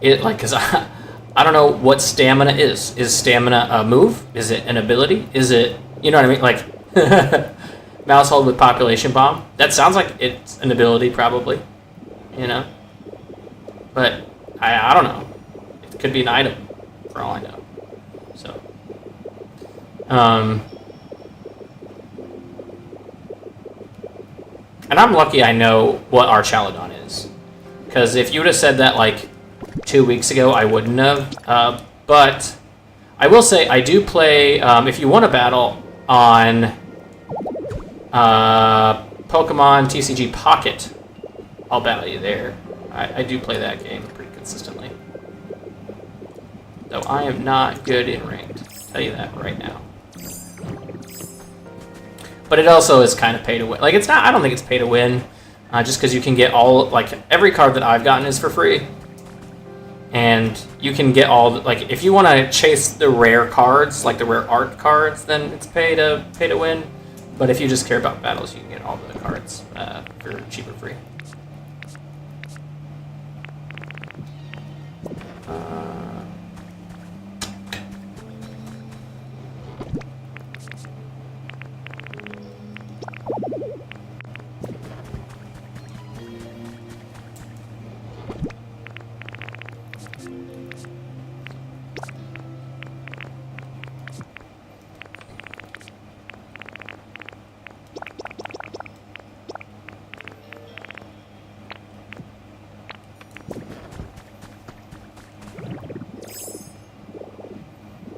Cause I don't know what stamina is. Is stamina a move? Is it an ability? Is it, you know what I mean? Like, Mousehold with population bomb. That sounds like it's an ability, probably. You know? But, I don't know. It could be an item, for all I know. So. And I'm lucky I know what Archaladon is. Because if you would have said that, like, 2 weeks ago, I wouldn't have. But I will say I do play, if you want to battle on Pokemon TCG Pocket, I'll battle you there. I do play that game pretty consistently. Though I am not good in ranked. I'll tell you that right now. But it also is kind of pay to win. Like, it's not, I don't think it's pay to win, just because you can get all, like, every card that I've gotten is for free. And you can get all, like, if you want to chase the rare cards, like the rare art cards, then it's pay to win. But if you just care about battles, you can get all the cards for cheap or free.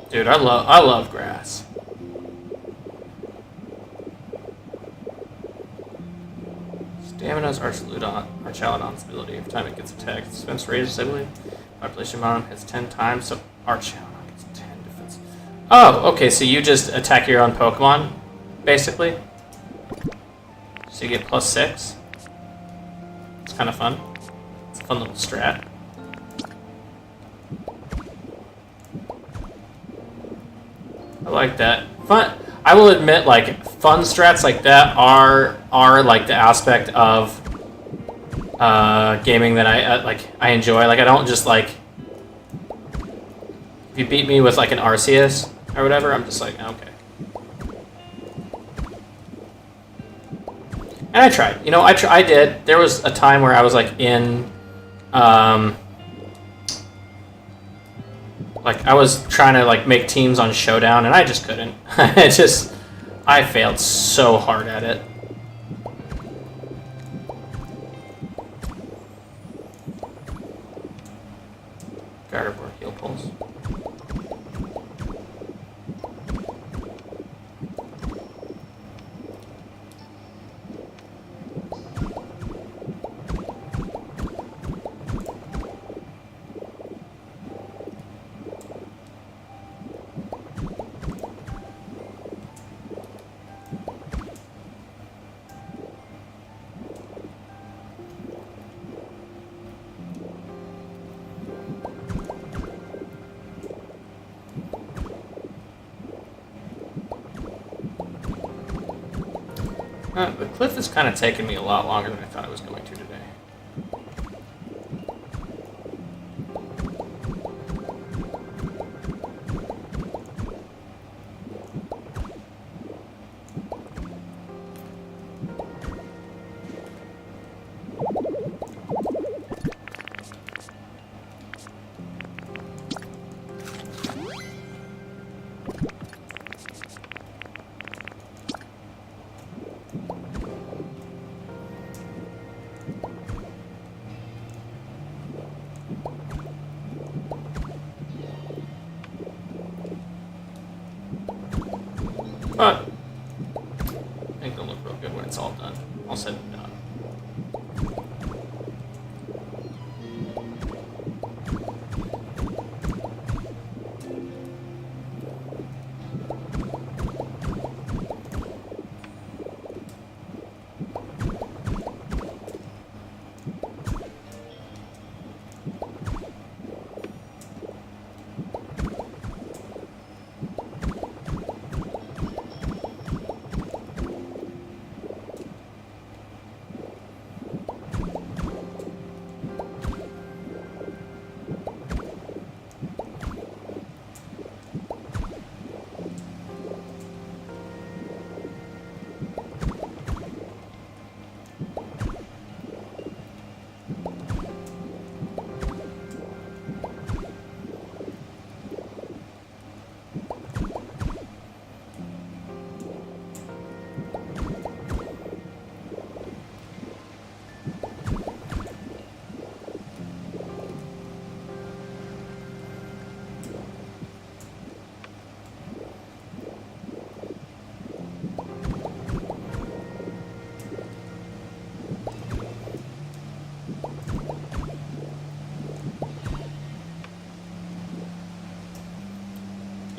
Dude, I love grass. Stamina's Archaludon's ability. Every time it gets attacked, its defense raises, I believe. Population amount has 10 times, so Archaludon gets 10 defense. Oh, okay, so you just attack your own Pokemon, basically. So you get +6. It's kind of fun. It's a fun little strat. I like that. Fun. I will admit, like, fun strats like that are like the aspect of gaming that I enjoy. Like, I don't just like, if you beat me with like an Arceus or whatever, I'm just like, okay. And I tried. You know, I did. There was a time where I was like in like, I was trying to, like, make teams on Showdown, and I just couldn't. I failed so hard at it. Gardevoir heal pulse. The cliff is kind of taking me a lot longer than I thought it was going to today. But I think they'll look real good when it's all done. All said and done.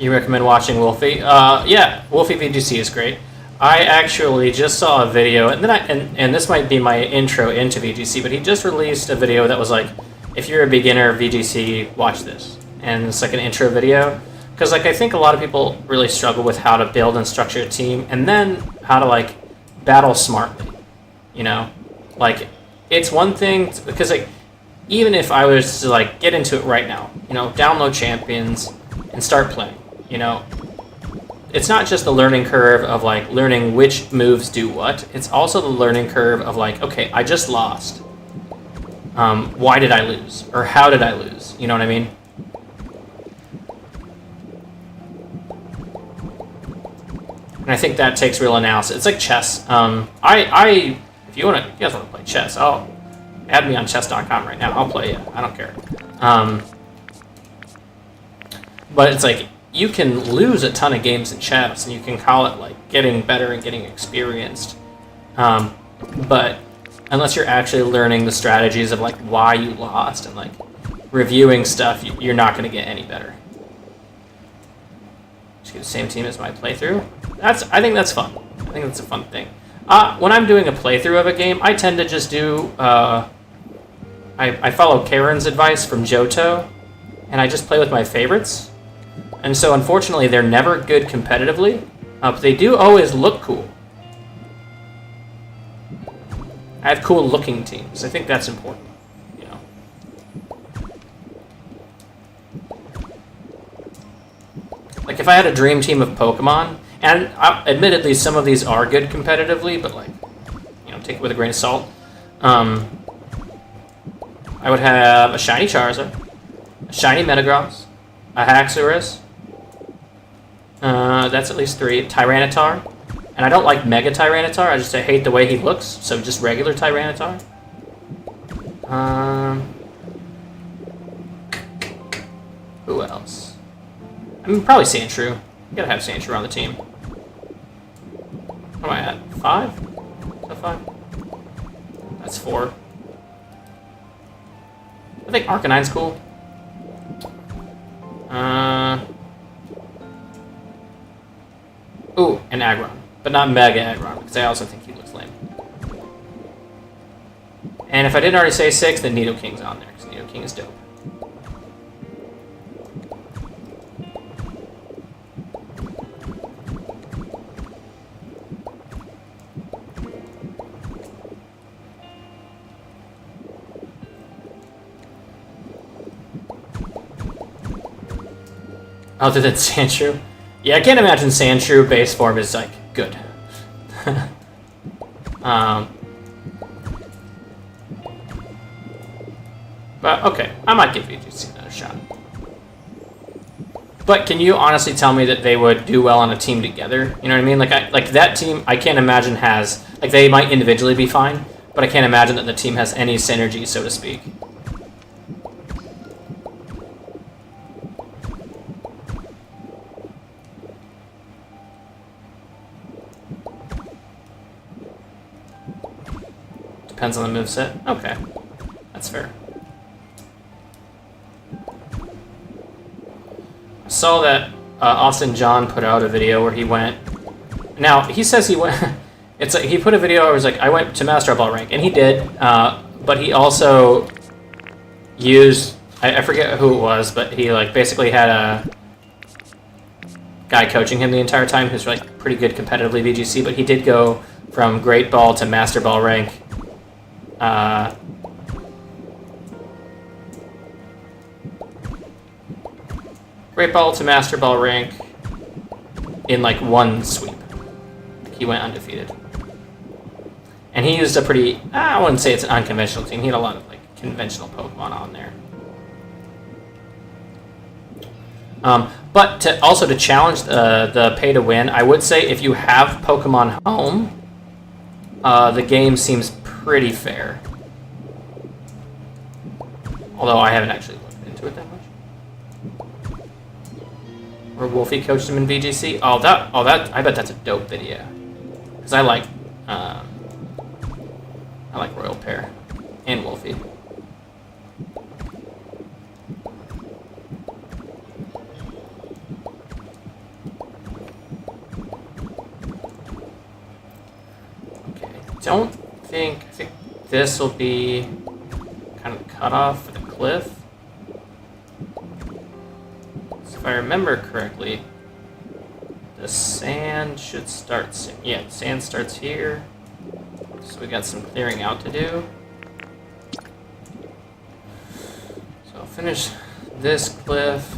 You recommend watching Wolfie? Yeah, Wolfie VGC is great. I actually just saw a video, and then and this might be my intro into VGC, but he just released a video that was like, if you're a beginner of VGC, watch this. And it's like an intro video. Because like I think a lot of people really struggle with how to build and structure a team, and then how to like battle smartly. You know? Like, it's one thing, because like, even if I was to like get into it right now, you know, download champions and start playing, you know, it's not just the learning curve of like learning which moves do what. It's also the learning curve of like, okay, I just lost. Why did I lose? Or how did I lose? You know what I mean? And I think that takes real analysis. It's like chess. If you guys want to play chess, add me on chess.com right now. I'll play you. I don't care. But it's like, you can lose a ton of games in chess, and you can call it like getting better and getting experienced. But unless you're actually learning the strategies of like why you lost and like reviewing stuff, you're not going to get any better. Just get the same team as my playthrough. I think that's fun. I think that's a fun thing. When I'm doing a playthrough of a game, I tend to just do. I follow Karen's advice from Johto, and I just play with my favorites. And so, unfortunately, they're never good competitively, but they do always look cool. I have cool-looking teams. I think that's important, you know. Like, if I had a dream team of Pokemon, and admittedly, some of these are good competitively, but, like, you know, take it with a grain of salt. I would have a shiny Charizard, a shiny Metagross, a Haxorus. That's at least 3. Tyranitar. And I don't like Mega Tyranitar. I hate the way he looks. So just regular Tyranitar. Who else? I mean, probably Sandshrew. You gotta have Sandshrew on the team. What am I at? 5? Is that 5? That's 4. I think Arcanine's cool. Ooh, and Aggron. But not Mega Aggron, because I also think he looks lame. And if I didn't already say 6, then Nidoking's on there, because Nidoking is dope. Other than Sandshrew? Yeah, I can't imagine Sandshrew base form is, like, good. But, okay, I might give VGC another shot. But can you honestly tell me that they would do well on a team together? You know what I mean? Like that team, I can't imagine has... Like, they might individually be fine, but I can't imagine that the team has any synergy, so to speak. Depends on the moveset. Okay. That's fair. I saw that Austin John put out a video where he went... Now, he says he went... It's like he put a video where he was like, I went to Master Ball rank, and he did, but he also used... I forget who it was, but he like basically had a guy coaching him the entire time who's like pretty good competitively VGC, but he did go from Great Ball to Master Ball rank. Great Ball to Master Ball rank in like one sweep. He went undefeated. And he used a pretty, I wouldn't say it's an unconventional team. He had a lot of like conventional Pokemon on there. But also to challenge the pay to win, I would say if you have Pokemon Home, the game seems pretty fair. Although I haven't actually looked into it that much. Where Wolfie coached him in VGC. Oh, that I bet that's a dope video. Because I like Royal Pair and Wolfie. I think this will be kind of cut off for the cliff. So if I remember correctly, the sand should start, yeah, the sand starts here. So we got some clearing out to do. So I'll finish this cliff.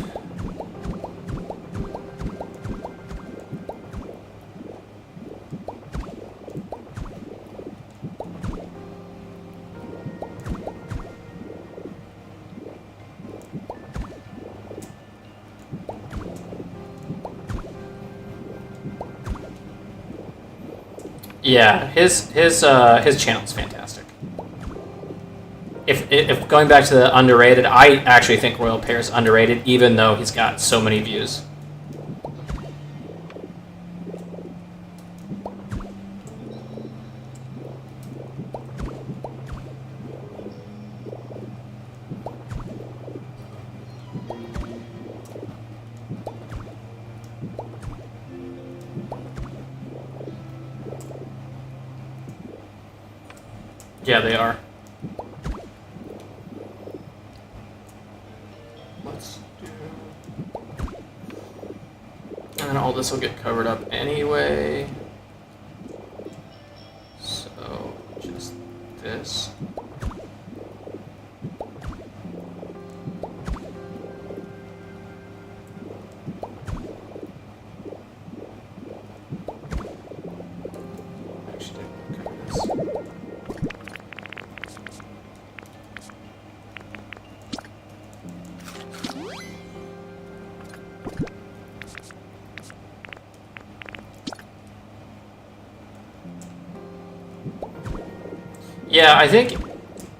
Yeah, his channel's fantastic. If going back to the underrated, I actually think Royal Pear's underrated, even though he's got so many views. Yeah, they are. Let's do... And then all this will get covered up anyway. So, just this. Actually, cover this. Yeah, I think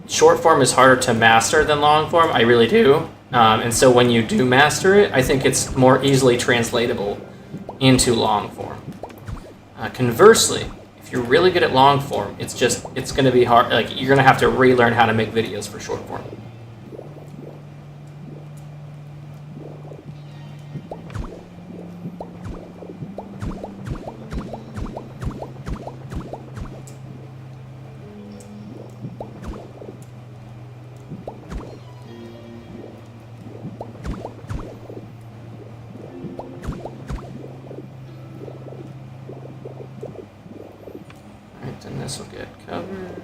short form is harder to master than long form. I really do. And so when you do master it, I think it's more easily translatable into long form. Conversely, if you're really good at long form, it's going to be hard. Like, you're going to have to relearn how to make videos for short form. Then this will get covered.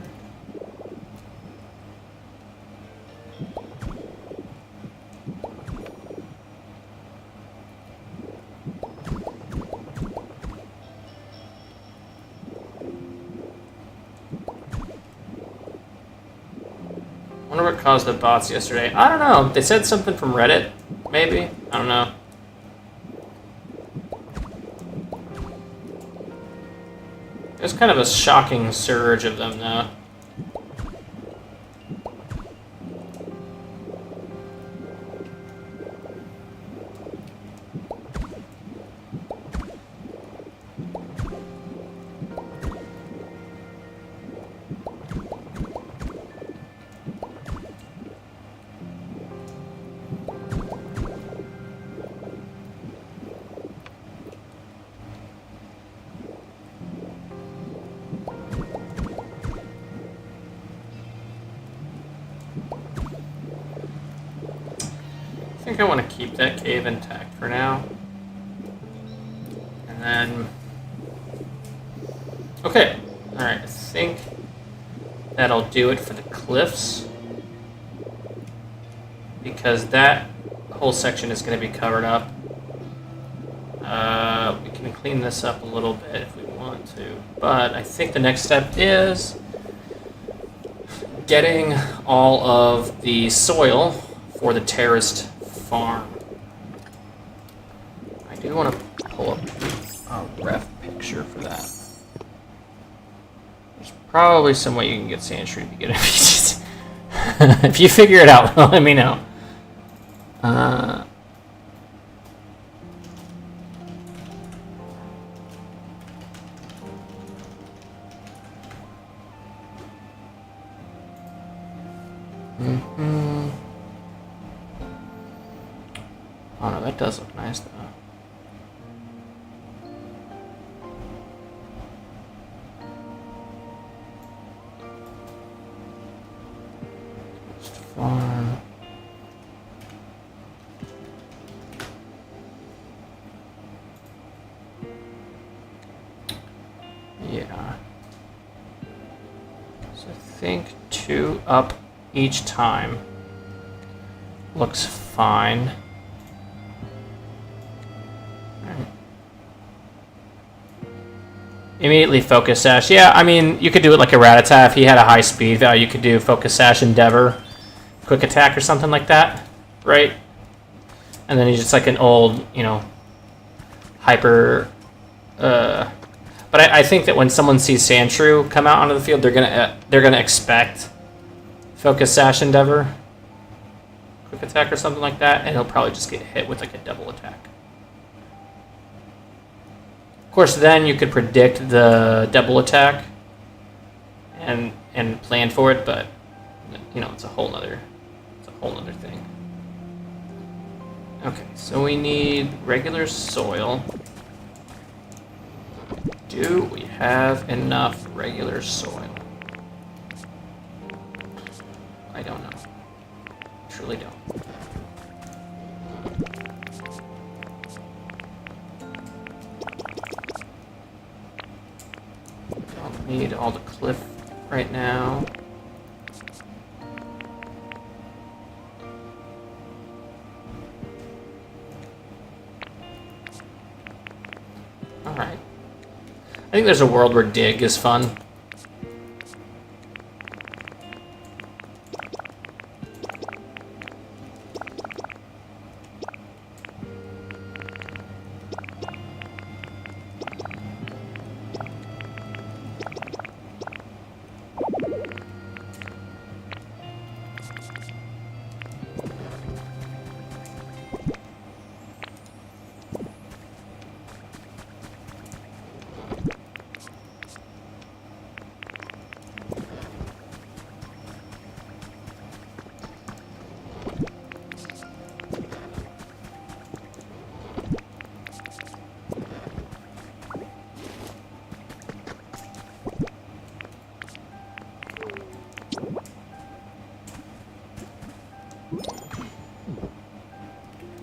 Wonder what caused the bots yesterday. I don't know. They said something from Reddit, maybe? I don't know. There's kind of a shocking surge of them, though. I think I want to keep that cave intact for now. And then... Okay. Alright, I think that'll do it for the cliffs. Because that whole section is going to be covered up. We can clean this up a little bit if we want to. But I think the next step is getting all of the soil for the terraced farm. I do want to pull up a ref picture for that. There's probably some way you can get Sand Street to get it. If you figure it out, let me know. Oh no, that does look nice though. farm. Yeah. So I think 2 up each time looks fine. Right. Immediately focus sash. Yeah, I mean, you could do it like a Rattata. If he had a high speed value, you could do focus sash Endeavor, quick attack or something like that, right? And then he's just like an old, you know, hyper. But I think that when someone sees Sandshrew come out onto the field, they're gonna expect focus sash Endeavor, quick attack or something like that, and he'll probably just get hit with like a double attack. Of course, then you could predict the double attack and plan for it, but you know it's a whole other thing. Okay, so we need regular soil. Do we have enough regular soil? I don't know. Truly don't. Don't need all the cliff right now. Alright. I think there's a world where dig is fun.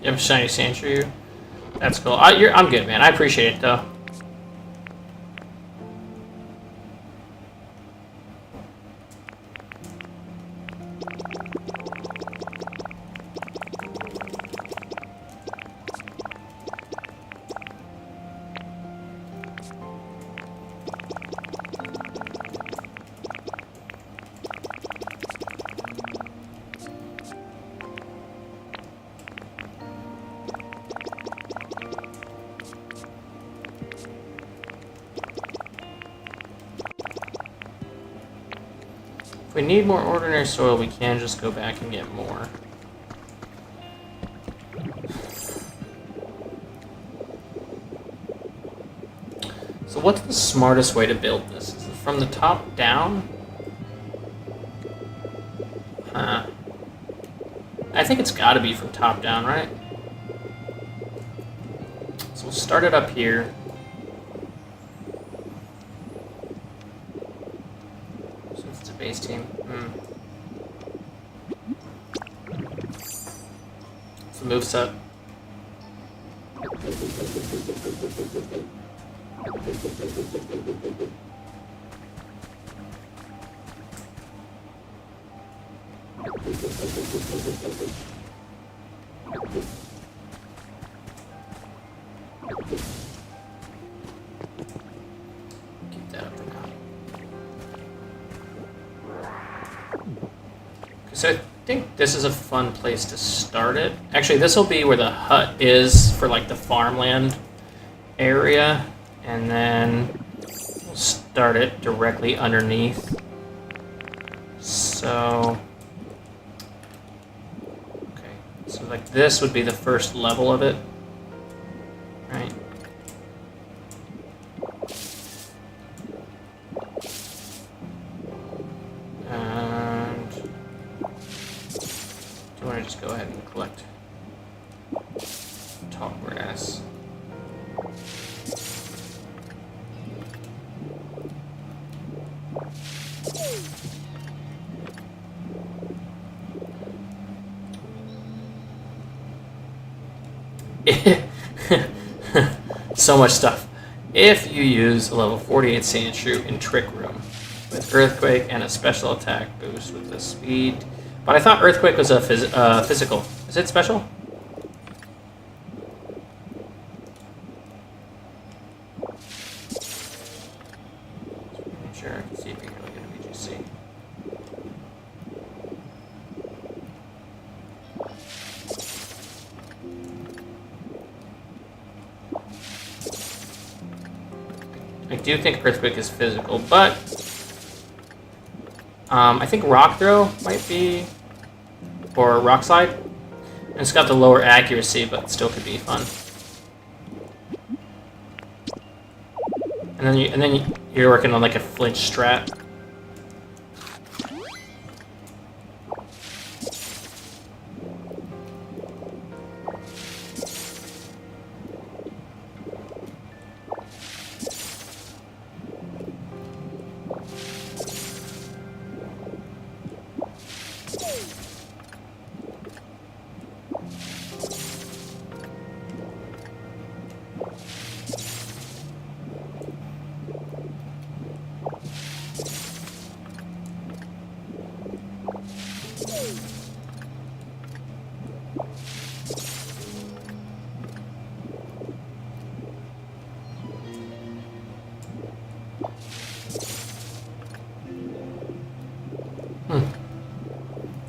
You have a shiny Sandshrew? That's cool. I'm good, man. I appreciate it, though. If we need more ordinary soil, we can just go back and get more. So what's the smartest way to build this? Is it from the top down? Huh. I think it's got to be from top down, right? So we'll start it up here. Base team. It's the moveset. Keep that up for now. So I think this is a fun place to start it. Actually, this will be where the hut is for like the farmland area, and then we'll start it directly underneath. So, okay, so like this would be the first level of it, right? Just go ahead and collect tall grass. So much stuff. If you use a level 48 Sand Shrew in Trick Room with Earthquake and a special attack boost with the speed. But I thought Earthquake was a physical. Is it special? Sure, I can see if you can really get a BGC. I do think Earthquake is physical, but I think Rock Throw might be, or Rock Slide. And it's got the lower accuracy, but still could be fun. And then you're working on like a flinch strat.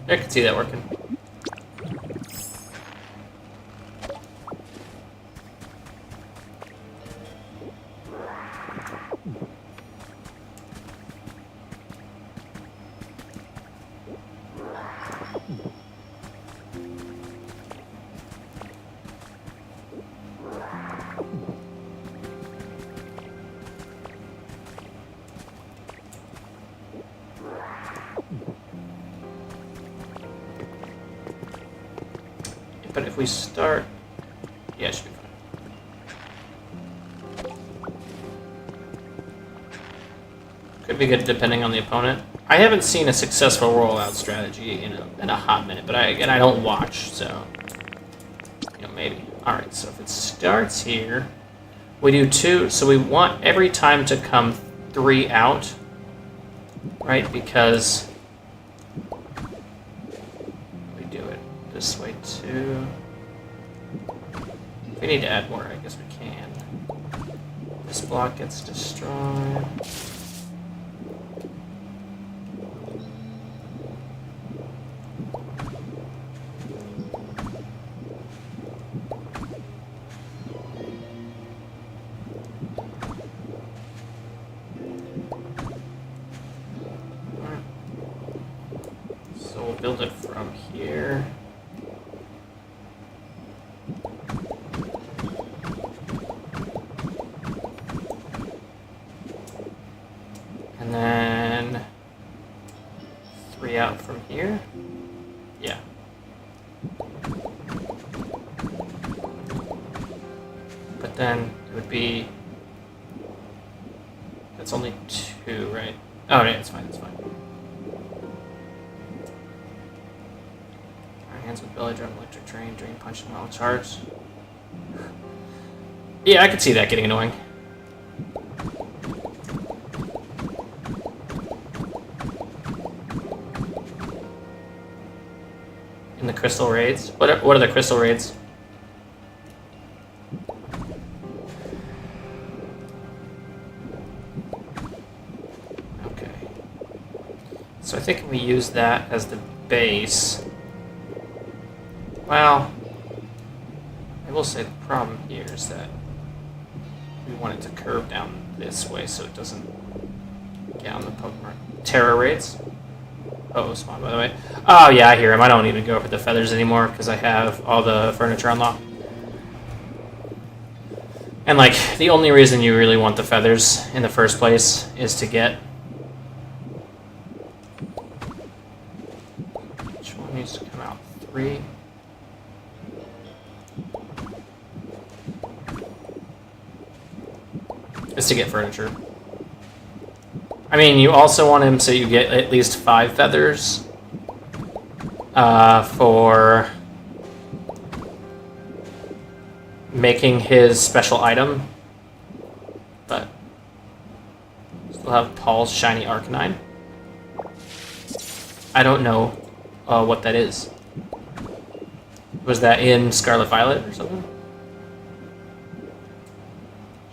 I can see that working. But if we start... Yeah, it should be fine. Could be good depending on the opponent. I haven't seen a successful rollout strategy in a hot minute, but I don't watch, so... You know, maybe. Alright, so if it starts here... We do 2, so we want every time to come 3 out. Right, because... This way too. If we need to add more, I guess we can. This block gets destroyed. So we'll build it from here. And then 3 out from here. Yeah. But then it would be... That's only 2, right? Oh, yeah, it's fine, it's fine. Our hands with belly drum, electric train, drain punch, and wild charge. Yeah, I could see that getting annoying. In the crystal raids? What are the crystal raids? Okay. So I think if we use that as the base... Well... I will say the problem here is that we want it to curve down this way so it doesn't get on the Pokemon. Terra raids? Oh, spawn, by the way. Oh, yeah, I hear him. I don't even go for the feathers anymore because I have all the furniture unlocked. And, like, the only reason you really want the feathers in the first place is to get... Which one needs to come out? 3? Is to get furniture. I mean, you also want him so you get at least 5 feathers for making his special item but still have Paul's shiny Arcanine. I don't know what that is. Was that in Scarlet Violet or something?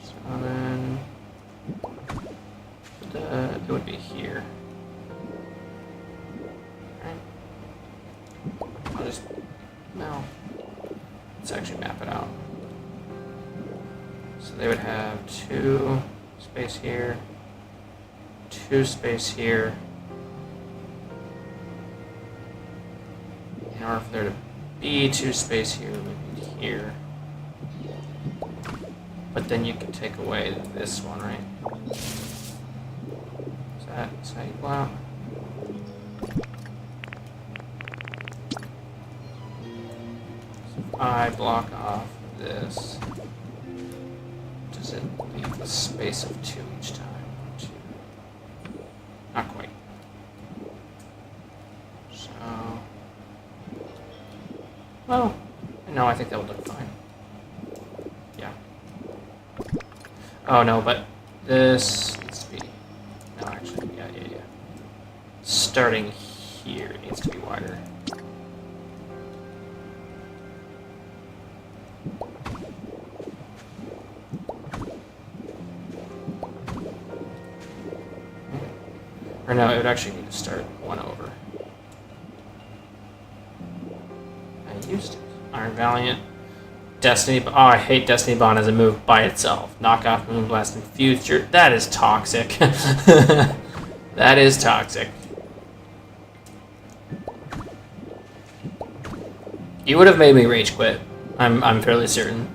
So then it would be here. Alright. I'll just no. Let's actually map it out. So they would have 2 space here, 2 space here. In order for there to be 2 space here, maybe here. But then you can take away this one, right? Is that equal out? So if I block off this, does it leave a space of 2 each time? 2. Not quite. So, well, no, I think that would look fine. Yeah. Oh no, but this needs to be, no, actually, yeah. Starting here, it needs to be wider. Or no, it would actually need to start 1 over. I used it. Iron Valiant. Destiny. Oh, I hate Destiny Bond as a move by itself. Knockoff, Moonblast, and Future. That is toxic. That is toxic. You would have made me rage quit. I'm fairly certain.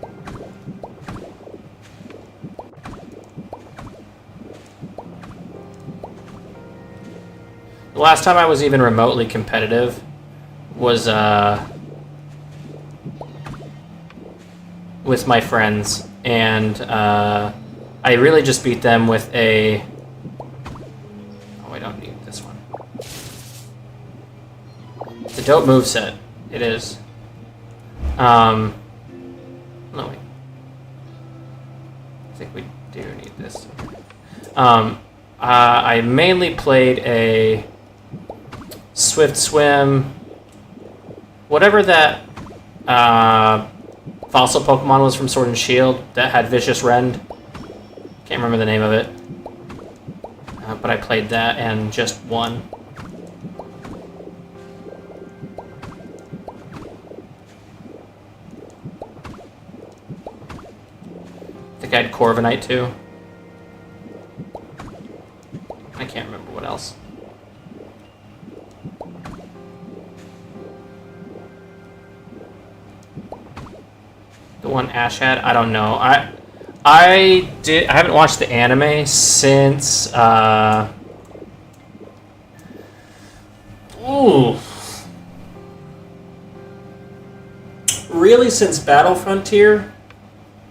The last time I was even remotely competitive was with my friends, and I really just beat them with a... Oh, I don't need this one. It's a dope moveset. It is. No, wait. I think we do need this. I mainly played a Swift Swim, whatever that fossil Pokemon was from Sword and Shield that had Vicious Rend. Can't remember the name of it. But I played that and just won. I think I had Corviknight too. I can't remember what else. The one Ash had? I don't know. I haven't watched the anime since really since Battle Frontier.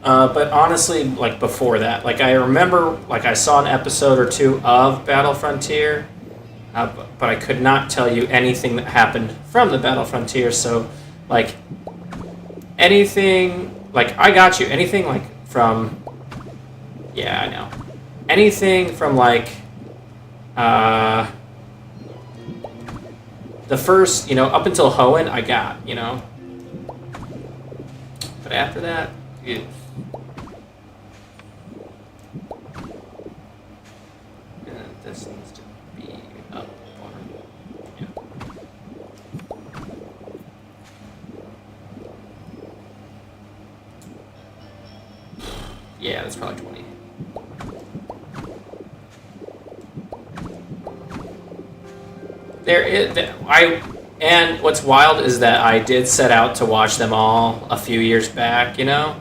But honestly, like before that, like I remember, like I saw an episode or 2 of Battle Frontier, but I could not tell you anything that happened from the Battle Frontier. So, like anything, like I got you. Anything like from, yeah, I know. Anything from like the first, up until Hoenn, I got, But after that, ew. This needs to be up or yeah. Yeah, that's probably 20. There is and what's wild is that I did set out to watch them all a few years back, but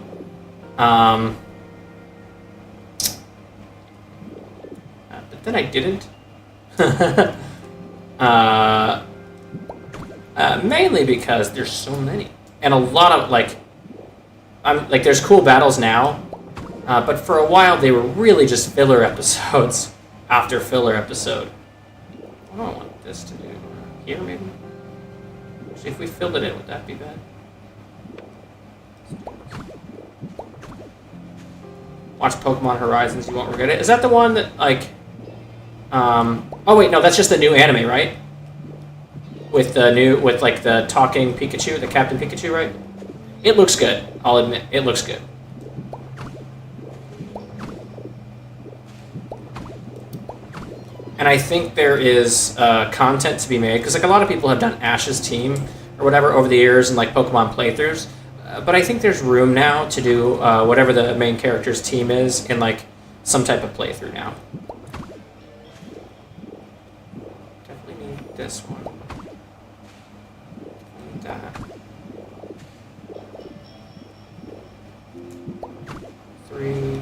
then I didn't. Mainly because there's so many, and a lot of there's cool battles now, but for a while they were really just filler episodes after filler episode. I don't want this to do here, maybe. Actually, if we filled it in, would that be bad? Watch Pokemon Horizons, you won't regret it. Is that the one that, like... oh, wait, no, that's just the new anime, right? With the talking Pikachu, the Captain Pikachu, right? It looks good, I'll admit. It looks good. And I think there is content to be made, because like a lot of people have done Ash's team or whatever over the years and like Pokemon playthroughs, but I think there's room now to do whatever the main character's team is in like some type of playthrough now. Definitely need this one. Need that. 3.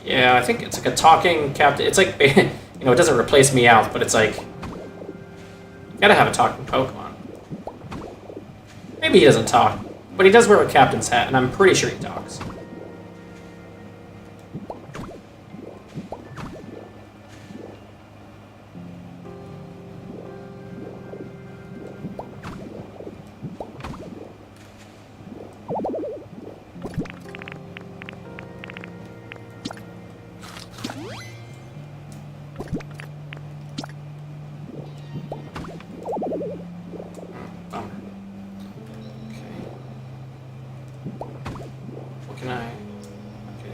Yeah, I think it's like a talking captain. It's like, you know, it doesn't replace Meowth, but it's like, you gotta have a talking Pokemon. Maybe he doesn't talk, but he does wear a captain's hat, and I'm pretty sure he talks.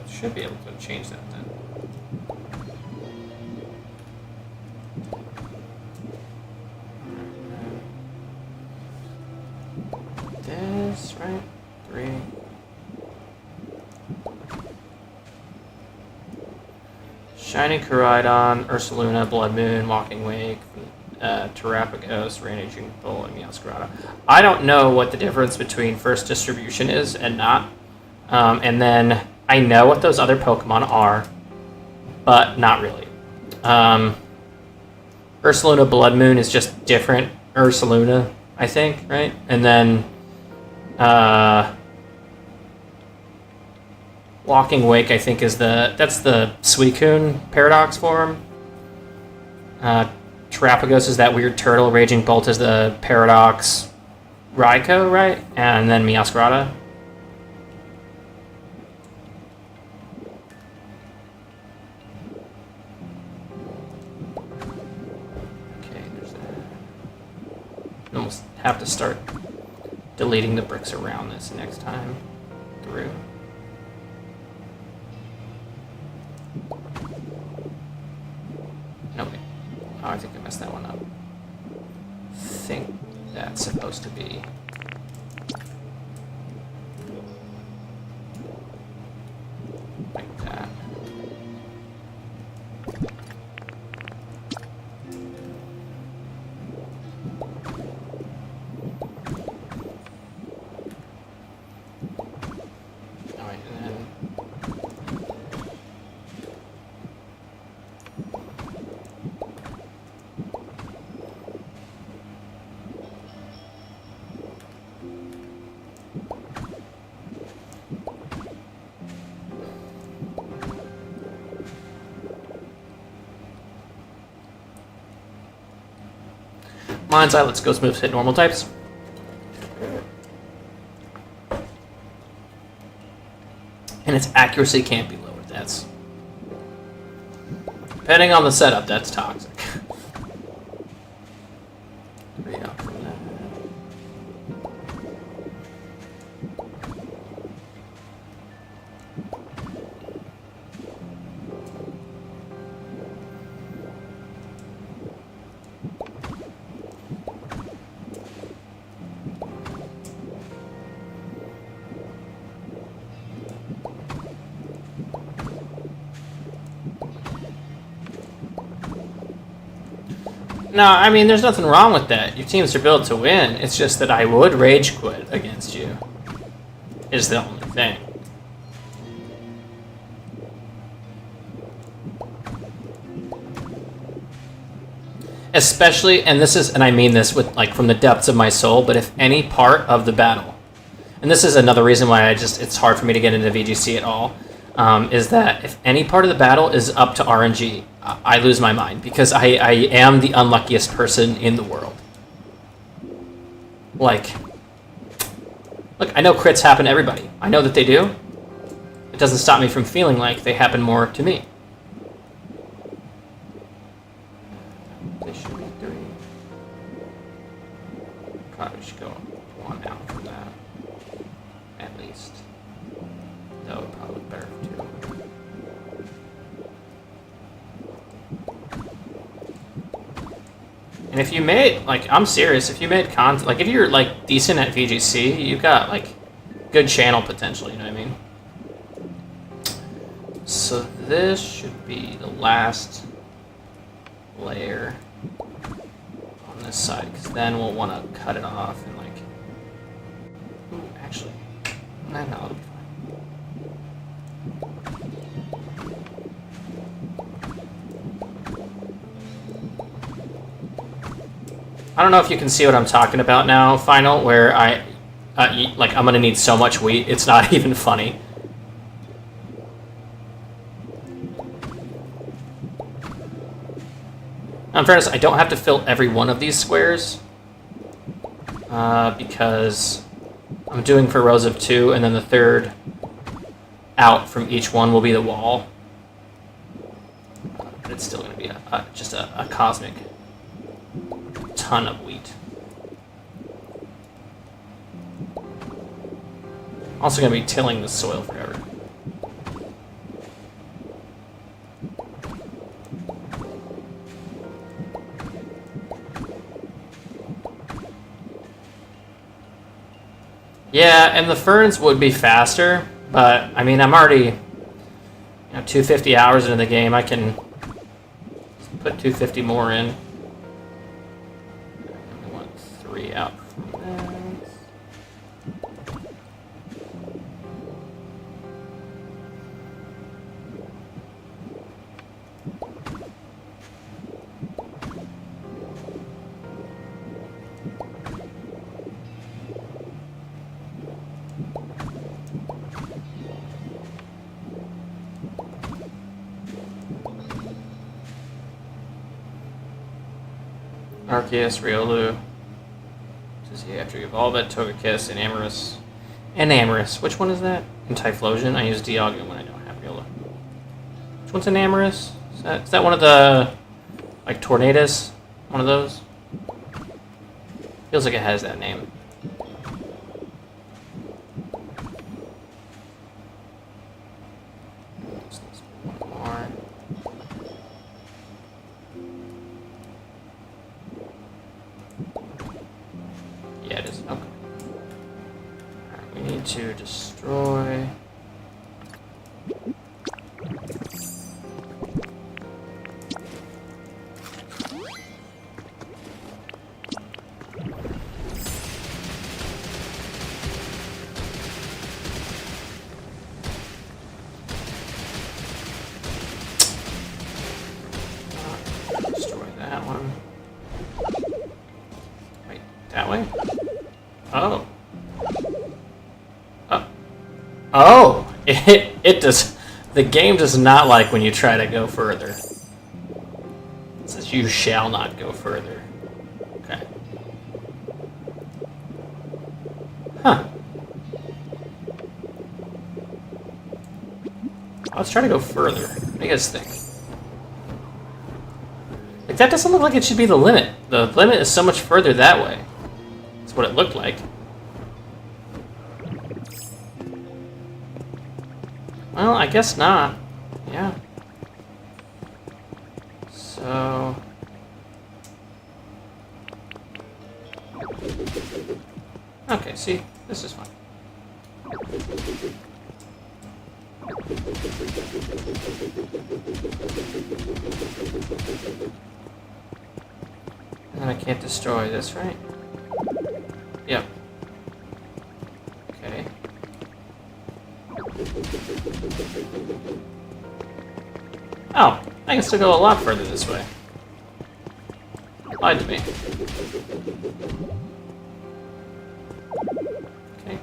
Should be able to change that then. This, right? 3. Shiny Koraidon, Ursaluna, Blood Moon, Walking Wake, Terrapagos, Rain-Aging Bull, and Meowscarada. I don't know what the difference between first distribution is and not. And then I know what those other Pokemon are, but not really. Ursaluna Blood Moon is just different Ursaluna, I think, right? And then Walking Wake, I think, is that's the Suicune Paradox form. Terrapagos is that weird turtle. Raging Bolt is the Paradox Raikou, right? And then Meowscarada. Almost have to start deleting the bricks around this next time through. No, wait. Oh, I think I messed that one up. I think that's supposed to be... like that. Mind's Eye lets Ghost moves hit normal types. And its accuracy can't be lowered. That's... depending on the setup, that's toxic. 3 up from that. No, I mean, there's nothing wrong with that. Your teams are built to win. It's just that I would rage quit against you. Is the only thing. Especially, and this is, and I mean this with like from the depths of my soul, but if any part of the battle, and this is another reason why it's hard for me to get into VGC at all. is that if any part of the battle is up to RNG, I lose my mind because I am the unluckiest person in the world. Like, look, I know crits happen to everybody. I know that they do. It doesn't stop me from feeling like they happen more to me. They should be 3. Probably should go 1 out from that. At least. That would probably look better too. And if you made, like, I'm serious, if you made content, like, if you're, like, decent at VGC, you've got, like, good channel potential, you know what I mean? So this should be the last layer on this side, because then we'll want to cut it off and, like, ooh, actually, no, it'll be fine. I don't know if you can see what I'm talking about now, Final, where I'm gonna need so much wheat, it's not even funny. In fairness, I don't have to fill every one of these squares, because I'm doing for rows of 2, and then the third out from each one will be the wall. But it's still gonna be just a cosmic ton of wheat. Also going to be tilling the soil forever. Yeah, and the ferns would be faster, but I mean, I'm already 250 hours into the game. I can put 250 more in. Out from that. Arceus, Riolu. After you evolve it, Togekiss, and Enamorous. Which one is that? In Typhlosion, I use Dialga when I don't have Riolu. Which one's Enamorous? Is that one of the, like, Tornadoes? One of those? Feels like it has that name. One more. Yeah, it is. Okay. Alright, we need to destroy. Destroy that one. Wait, that way? Oh. Oh! It does. The game does not like when you try to go further. It says you shall not go further. Okay. Huh. Let's try to go further. What do you guys think? Like, that doesn't look like it should be the limit. The limit is so much further that way. That's what it looked like. Well, I guess not. Yeah. So... Okay, see? This is fine. And I can't destroy this, right? Yep. Okay. Oh, I can still go a lot further this way. Lied to me. Okay.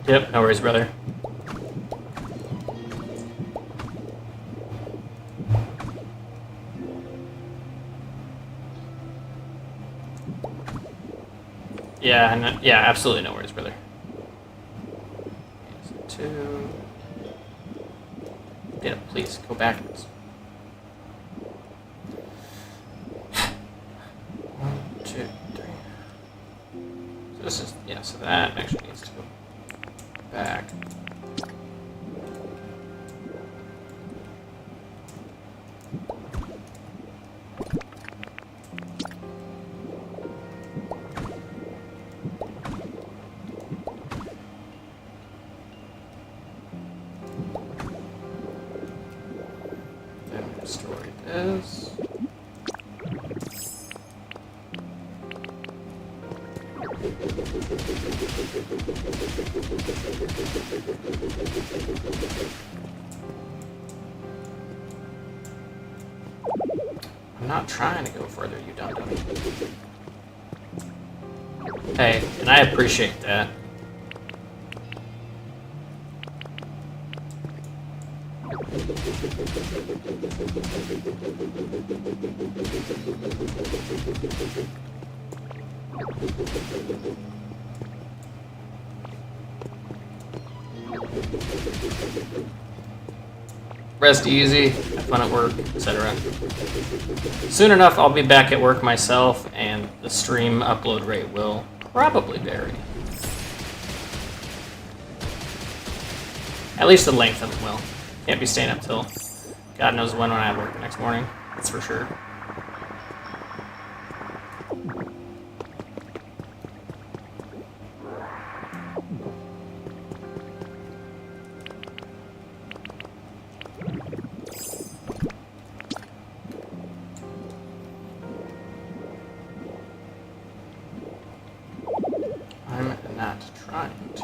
Yep, no worries, brother. Yeah, no, yeah, absolutely no worries, brother. Two. Yeah, please go backwards. One, two, three. So this is, yeah, so that actually needs to go back. Then destroy this. I'm not trying to go further, you dum-dum. Hey, and I appreciate that. Rest easy, have fun at work, etc. Soon enough, I'll be back at work myself, and the stream upload rate will probably vary. At least the length of it will. Can't be staying up till God knows when I have work the next morning, that's for sure. I'm not trying to.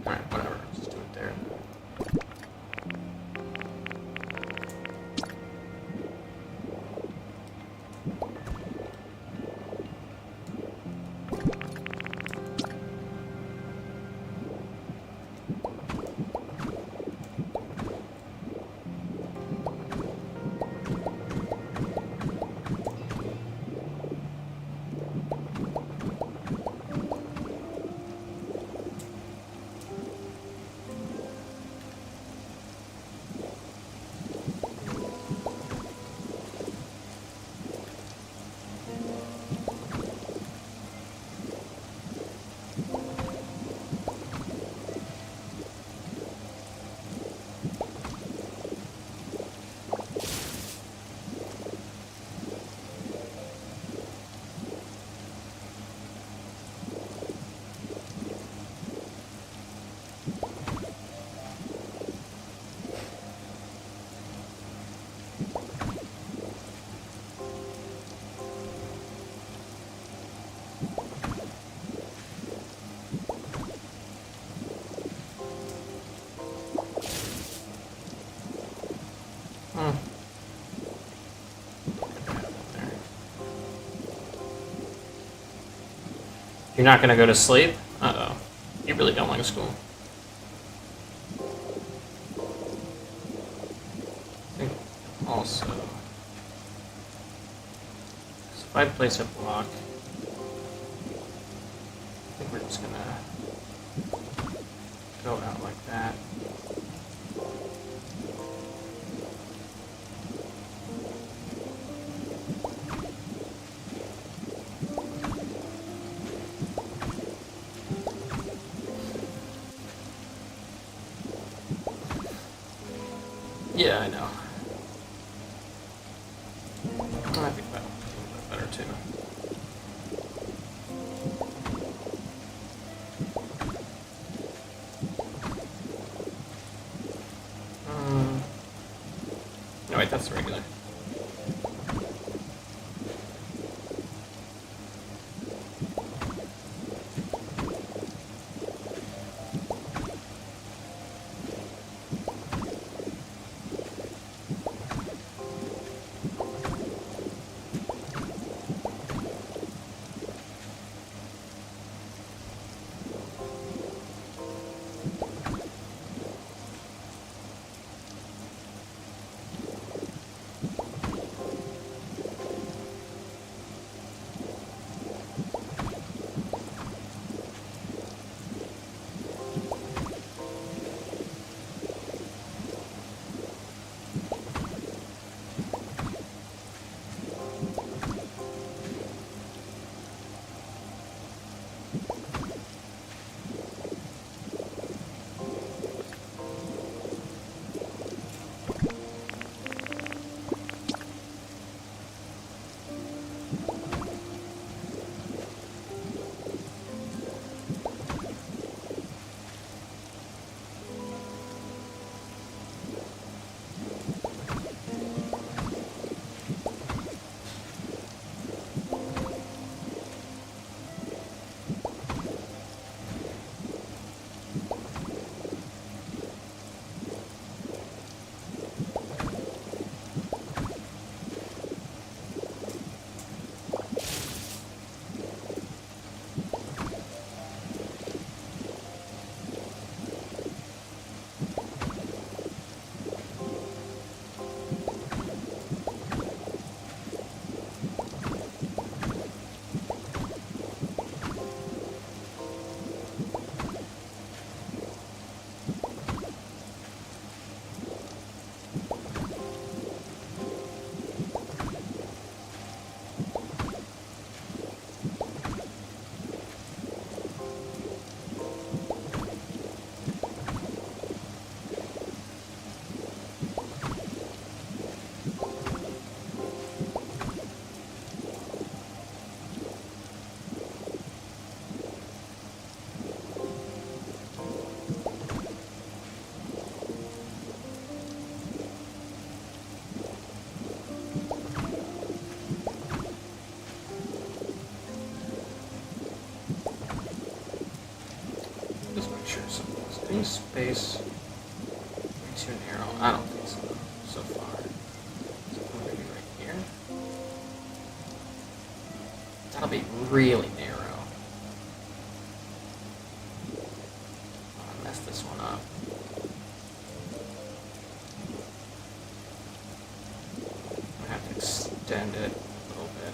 Alright, whatever. Just do it there. You're not gonna go to sleep? Uh-oh. You really don't like school. I think also... So if I place a block... I think we're just gonna go out like that. Yeah, I know. I think that would be better too. think space too narrow? I don't think so. So far. So maybe right here. That'll be really narrow. Oh, I messed this one up. I have to extend it a little bit.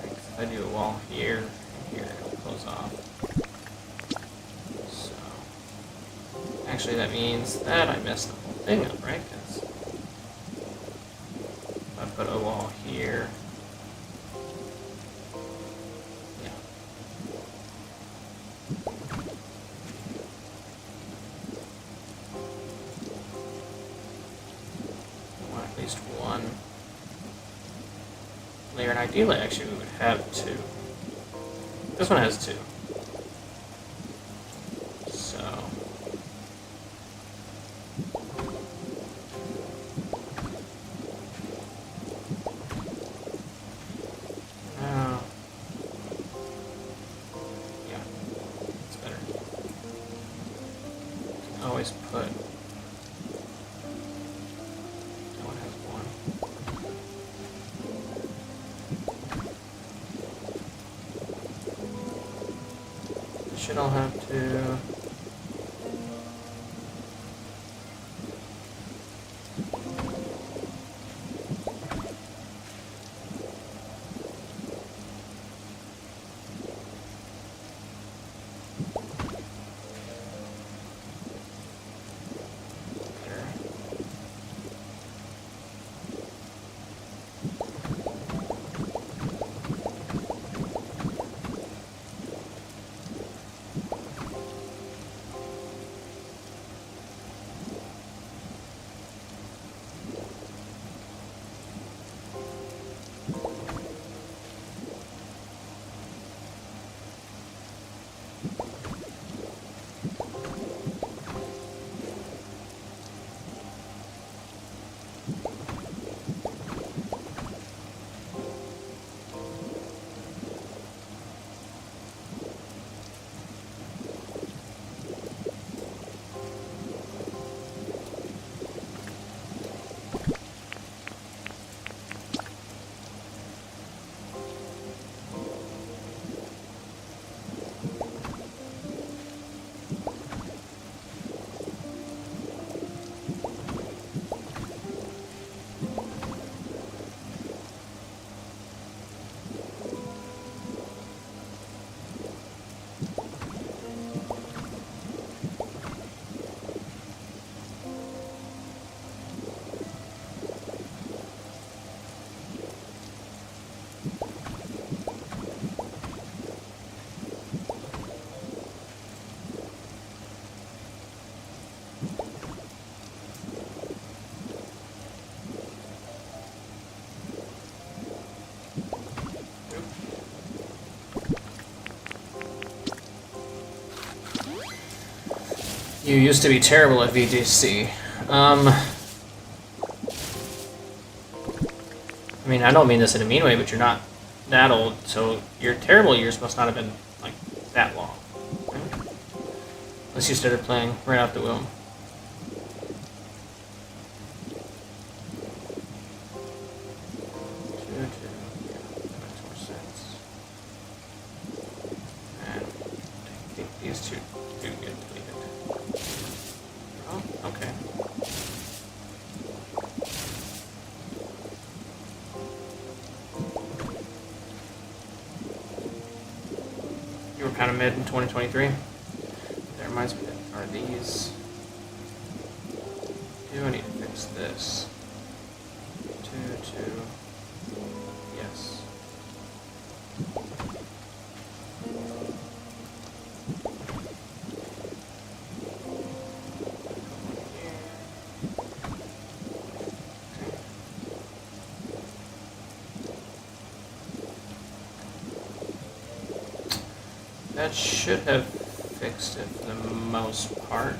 If I do a wall here and here, it'll close off. So, actually, that means that I messed the whole thing up, right? Because if I put a wall here, yeah. I want at least one layer, and ideally, actually, we would have two. This one has two. So. Now. Yeah. It's better. You can always put. That one has one. Should all have to. There. You used to be terrible at VGC. I mean, I don't mean this in a mean way, but you're not that old, so your terrible years must not have been, like, that long. Right? Unless you started playing right out the womb. Yeah, that makes more sense. And I think these two do get deleted. Oh, okay. You were kind of mid in 2023. That reminds me, are these... Do I need to fix this? 2, 2. Yes. That should have fixed it for the most part.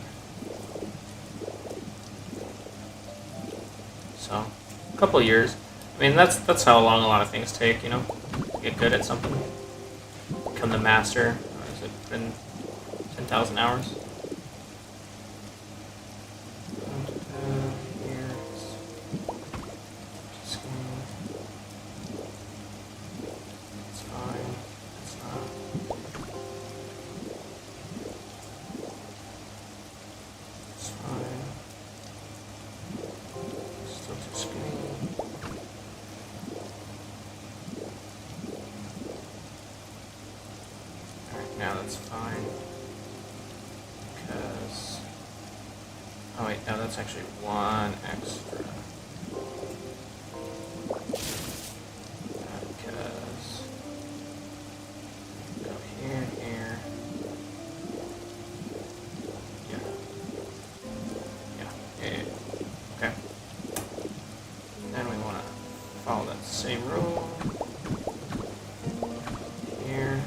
So, a couple of years. I mean, that's how long a lot of things take, you know? Get good at something. Become the master. Or has it been 10,000 hours? now, that's fine. Because... Oh wait, no, that's actually one extra. Because... Go here, here. Yeah. Okay. Then we want to follow that same rule. Here.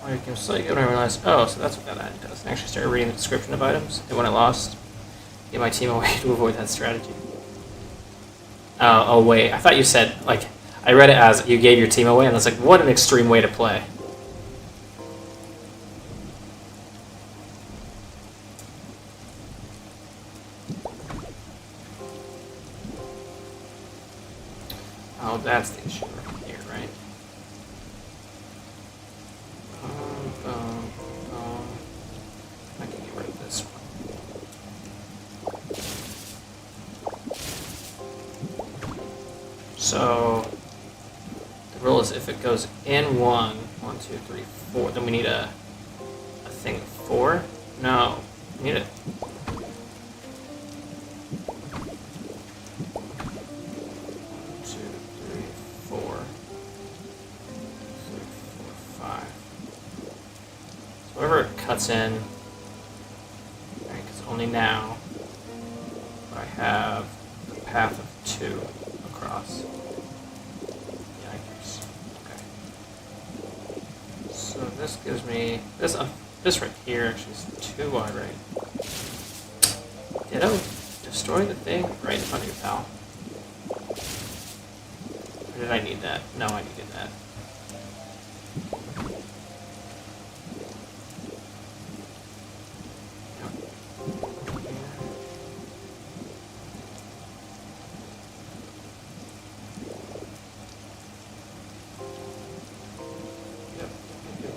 I can still get when I realized, oh, so that's what that item does. I actually started reading the description of items, and when I lost, get my team away to avoid that strategy. Oh, wait, I thought you said, like, I read it as you gave your team away, and I was like, what an extreme way to play. Oh, that's the issue right here, right? I can get rid of this one. So the rule is if it goes in 1, 2, 3, 4, then we need a thing of 4? No, we need it. 5. In, because only now I have the path of 2 across. Yikers. Okay. So this gives me this right here actually is too wide, right? Ditto, destroy the thing right in front of you, pal. Or did I need that? No, I needed that.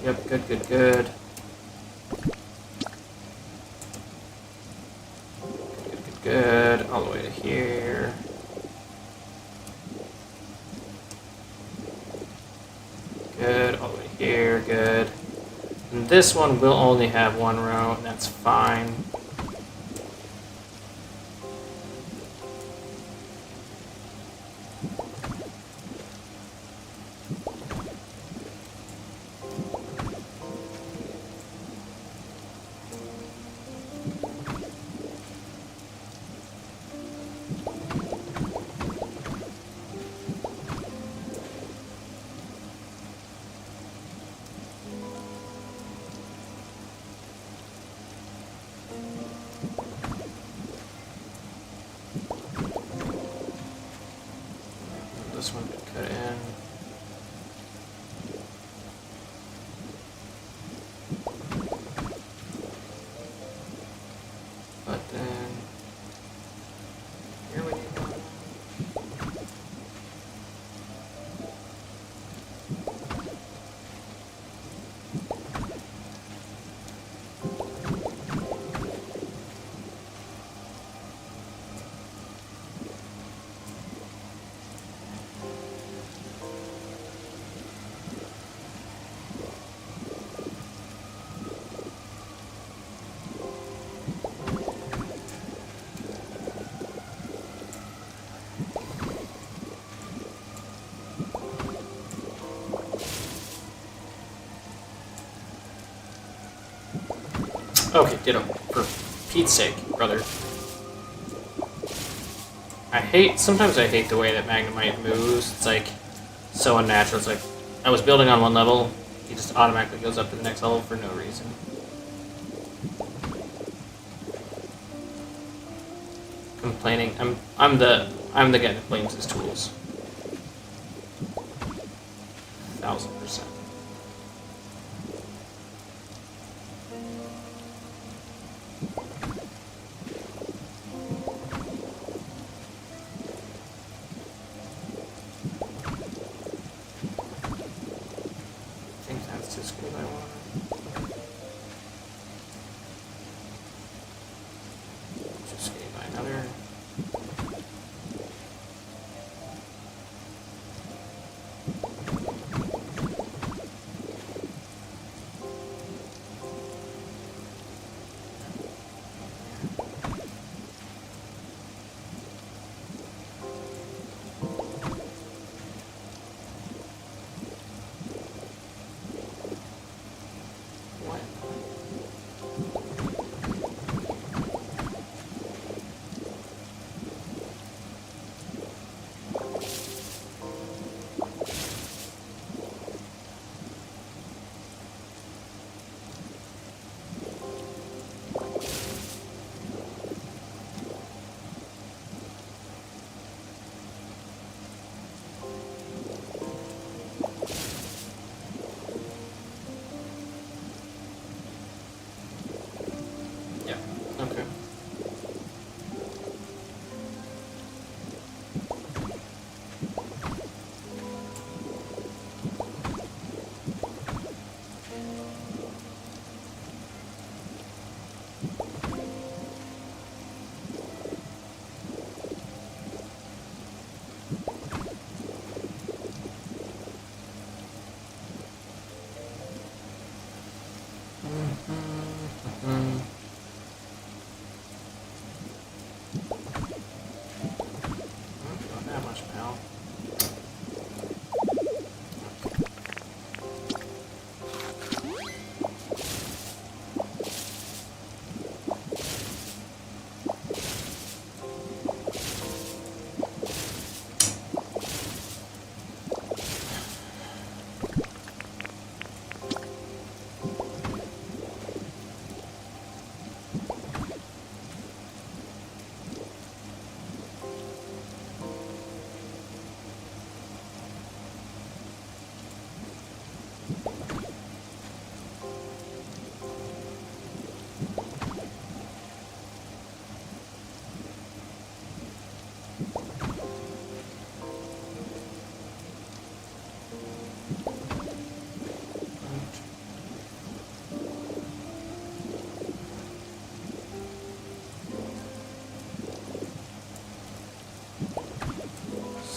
Yep, good. Good. All the way to here. Good, all the way here, good. And this one will only have 1 row, and that's fine. This one could cut in. But then here we need one. Okay, ditto. For Pete's sake, brother. Sometimes I hate the way that Magnemite moves. It's like, so unnatural. It's like, I was building on one level, he just automatically goes up to the next level for no reason. Complaining. I'm the guy that blames his tools. 1000%.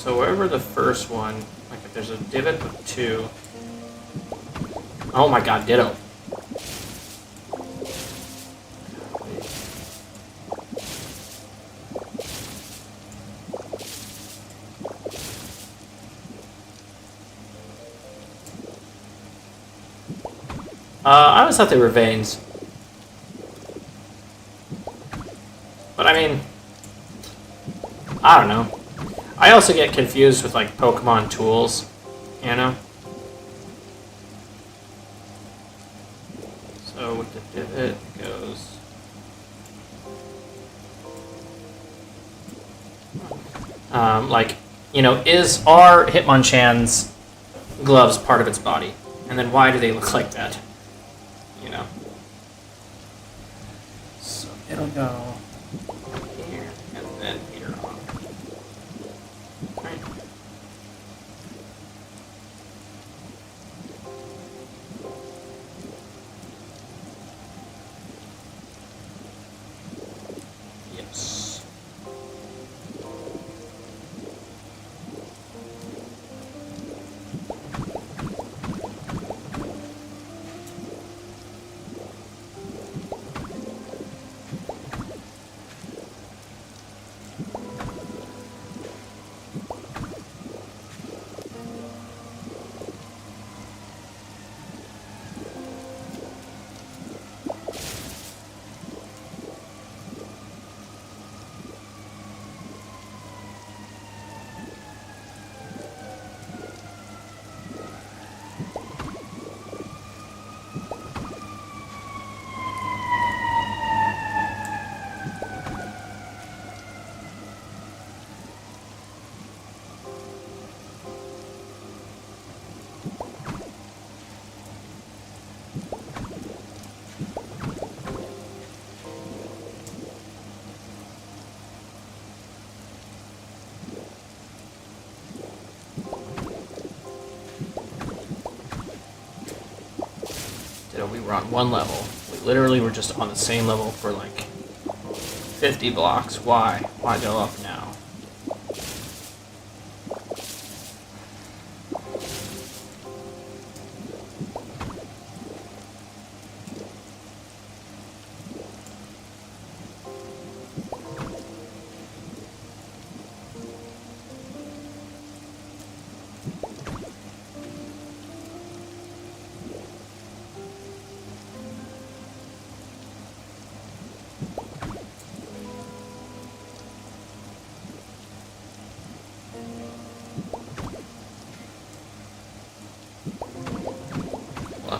So wherever the first one, like if there's a divot with 2. Oh my god, ditto. I always thought they were veins. But I mean, I don't know. I also get confused with like Pokemon tools, you know? So with the divot goes... like, you know, are Hitmonchan's gloves part of its body? And then why do they look like that? You know? So it'll go here, and then here on. Right. Yes. We were on one level. We literally were just on the same level for like 50 blocks. Why? Why go up now?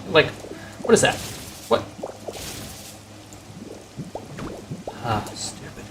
Like, what is that? What? Ah, stupid.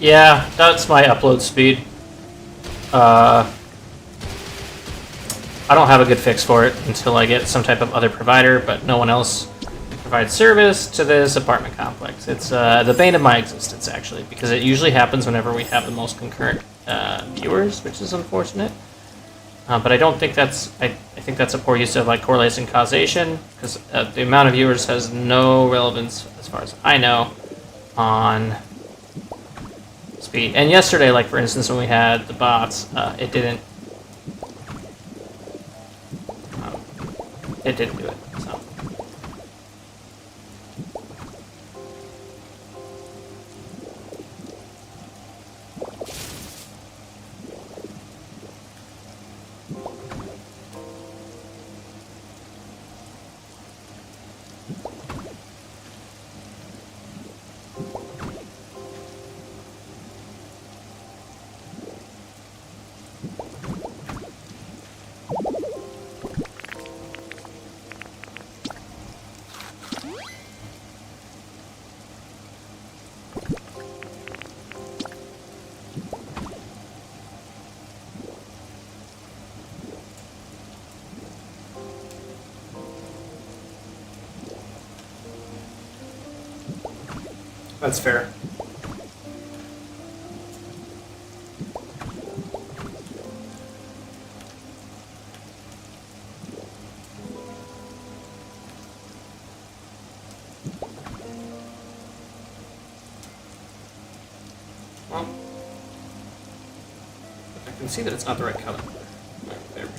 Yeah, that's my upload speed. I don't have a good fix for it until I get some type of other provider, but no one else provides service to this apartment complex. It's the bane of my existence, actually, because it usually happens whenever we have the most concurrent viewers, which is unfortunate. But I don't think that's... I think that's a poor use of like correlation causation, because the amount of viewers has no relevance, as far as I know, on speed. And yesterday, like for instance, when we had the bots, it didn't do it. So that's fair. Well, I can see that it's not the right color. Right, there we go.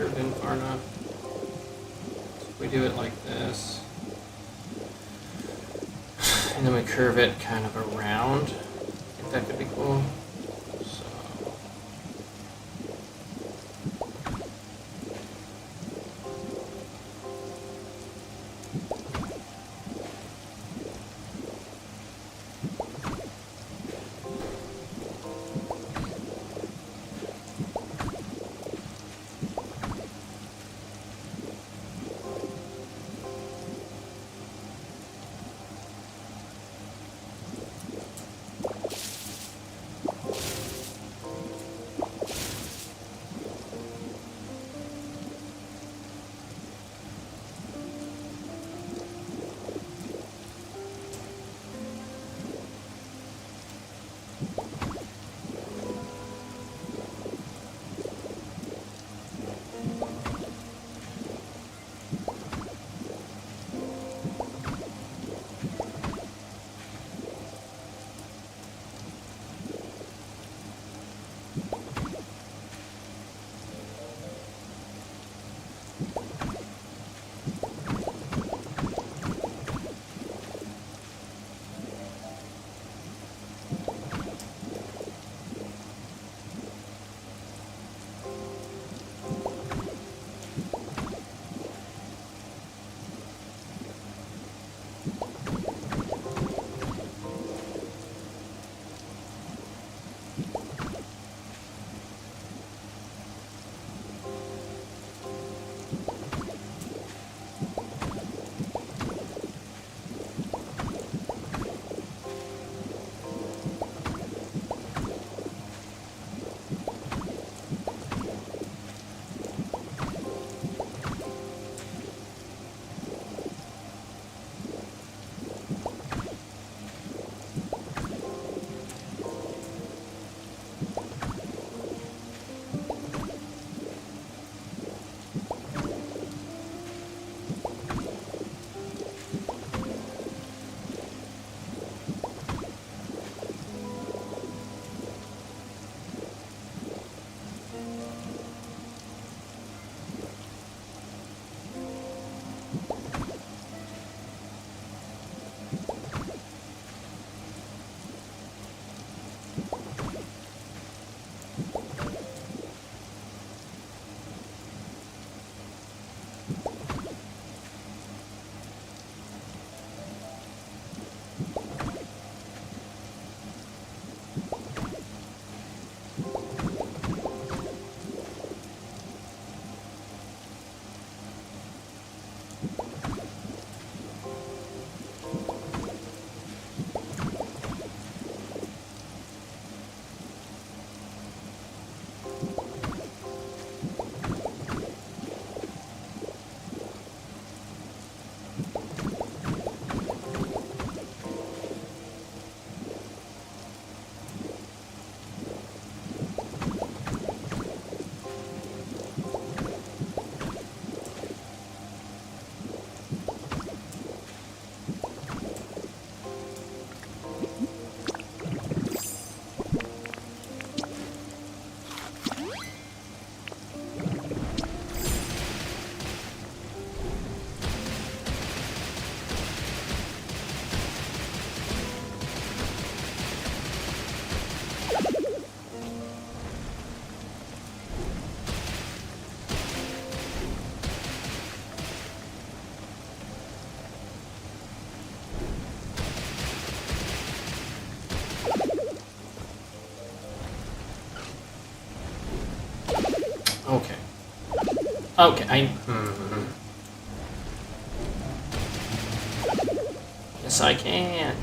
curved in far enough. So if we do it like this, and then we curve it kind of around, I think that could be cool. So. Okay. Okay, Yes, I can.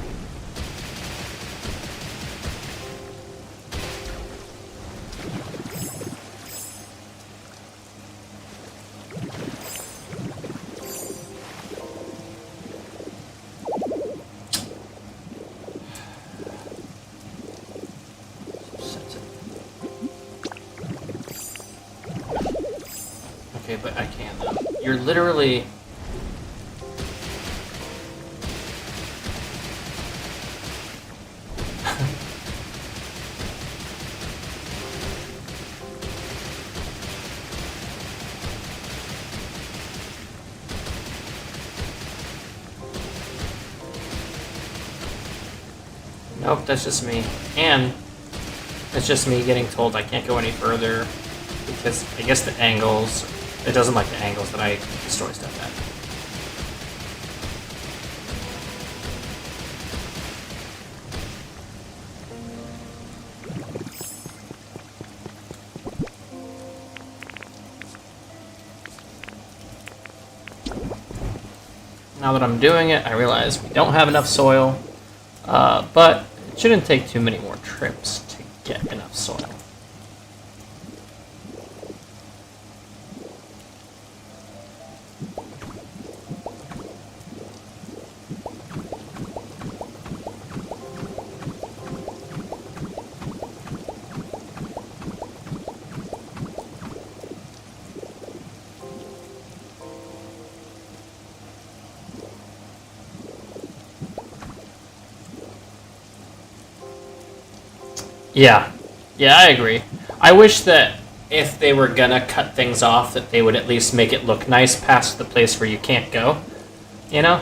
Okay, but I can't though. You're literally... Nope, that's just me. And it's just me getting told I can't go any further because I guess the angles, it doesn't like the angles that I destroy stuff at. Now that I'm doing it, I realize we don't have enough soil, but it shouldn't take too many more trips to get enough soil. Yeah, I agree. I wish that if they were gonna cut things off, that they would at least make it look nice past the place where you can't go, you know?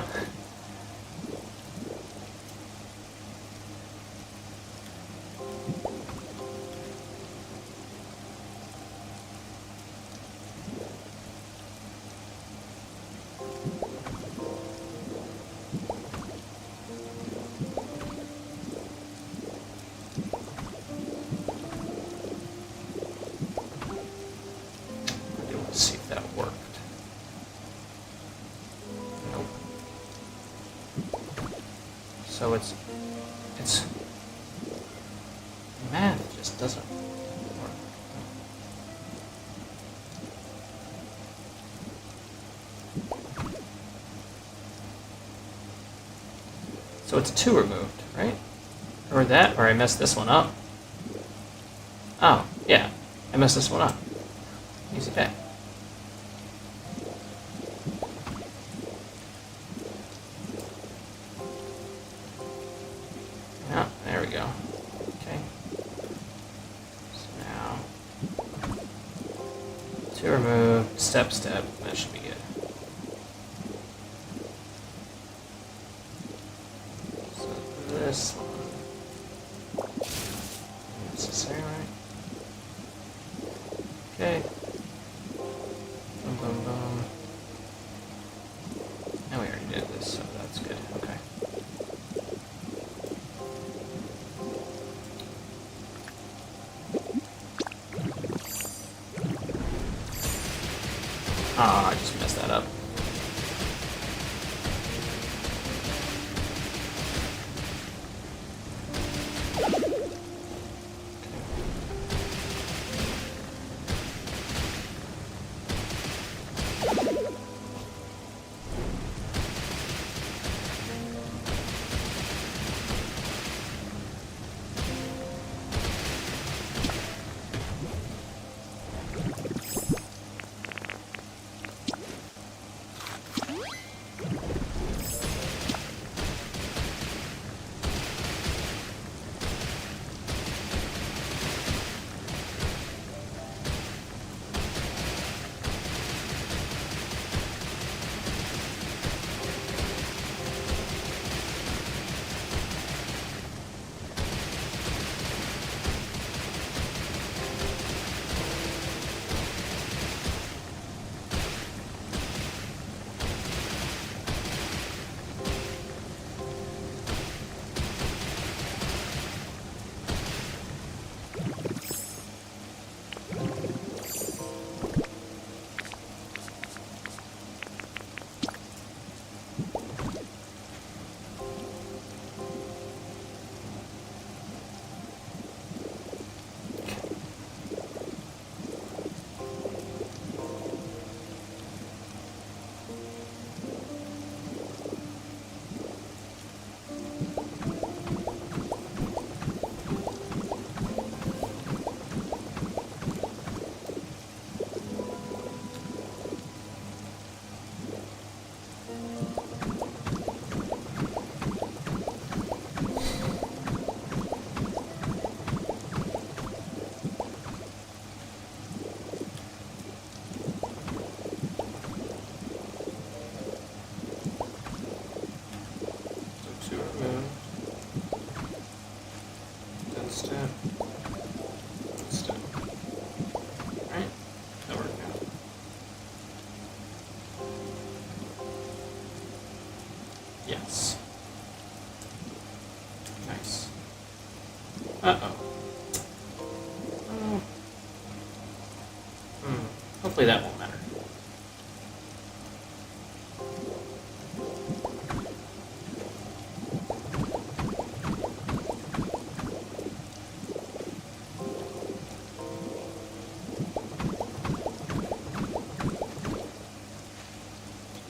Let's see if that worked. Nope. So it's math just doesn't work. So it's 2 removed, right? Or that, or I messed this one up. Oh, yeah, I messed this one up. Easy day. Oh, there we go. Okay. So now, 2 removed, step, that should be good. So this one, necessary, right? Okay. Boom, boom, boom. And we already did this, so that's good. Okay. Ah, I just messed that up. hopefully that won't matter.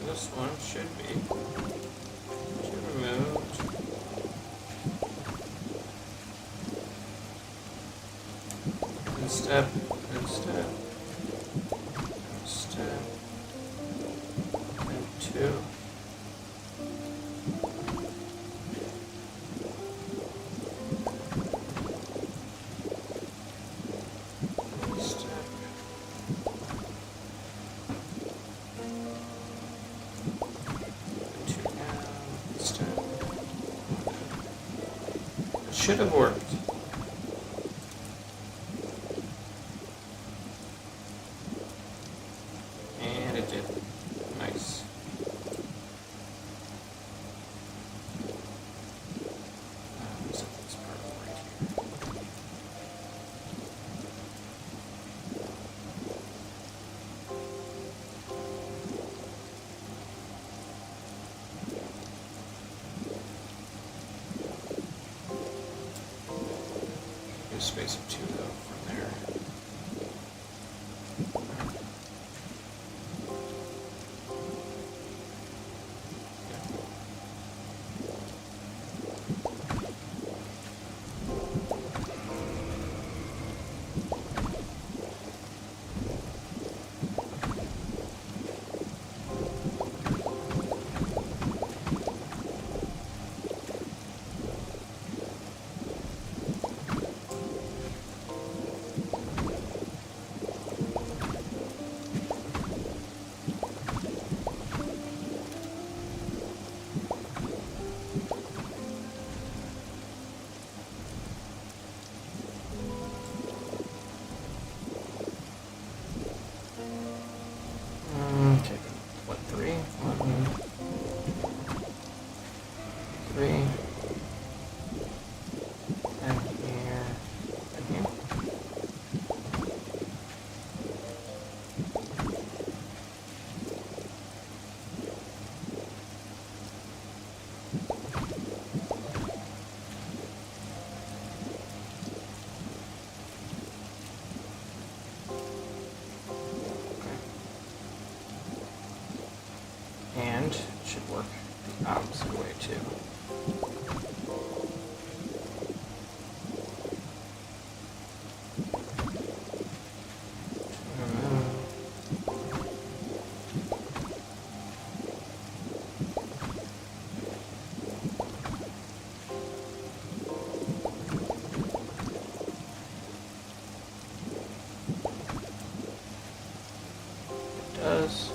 This one should removed. And step, and step, and step, and 2. Should have worked. And it did. Nice. Set this part right here. Space of 2 though from there. Okay, what, 3? 1, 3. And here, and here. And it should work the opposite way too. It does.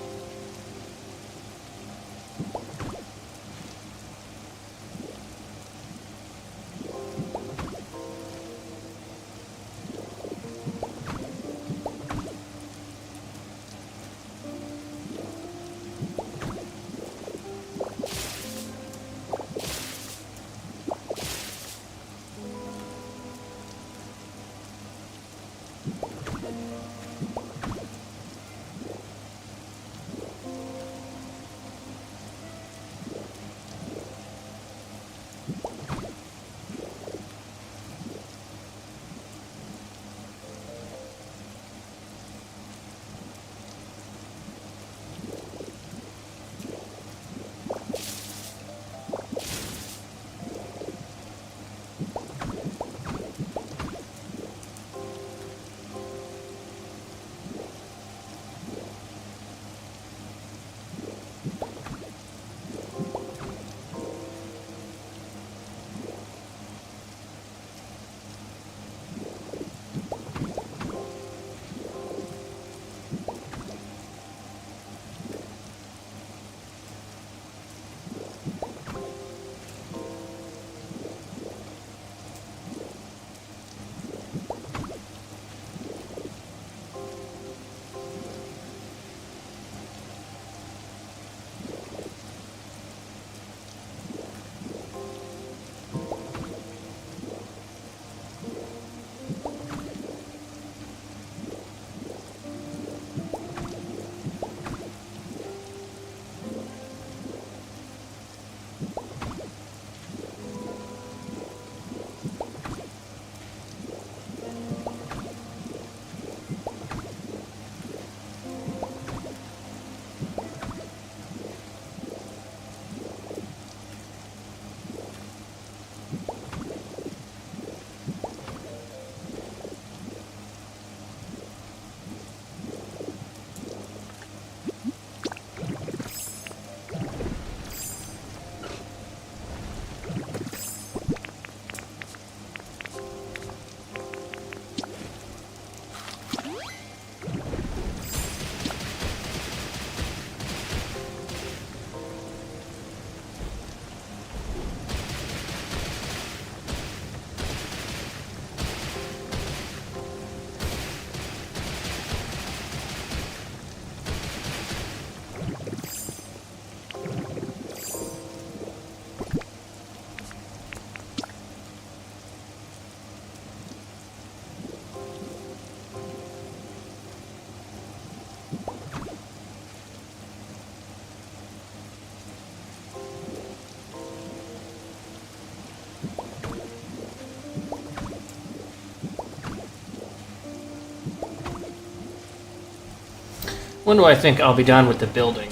When do I think I'll be done with the building?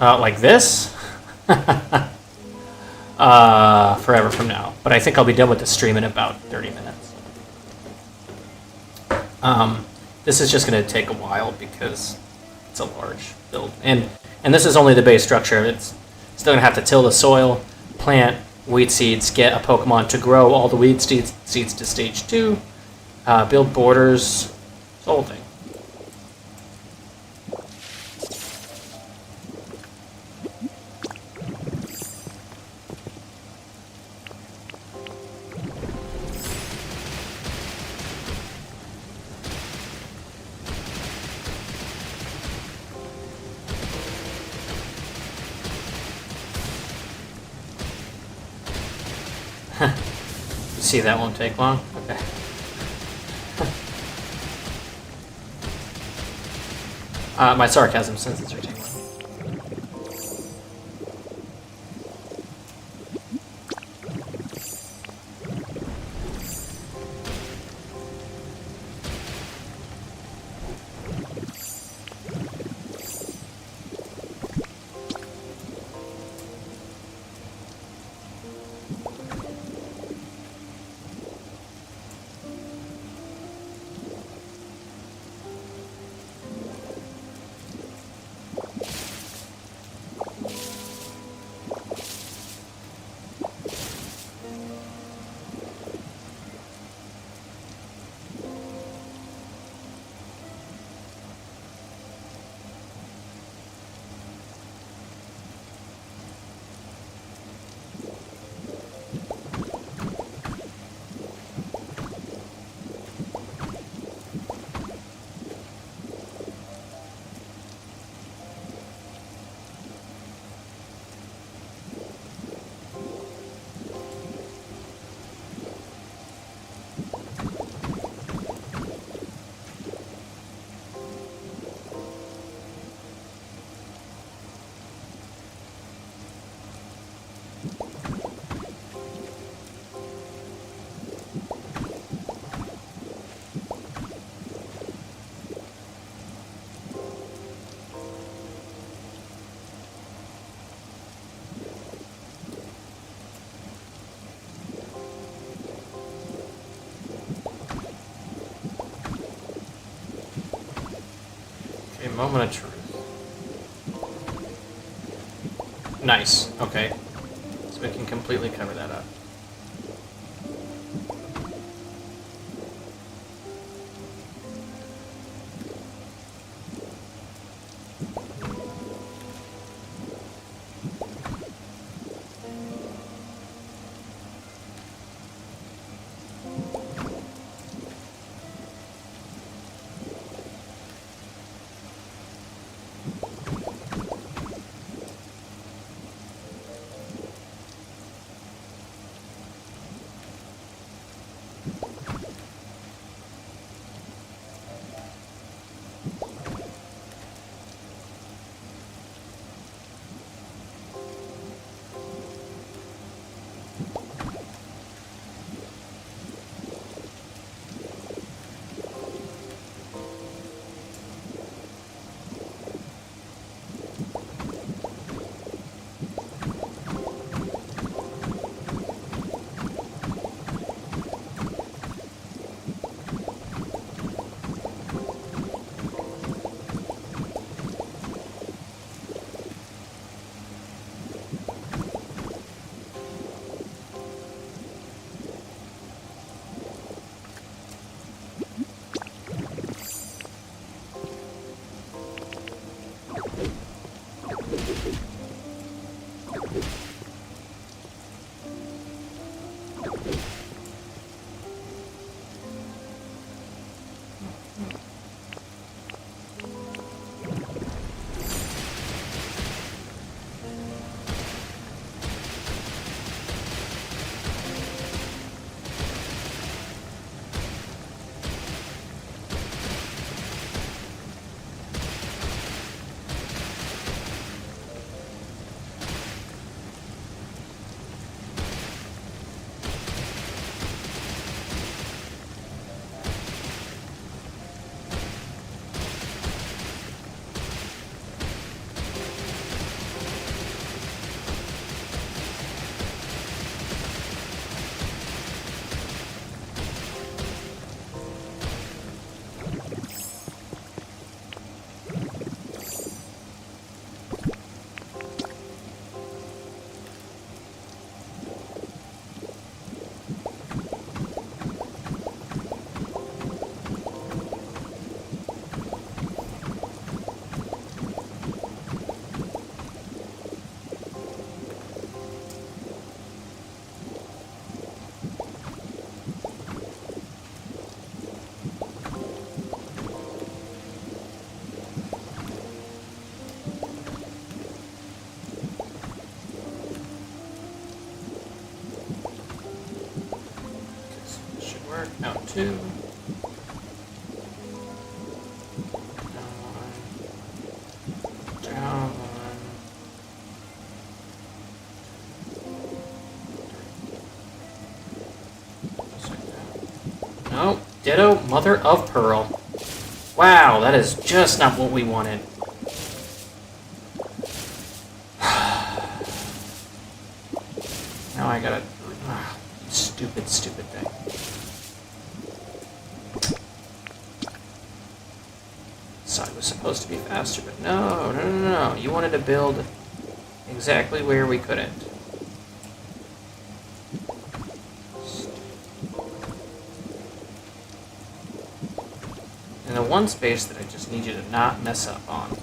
Like this? Forever from now. But I think I'll be done with the stream in about 30 minutes. This is just going to take a while because it's a large build. And this is only the base structure. It's still going to have to till the soil, plant wheat seeds, get a Pokemon to grow all the wheat seeds to stage 2, build borders, the whole thing. See, that won't take long. Okay. My sarcasm senses are tingling. Moment of truth. Nice. Okay. So we can completely cover that up. two. Down one. Just like that. No, ditto, mother of pearl. Wow, that is just not what we wanted. Now I gotta... stupid, stupid thing. Side was supposed to be faster, but no, no, no, no. You wanted to build exactly where we couldn't. And the one space that I just need you to not mess up on.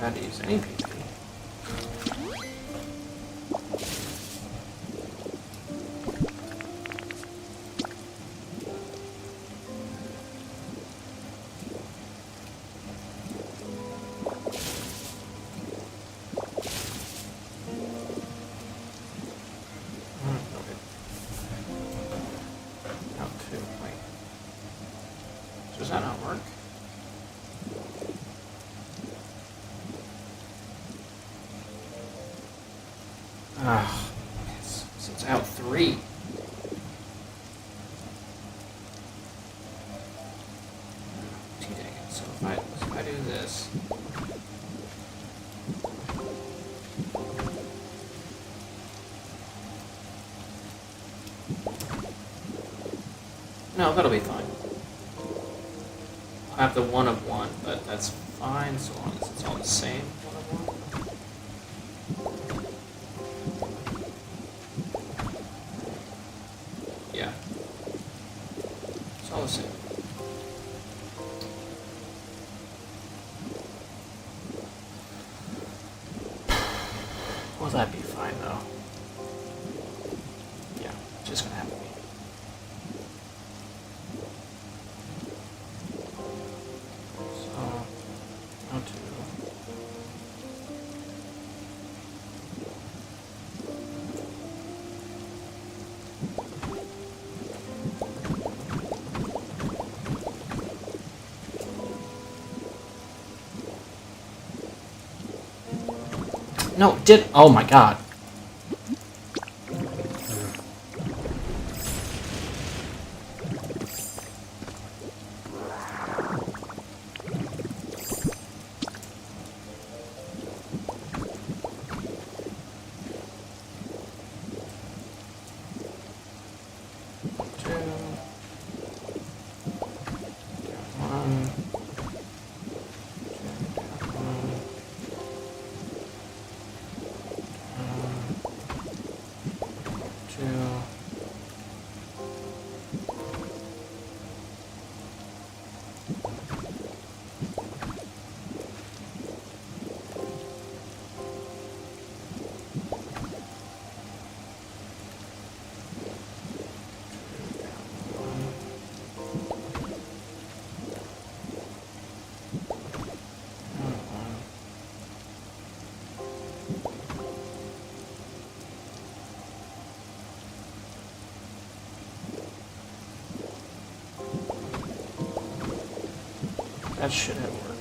How to use any PP. No, two. Wait. Does that not work? Ah, so it's out three. Dang it. So if I do this. No, that'll be fine. I'll have the one of one, but that's fine so long as it's all the same one of one. Yeah. It's all the same. Will that be fine though? Yeah, just gonna have to be. So, no two. No, oh my god. That should have worked.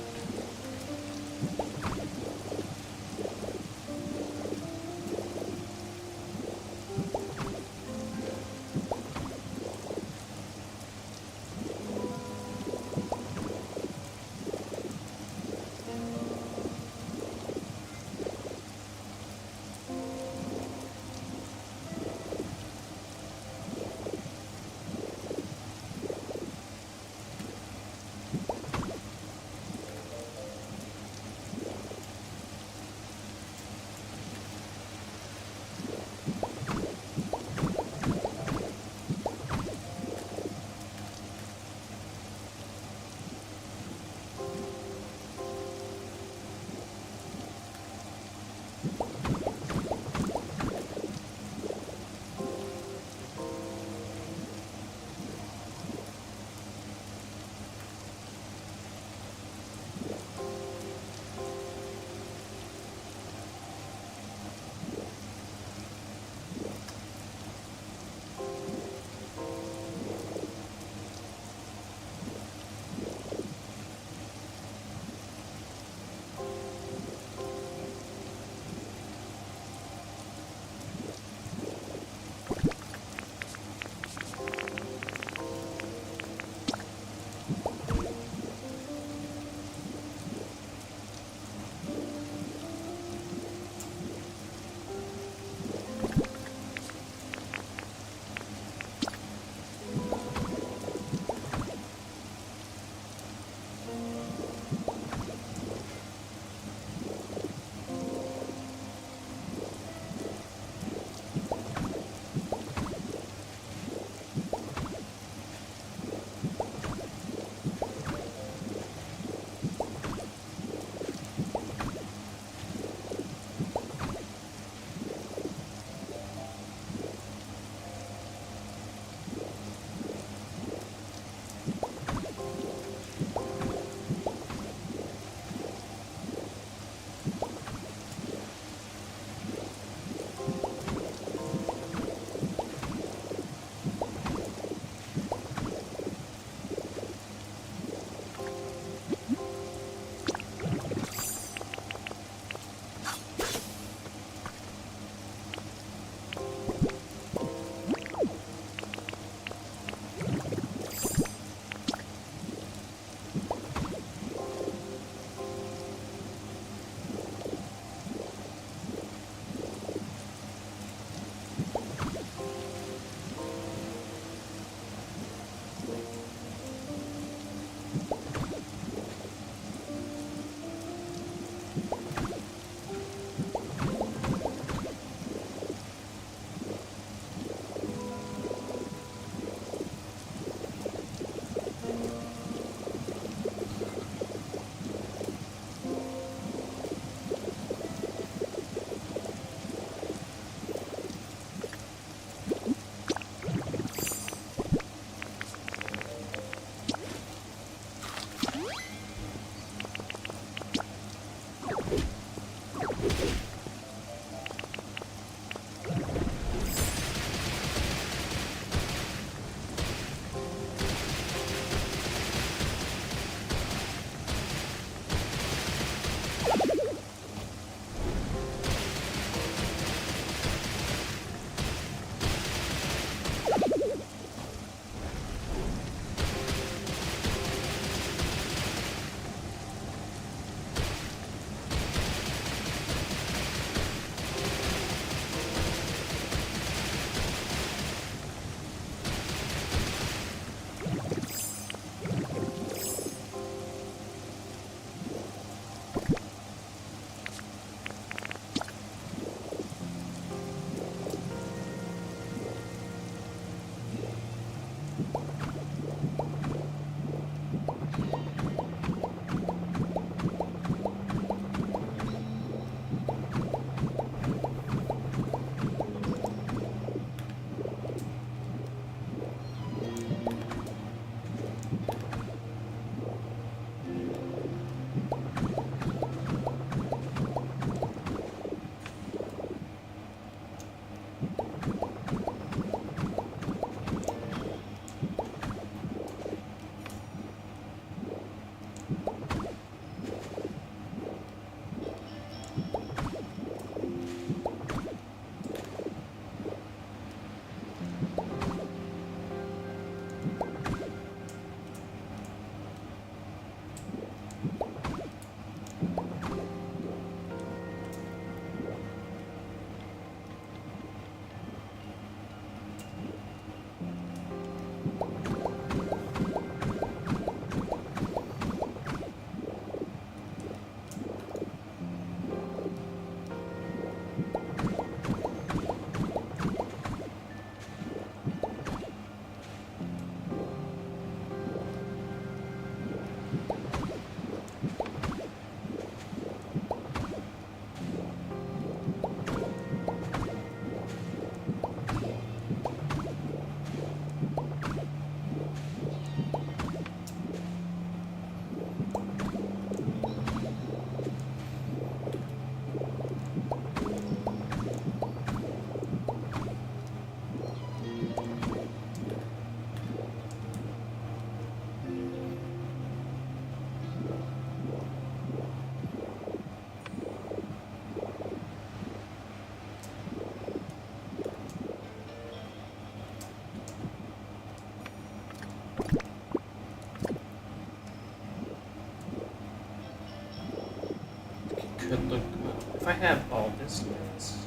if I have all distance,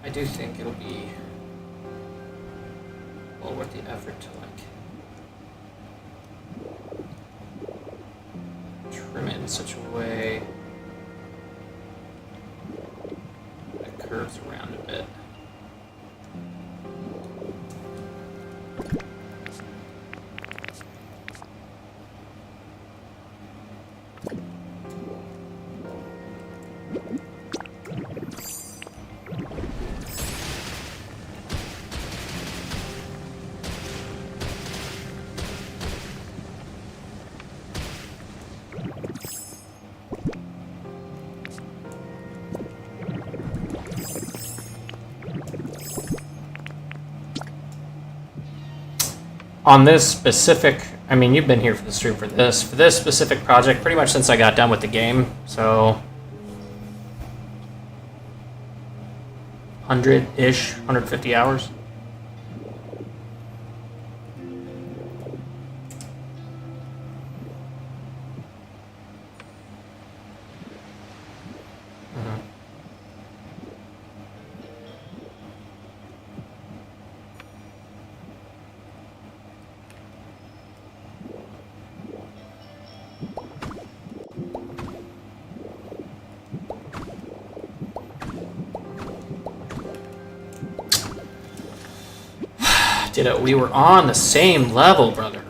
I do think it'll be well worth the effort to like trim it in such a way that it curves around a bit. On this specific, I mean, you've been here for the stream for this specific project pretty much since I got done with the game, so 100-ish, 150 hours. Did it? We were on the same level, brother.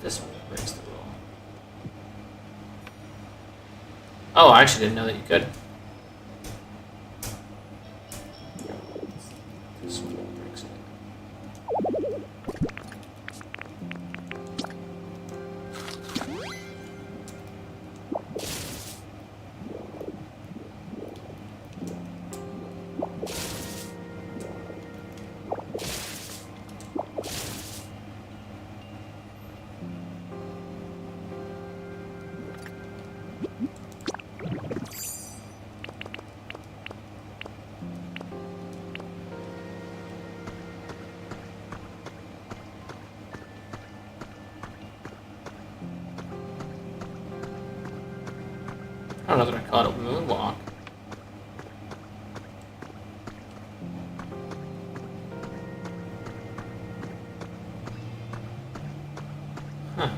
This one breaks the rule. Oh, I actually didn't know that you could. This one breaks it. I don't know that I call it a moonwalk. Huh.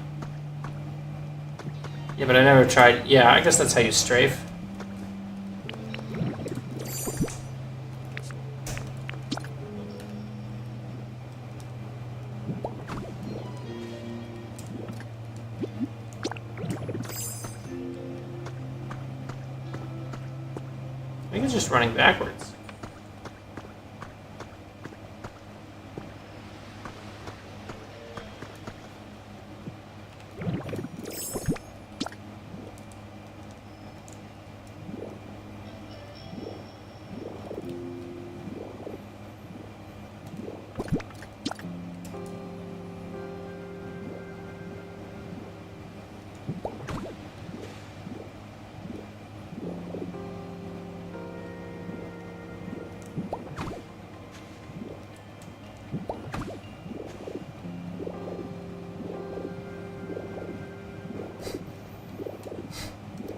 Yeah, but I never tried. Yeah, I guess that's how you strafe. I think it's just running backwards.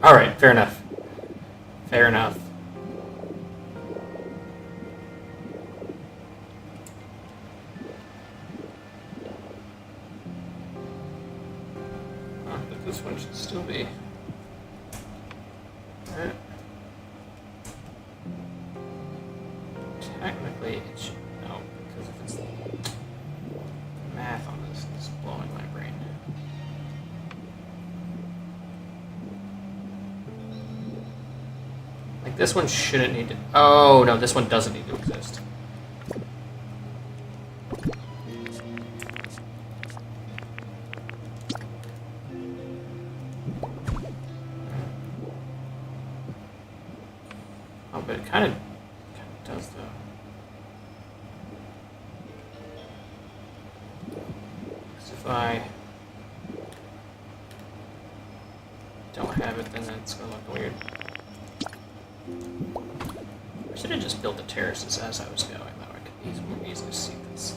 Alright, fair enough. Fair enough. Oh, but this one should still be. Alright. Technically, it should. No, because if it's the math on this is blowing my brain. Like, this one shouldn't need to... Oh, no, this one doesn't need to exist. Oh, but it kind of does, though. Because if I don't have it, then it's going to look weird. I should have just built the terraces as I was going, though. I could more easily see this.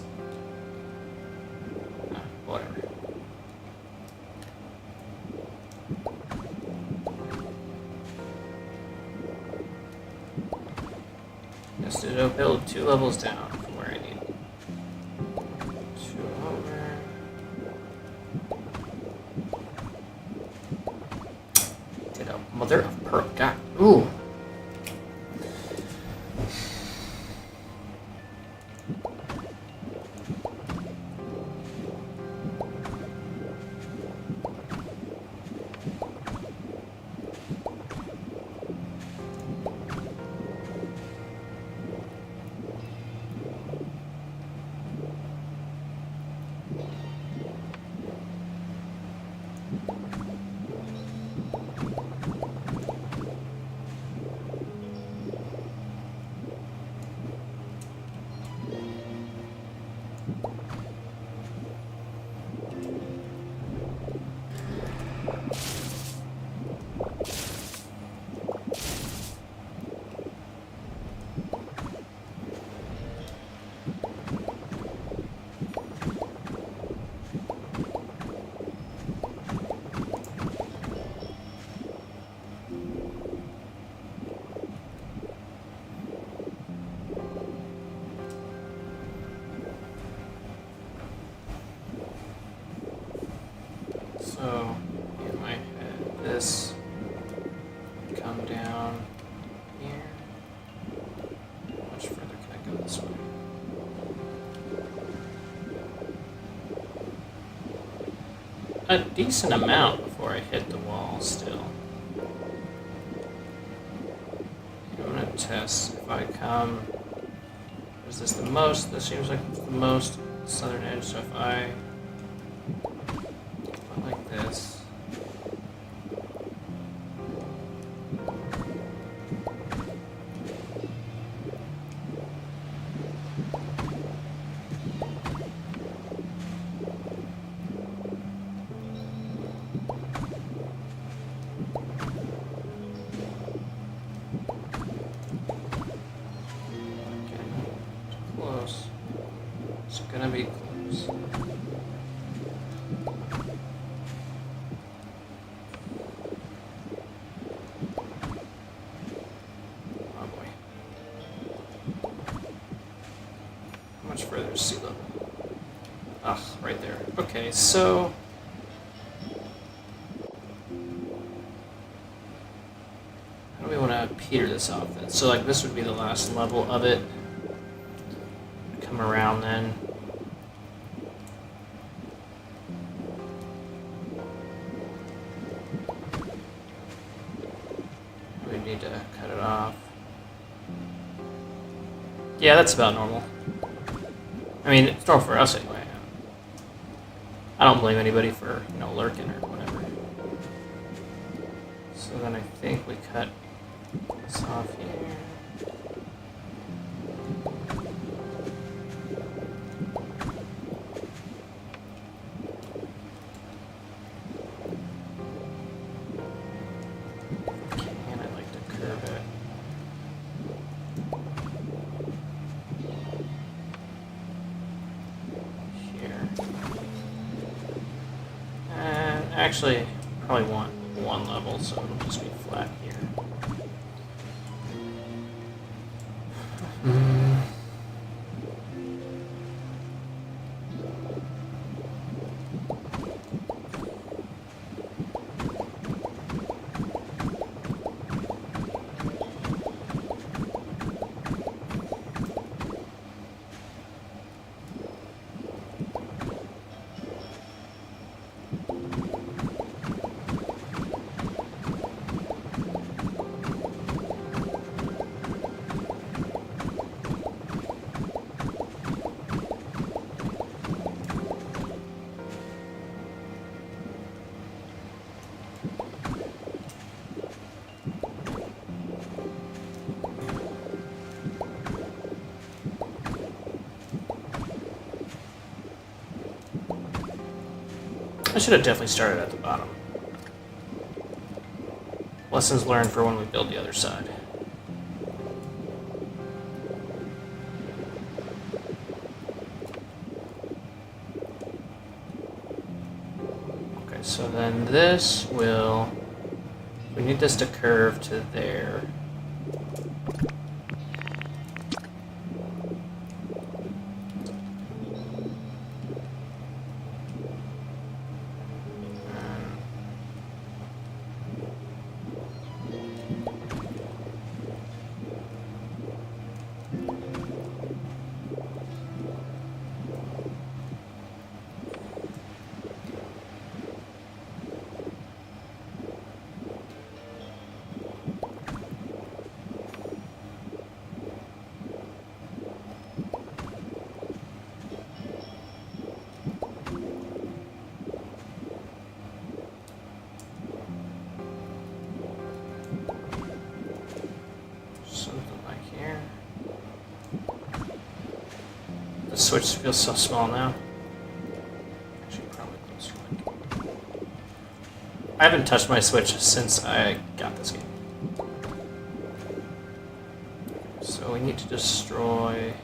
Whatever. Just to build 2 levels down from where I need. 2 over. Did a mother of pearl. God. Ooh. So, in my head, this come down here. How much further can I go this way? A decent amount before I hit the wall still. I'm gonna test if I come. Is this the most? This seems like it's the most southern edge, so if I like this. Close. It's gonna be close. much further is sea level? Ugh, right there. Okay, so... how do we want to peter this off then? So, like, this would be the last level of it. Come around then. We need to cut it off. Yeah, that's about normal. I mean, it's normal for us anyway. I don't blame anybody for, you know, lurking or whatever. So then I think we cut this off here. And I like to curve it. Actually, probably want one level, so it'll just be flat here. I should have definitely started at the bottom. Lessons learned for when we build the other side. Okay, so then this will... we need this to curve to there. The switch feels so small now. Actually, probably closer. I haven't touched my Switch since I got this game. So we need to destroy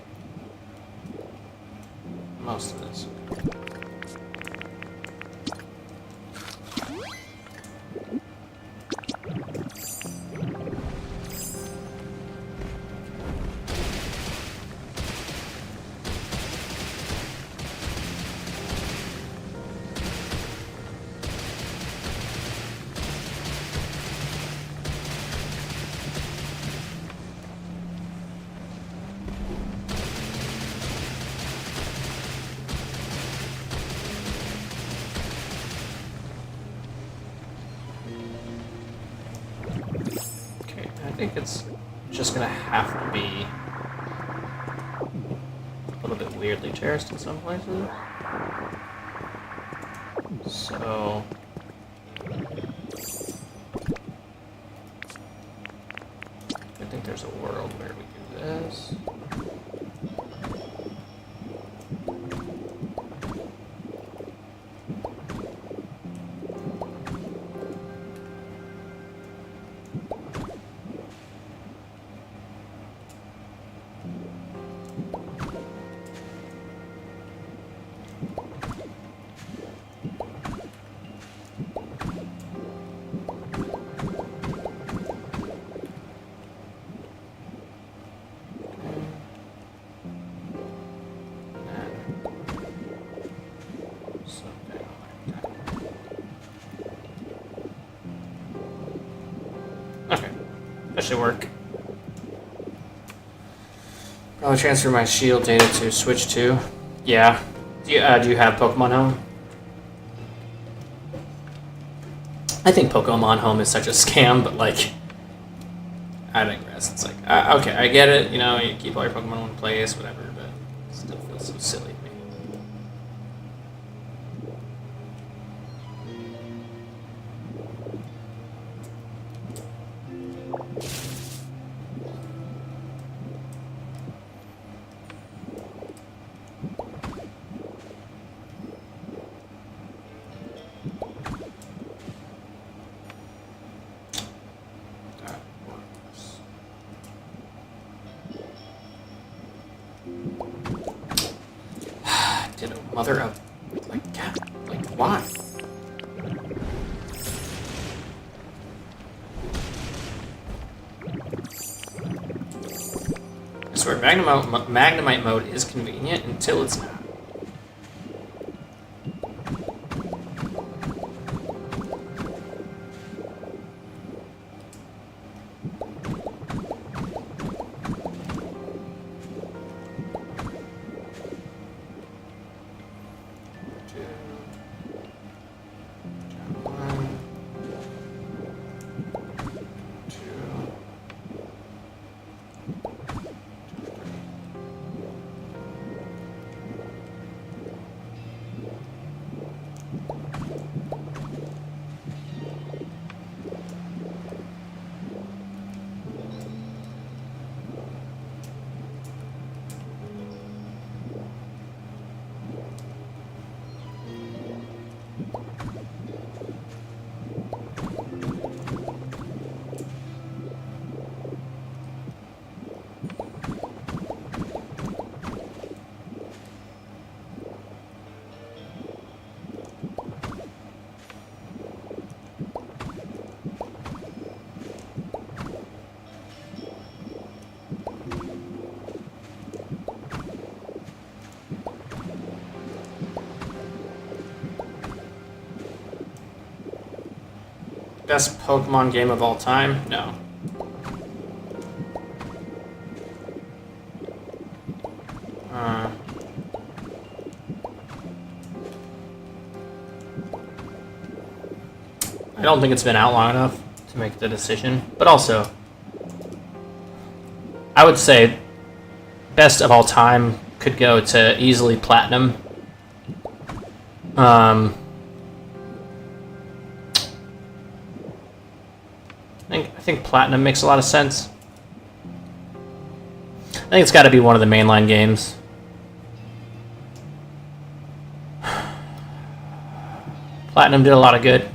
most of this. I think it's just gonna have to be a little bit weirdly terraced in some places. So I think there's a world where we do this. That should work. Probably transfer my shield data to Switch 2. Yeah. Do you have Pokemon Home? I think Pokemon Home is such a scam, but like, I digress. It's like, okay, I get it. You know, you keep all your Pokemon in one place, whatever, but it still feels so silly to me. Mother of, like, God, like, why? I swear, Magnemite mode is convenient until it's not. Best Pokemon game of all time? No. I don't think it's been out long enough to make the decision, but also, I would say best of all time could go to easily Platinum. I think Platinum makes a lot of sense. I think it's got to be one of the mainline games. Platinum did a lot of good.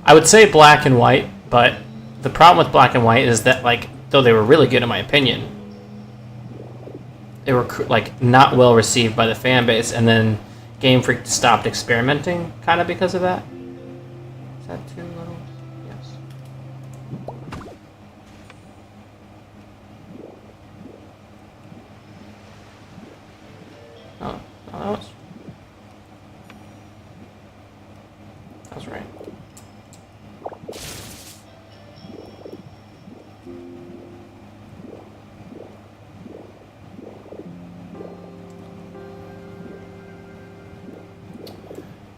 I would say Black and White, but the problem with Black and White is that, like, though they were really good in my opinion, they were like not well received by the fan base, and then Game Freak stopped experimenting kind of because of that. Is that too little? Yes. Oh, that was right.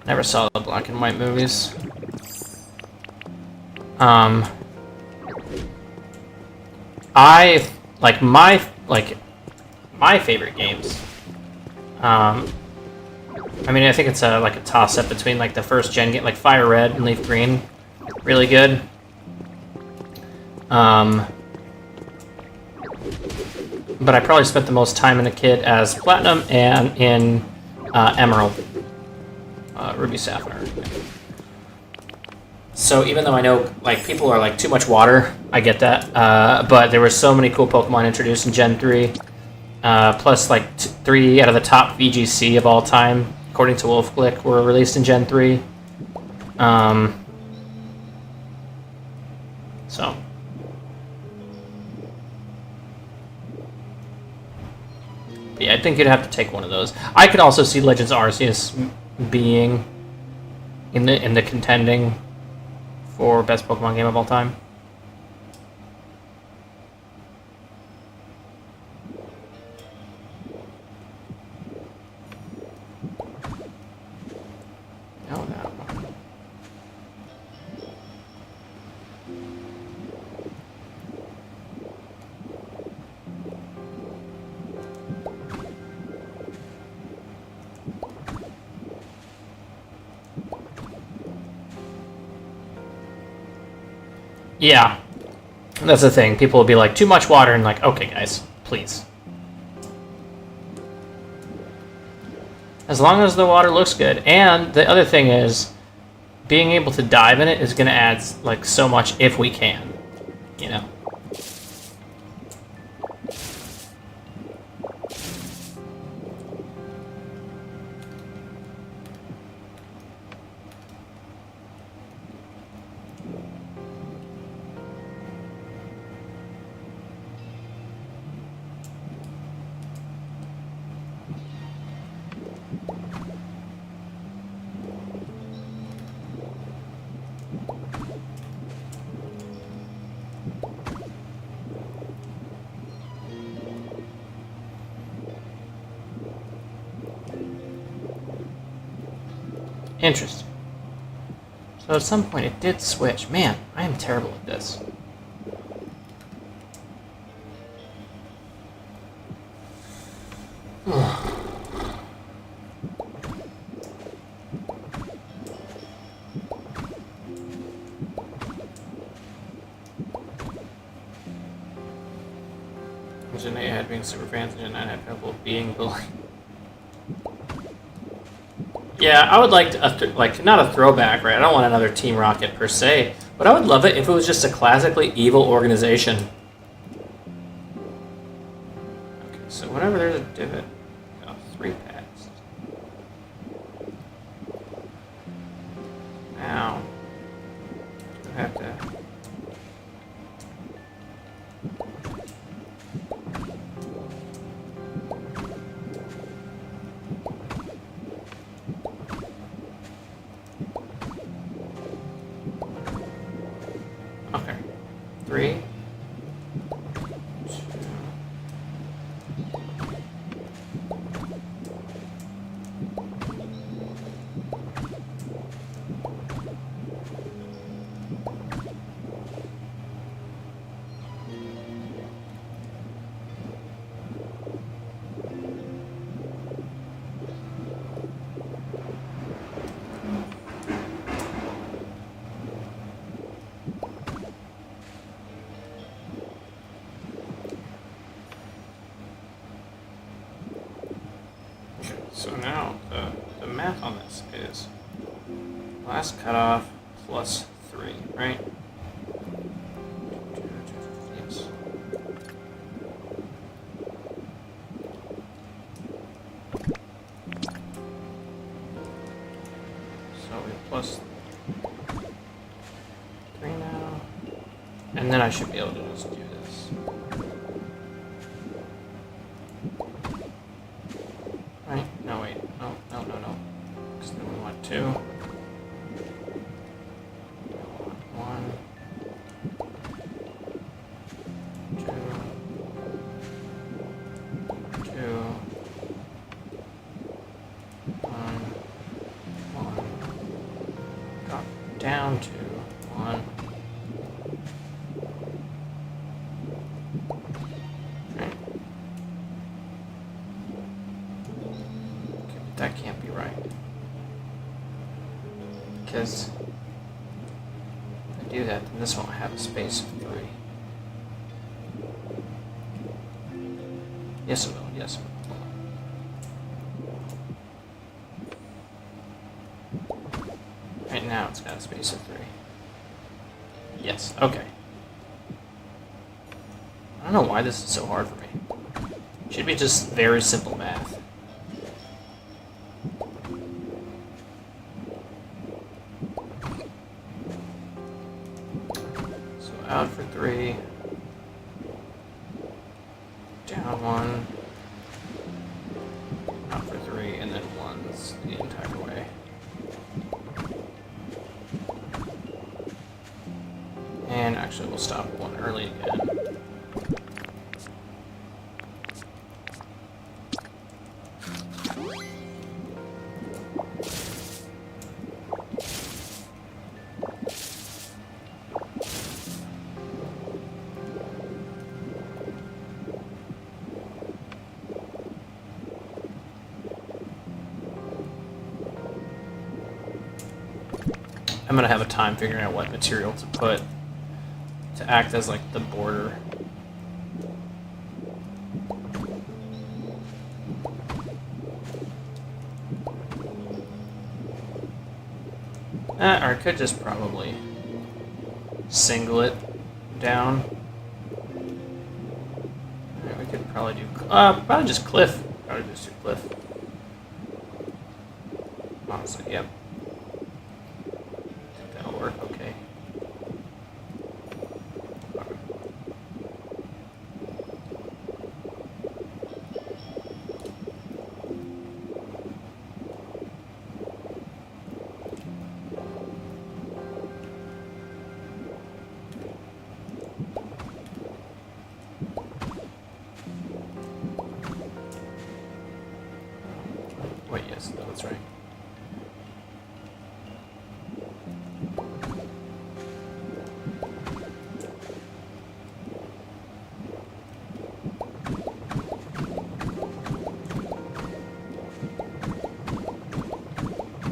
Never saw the Black and White movies. I like my favorite games. I mean, I think it's a toss-up between like the first gen game, like Fire Red and Leaf Green, really good. But I probably spent the most time in a kid as Platinum and in Emerald, Ruby Sapphire. So even though I know like people are like too much water, I get that. But there were so many cool Pokemon introduced in Gen 3. Plus like 3 out of the top VGC of all time, according to WolfClick, were released in Gen 3. So. But yeah, I think you'd have to take one of those. I could also see Legends Arceus being in the contending for best Pokemon game of all time. Yeah. That's the thing. People will be like, too much water, and like, okay, guys, please. As long as the water looks good. And the other thing is, being able to dive in it is going to add, like, so much if we can. You know? Interesting. So at some point it did switch. Man, I am terrible at this. Gen 8 had being super fans, and Gen 9 had trouble being bullied. Yeah, I would like to, like, not a throwback, right? I don't want another Team Rocket per se, but I would love it if it was just a classically evil organization. Okay, so whenever there's a divot, oh, 3 pads. Now, I have to. Okay. 3, 2. So now the math on this is last cutoff plus 3, right? Yes. So we plus 3 now, and then I should be able to just do this. Right? No, wait. No. Because then we want 2. 1. 2. 2. 1. 1. Drop down to 1. Right? Okay, but that can't be right. Because if I do that, then this won't have a space of 3. Yes, it will. Yes, it will. Right now, it's got a space of 3. Yes. Okay. I don't know why this is so hard for me. It should be just very simple math. So out for 3. Down 1. Out for 3, and then 1's the entire way. And actually, we'll stop 1 early again. I'm gonna have a time figuring out what material to put to act as like the border. Or I could just probably single it down. Right, we could probably do probably just cliff. Probably just do cliff. Honestly, yep. I think that'll work okay. Wait, yes, that's right.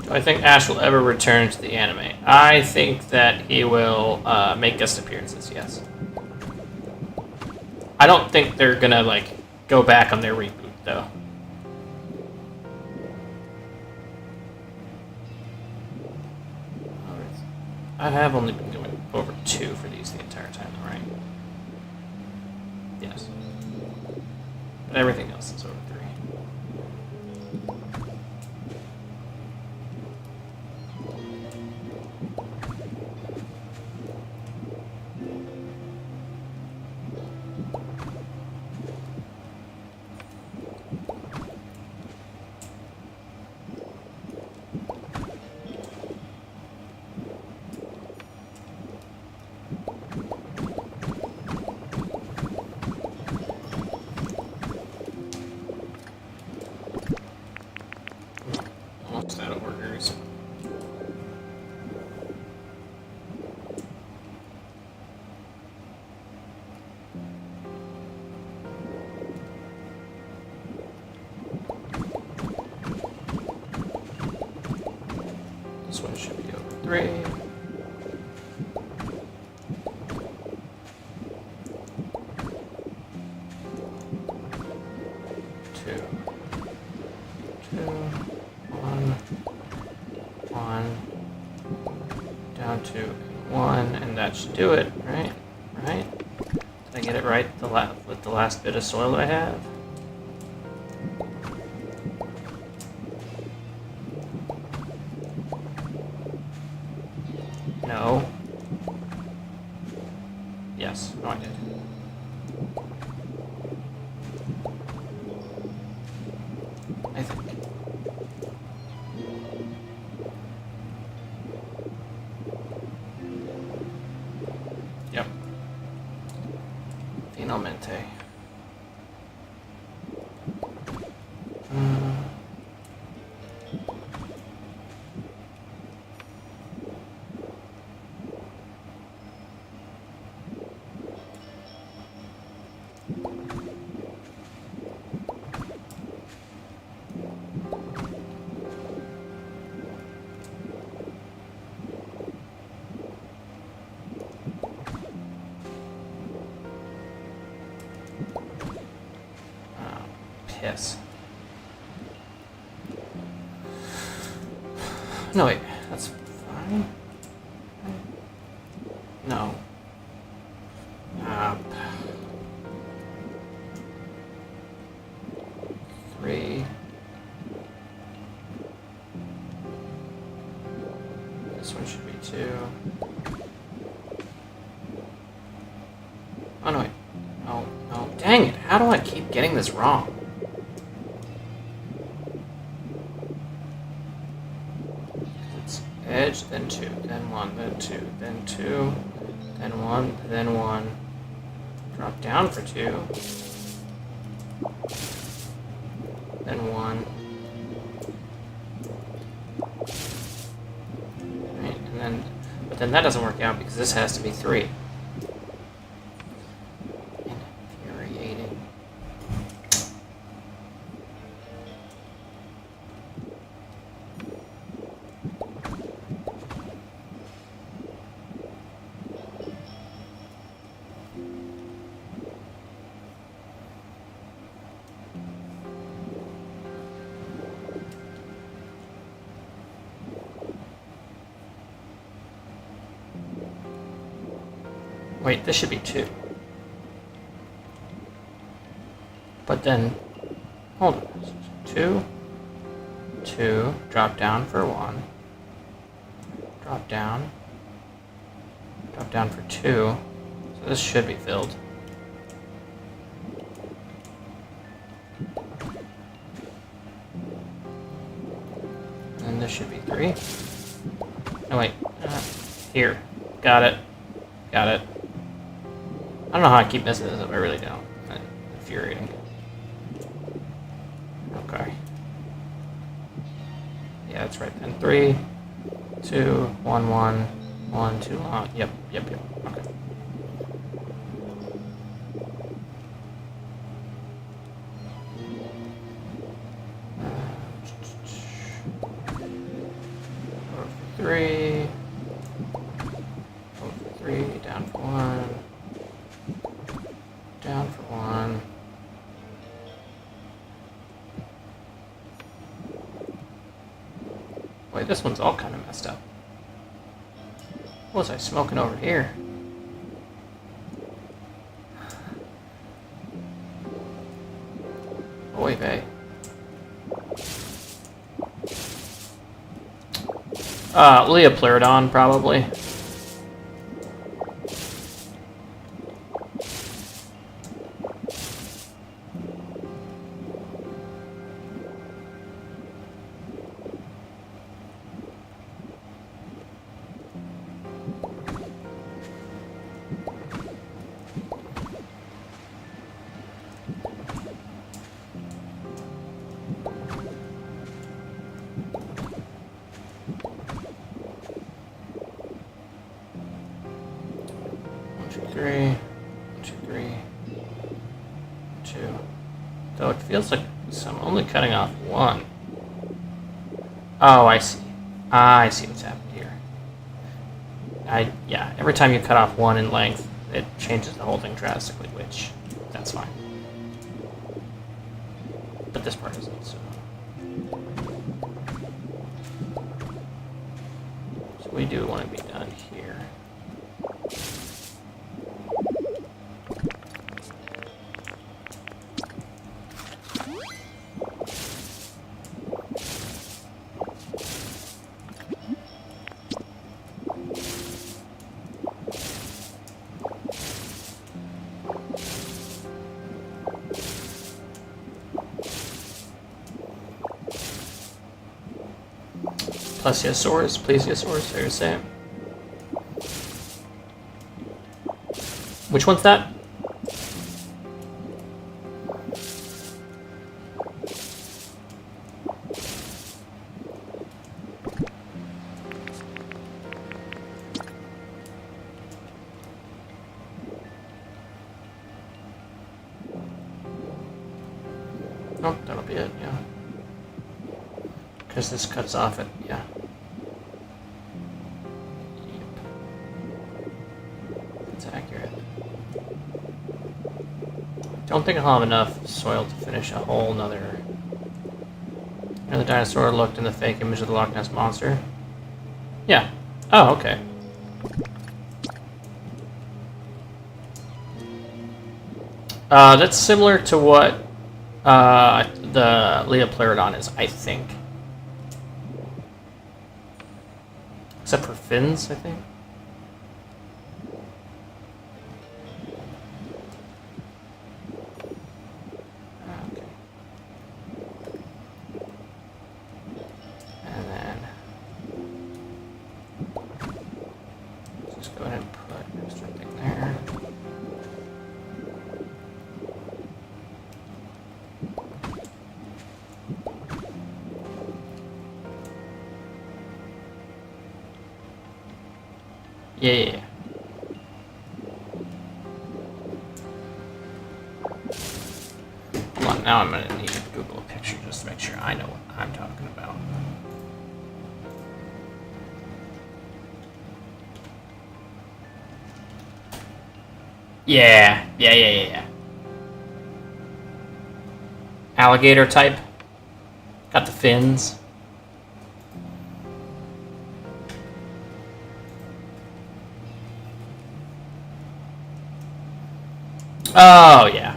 Do I think Ash will ever return to the anime? I think that he will make guest appearances, yes. I don't think they're gonna, like, go back on their reboot, though. I have only been going over 2 for these the entire time, right? Yes. But everything else is over 3. Almost out of orders. This one should be over 3. Down to 1, and that should do it, right? Right? Did I get it right with the last bit of soil that I have? No. Yes. No, I did. I think. Yep. Finalmente. Piss. No, wait. That's fine. No. 3. This one should be 2. Oh, no, wait. Oh, no. Dang it. How do I keep getting this wrong? Edge, then 2, then 1, then 2, then 2, then 1, then 1. Drop down for 2. Then 1. Right, and then, but then that doesn't work out because this has to be 3. Infuriating. Wait, this should be 2. But then, hold on. 2, 2, drop down for 1. Drop down for 2. So this should be filled. And this should be 3. Oh wait, here. Got it. Got it. I don't know how I keep messing this up, I really don't. That's infuriating. Okay. Yeah, that's right then. 3, 2, 1, 1, 1, 2, yep. Okay. Three, over 3, down for 1, down for 1. Wait, this one's all kind of messed up. What was I smoking over here? Oy vey. Leopleurodon, probably. Three, 2, 3, 2. Though it feels like I'm only cutting off 1. Oh, I see. I see what's happened here. Yeah, every time you cut off 1 in length, it changes the whole thing drastically, which, that's fine. But this part isn't, so we do want to be done here. Plesiosaurus, how you say it. Which one's that? Nope, that'll be it, yeah. Because this cuts off it, yeah. Don't think I'll have enough soil to finish a whole nother. The dinosaur looked in the fake image of the Loch Ness Monster. Yeah. Oh, okay. That's similar to what the Leopleurodon is, I think. Except for fins, I think. Yeah. Hold on, now I'm gonna need to Google a picture just to make sure I know what I'm talking about. Yeah. Alligator type. Got the fins. Oh, yeah.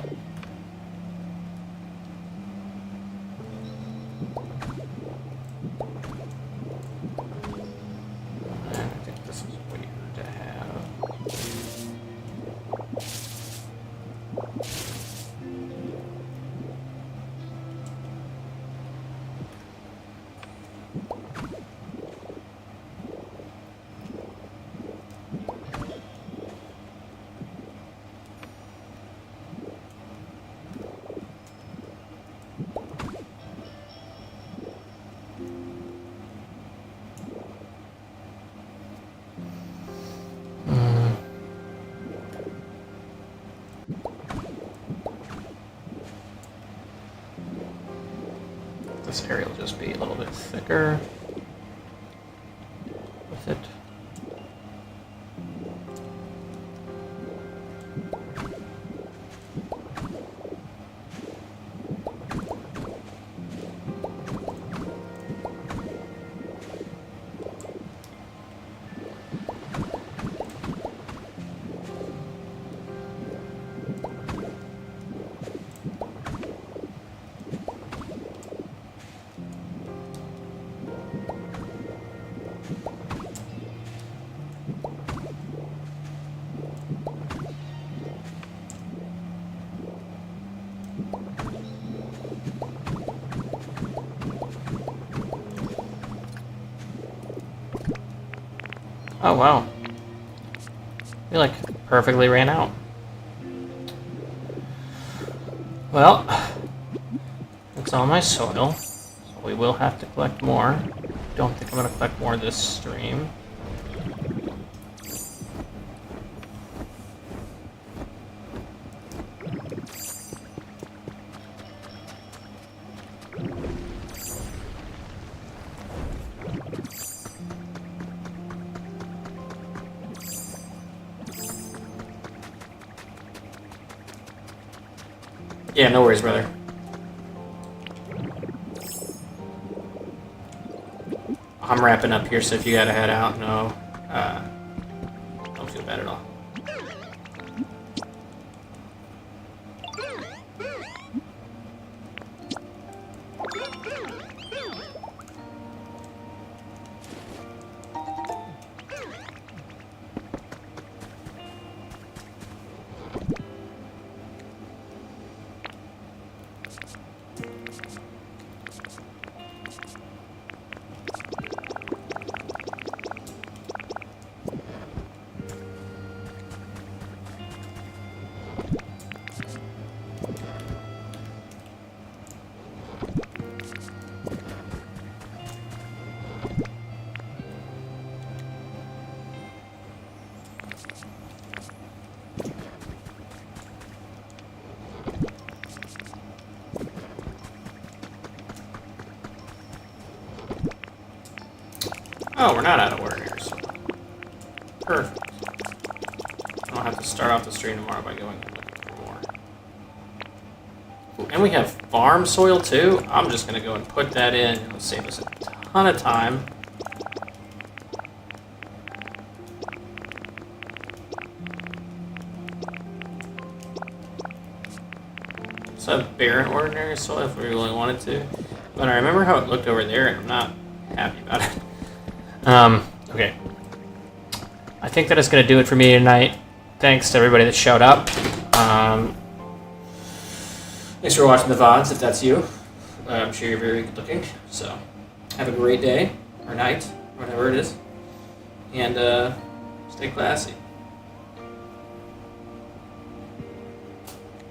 I think this is weird to have. This area will just be a little bit thicker with it. Oh, wow. We, like, perfectly ran out. Well, that's all my soil, so we will have to collect more. Don't think I'm going to collect more this stream. Yeah, no worries, brother. I'm wrapping up here, so if you gotta head out, no, don't feel bad at all. Oh, we're not out of order here, so perfect. I don't have to start off the stream tomorrow by going and looking for more. Ooh, and we have farm soil too. I'm just gonna go and put that in. It'll save us a ton of time. So have barren ordinary soil if we really wanted to. But I remember how it looked over there, and I'm not happy about it. Okay. I think that is going to do it for me tonight. Thanks to everybody that showed up. Thanks for watching the VODs, if that's you. I'm sure you're very good looking. So, have a great day, or night, or whatever it is. And, stay classy.